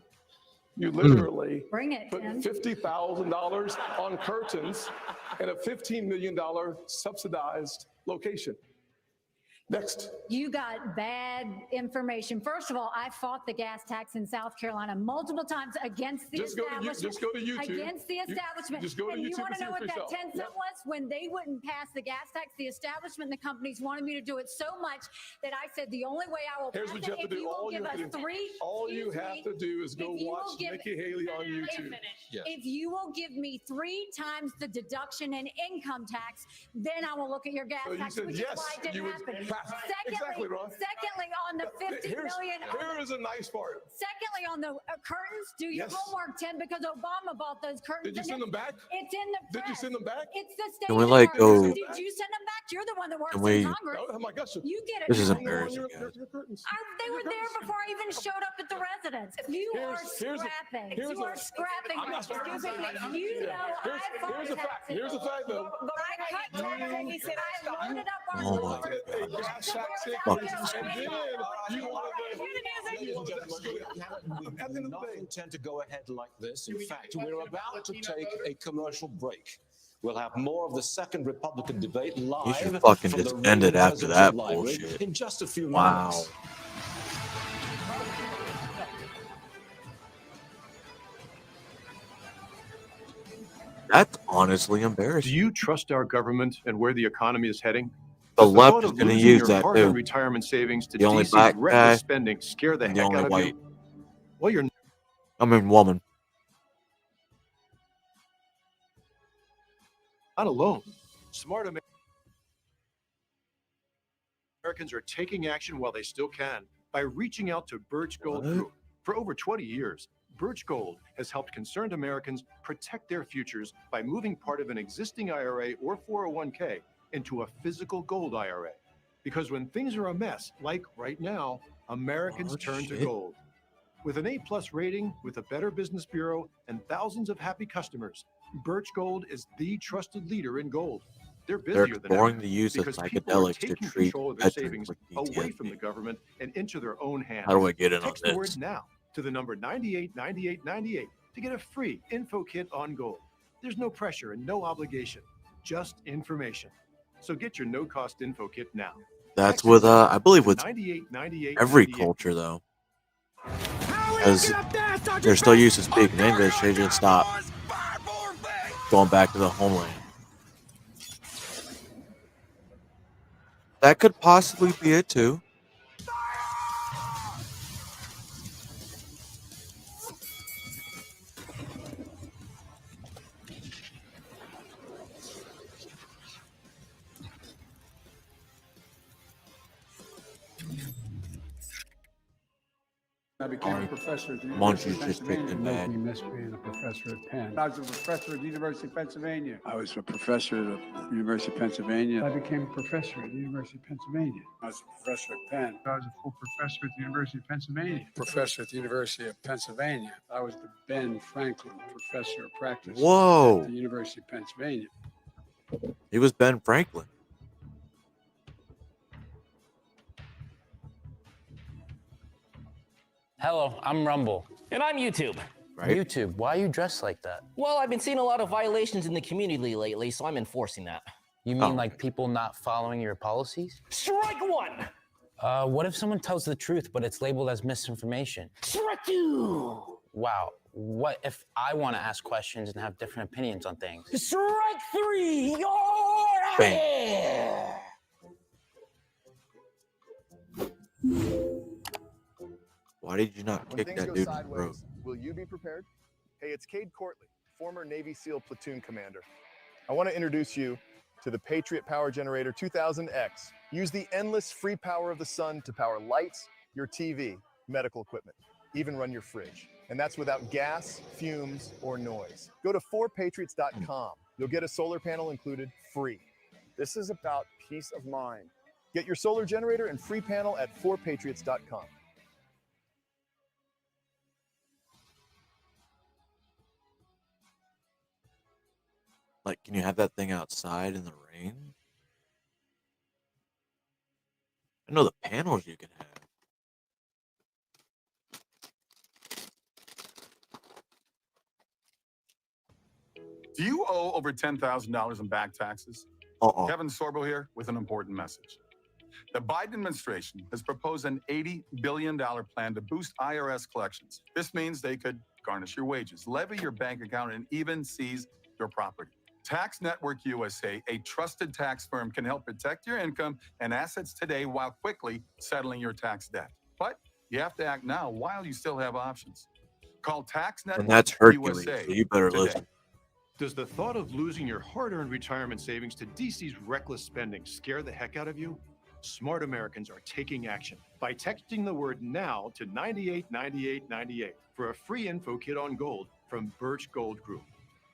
you literally put $50,000 on curtains and a $15 million subsidized location. Next. You got bad information. First of all, I fought the gas tax in South Carolina multiple times against the establishment. Just go to YouTube. Against the establishment. Just go to and YouTube you want and to know see what for that yourself. 10 cent was? When they wouldn't pass the gas tax, the establishment and the companies wanted me to do it so much that I said the only way I will Here's pass what you have it to if do. you will All give you us have to do. three. All you have to do is go if you will watch give- Nikki Haley on YouTube. If you will give me 3 times the deduction in income tax, then I will look at your gas So you tax, said which yes, is why it didn't you would happen. pass. Exactly, Ron. Secondly, on the 50 million. Here's a nice part. Secondly, on the curtains, do your Yes. homework, Tim, because Obama bought those curtains. Did you send them back? It's in the press. Did you send them back? It's the State Can we, like, Department. go- Did you send them back? You're the one that works Can we- in Congress. Oh my gosh. You get it. This is now. embarrassing, guys. They were there before I even showed up at the residence. You are scrapping. You are scrapping. I'm not scrapping. You know I fought Here's a fact. taxes. Here's a fact, though. I cut taxes. I loaded up our Oh my A gas tax Fuck. increase, and then you want Ladies and gentlemen, we do not intend to go ahead like this. In fact, we're about to take a commercial break. We'll have more of the second Republican debate live. You should fucking from just the end it Reagan after that Presidential Library bullshit. in just a few Wow. moments. That's honestly embarrassing. Do you trust our government and where the economy is heading? The Does left thought is of going to losing use your that hard-earned too. retirement savings to The only DC's black guy reckless spending scare the and heck the only out of white. you? Well, you're I mean, woman. not alone. Smart Americans are taking action while they still can by reaching out to Birch Gold What? Group. For over 20 years, Birch Gold has helped concerned Americans protect their futures by moving part of an existing IRA or 401k into a physical gold IRA. Because when things are a mess, like right now, Americans turn to gold. With an A+ rating, with a Better Business Bureau, and thousands of happy customers, Birch Gold is the trusted leader in gold. They're They're busier than exploring ever the use of because people are psychedelics to taking treat control of their veterans savings with away from PTSD. the government and into their own hands. How do I get in on Text the word this? now to the number 989898 to get a free info kit on gold. There's no pressure and no obligation, just information. So get your no-cost info kit now. That's Text with now I believe to with 989898. every culture though, because they're still used to speaking English. They just stop going back to the homeland. That could possibly be it too. I became a professor at the Monty's University of just kicked Pennsylvania. in bad. Make me miss being a professor at Penn. I was a professor at the University of Pennsylvania. I was a professor at the University of Pennsylvania. I became a professor at the University of Pennsylvania. I was a professor at Penn. I was a full professor at the University of Pennsylvania. Professor at the University of Pennsylvania. I was the Ben Franklin Professor of Practice Whoa. at the University of Pennsylvania. He was Ben Franklin. Hello, I'm Rumble. And I'm YouTube. Right? YouTube, why are you dressed like that? Well, I've been seeing a lot of violations in the community lately, so I'm enforcing that. You mean like people not following your policies? Strike one! What if someone tells the truth, but it's labeled as misinformation? Strike two! Wow, what if I want to ask questions and have different opinions on things? Strike three! You're out of here! Why did you not When kick things that go dude in the throat? sideways, will you be prepared? Hey, it's Cade Courtley, former Navy SEAL platoon commander. I want to introduce you to the Patriot Power Generator 2000X. Use the endless free power of the sun to power lights, your TV, medical equipment, even run your fridge. And that's without gas, fumes, or noise. Go to 4patriots.com. You'll get a solar panel included free. This is about peace of mind. Get your solar generator and free panel at 4patriots.com. Like, can you have that thing outside in the rain? I know the panels you can have. Do you owe over $10,000 in back taxes? Kevin Sorbo here with an important message. The Biden administration has proposed an $80 billion plan to boost IRS collections. This means they could garnish your wages, levy your bank account, and even seize your property. Tax Network USA, a trusted tax firm, can help protect your income and assets today while quickly settling your tax debt. But you have to act now while you still have options. Call Tax Network And that's Hercules, USA so you better today. listen. Does the thought of losing your hard-earned retirement savings to DC's reckless spending scare the heck out of you? Smart Americans are taking action by texting the word NOW to 989898 for a free info kit on gold from Birch Gold Group.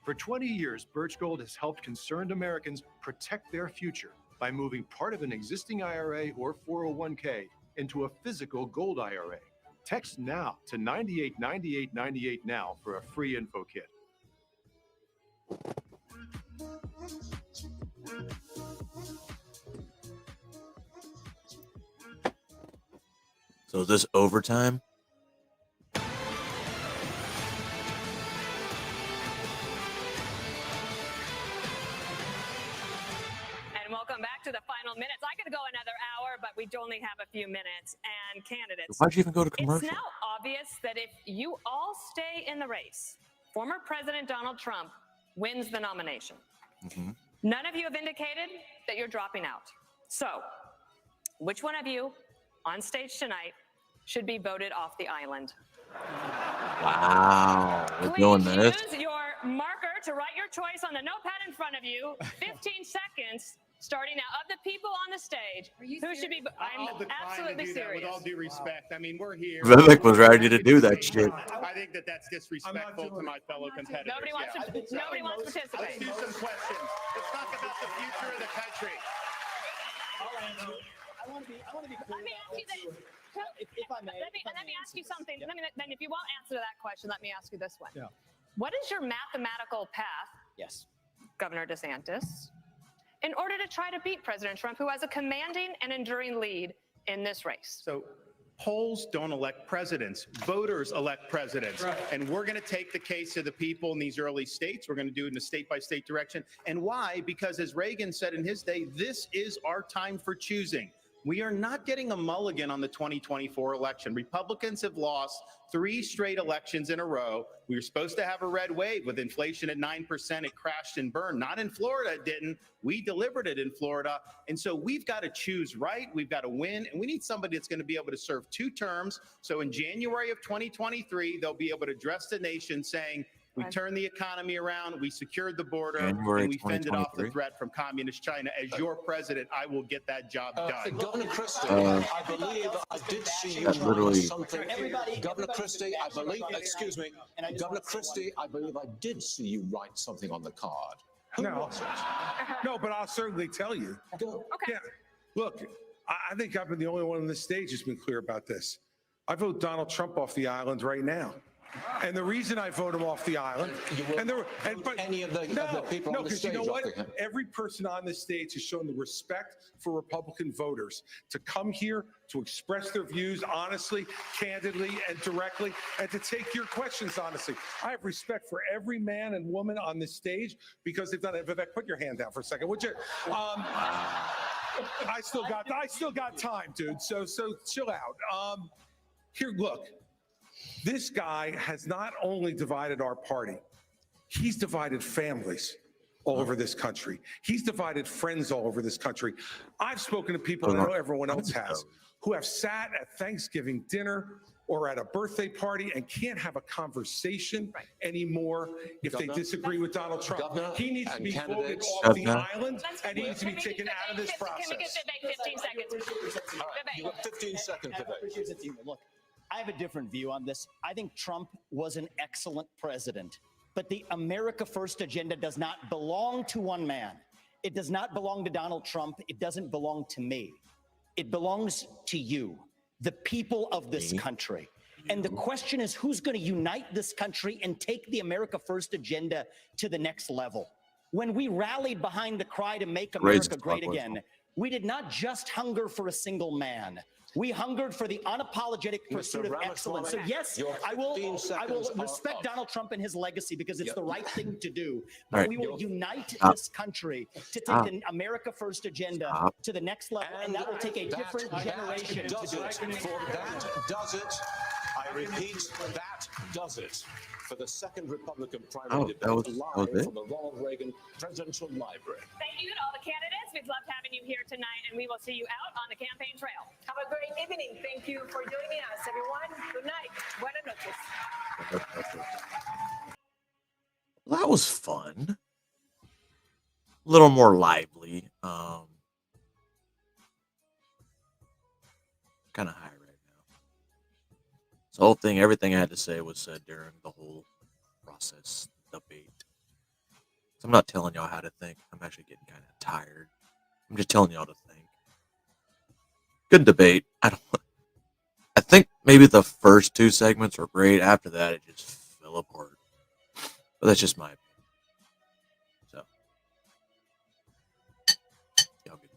For 20 years, Birch Gold has helped concerned Americans protect their future by moving part of an existing IRA or 401k into a physical gold IRA. Text NOW to 989898 now for a free info kit. So is this overtime? And welcome back to the final minutes. I could go another hour, but we only have a few minutes. And candidates, Why'd you even go to commercial? it's now obvious that if you all stay in the race, former President Donald Trump wins the nomination. Mm-hmm. None of you have indicated that you're dropping out. So, which one of you on stage tonight should be voted off the island? Wow, we're doing this. Use your marker to write your choice on the notepad in front of you. 15 seconds starting now. Of the people on the stage, who should be? I'm absolutely serious. With all due respect, I mean, we're here. Vivek was ready to do that shit. I think that that's disrespectful to my fellow competitors. Nobody wants to. Nobody wants to participate. Let's do some questions. Let's talk about the future of the country. I want to be clear. Let me ask you this. If I may. Let me ask you something. Yeah. Then if you won't answer that question, let me ask you this one. Yeah. What is your mathematical path, Yes. Governor DeSantis, in order to try to beat President Trump, who has a commanding and enduring lead in this race? So polls don't elect presidents. Voters elect presidents. Right. And we're going to take the case of the people in these early states. We're going to do it in a state-by-state direction. And why? Because as Reagan said in his day, this is our time for choosing. We are not getting a mulligan on the 2024 election. Republicans have lost 3 straight elections in a row. We were supposed to have a red wave with inflation at 9%. It crashed and burned. Not in Florida, it didn't. We delivered it in Florida. And so we've got to choose right. We've got to win. And we need somebody that's going to be able to serve 2 terms. So in January of 2023, they'll be able to address the nation saying, we turned the economy around, we secured the border, January and we fended off the 2023. threat from communist China. As your president, I will get that job done. Governor Christie, I believe I did see you write something. Governor Christie, I believe, excuse me, Governor Christie, I believe I did see you write something on the card. Who was it? No, but I'll certainly tell you. Go. Okay. Yeah. Look, I think I've been the only one on this stage who's been clear about this. I vote Donald Trump off the island right now. And the reason I vote him off the island, but any of the people on the stage, you know what? Every person on this stage has shown the respect for Republican voters to come here to express their views honestly, candidly, and directly, and to take your questions honestly. I have respect for every man and woman on this stage because they've done it. Vivek, put your hand down for a second, would you? I still got time, dude. So chill out. Here, look. This guy has not only divided our party, he's divided families all over this country. He's divided friends all over this country. I've spoken to people, and I know everyone else has, who have sat at Thanksgiving dinner or at a birthday party and can't have a conversation anymore if they disagree with Donald Trump. He needs to be voted off the island, and he needs to be taken out of this process. Can we get Vivek 15 seconds? All right, you have 15 seconds, Vivek. Look, I have a different view on this. I think Trump was an excellent president, but the America First agenda does not belong to one man. It does not belong to Donald Trump. It doesn't belong to me. It belongs to you, the people of this country. And the question is, who's going to unite this country and take the America First agenda to the next level? When we rallied behind the cry to make America great again, we did not just hunger for a single man. We hungered for the unapologetic pursuit of excellence. So yes, I will respect Donald Trump and his legacy because it's the right thing to do. But we will unite this country to take the America First agenda to the next level, and that will take a different generation to do it. That does it. I repeat, that does it. For the second Republican primary debate live from the Ronald Reagan Presidential Library. Thank you to all the candidates. We've loved having you here tonight, and we will see you out on the campaign trail. Have a great evening. Thank you for joining us, everyone. Good night. Buenas noches. That was fun. A little more lively. Kind of high right now. This whole thing, everything I had to say was said during the whole process, debate. So I'm not telling y'all how to think. I'm actually getting kind of tired. I'm just telling y'all to think. Good debate. I think maybe the first 2 segments were great. After that, it just fell apart. But that's just my opinion. So, y'all good.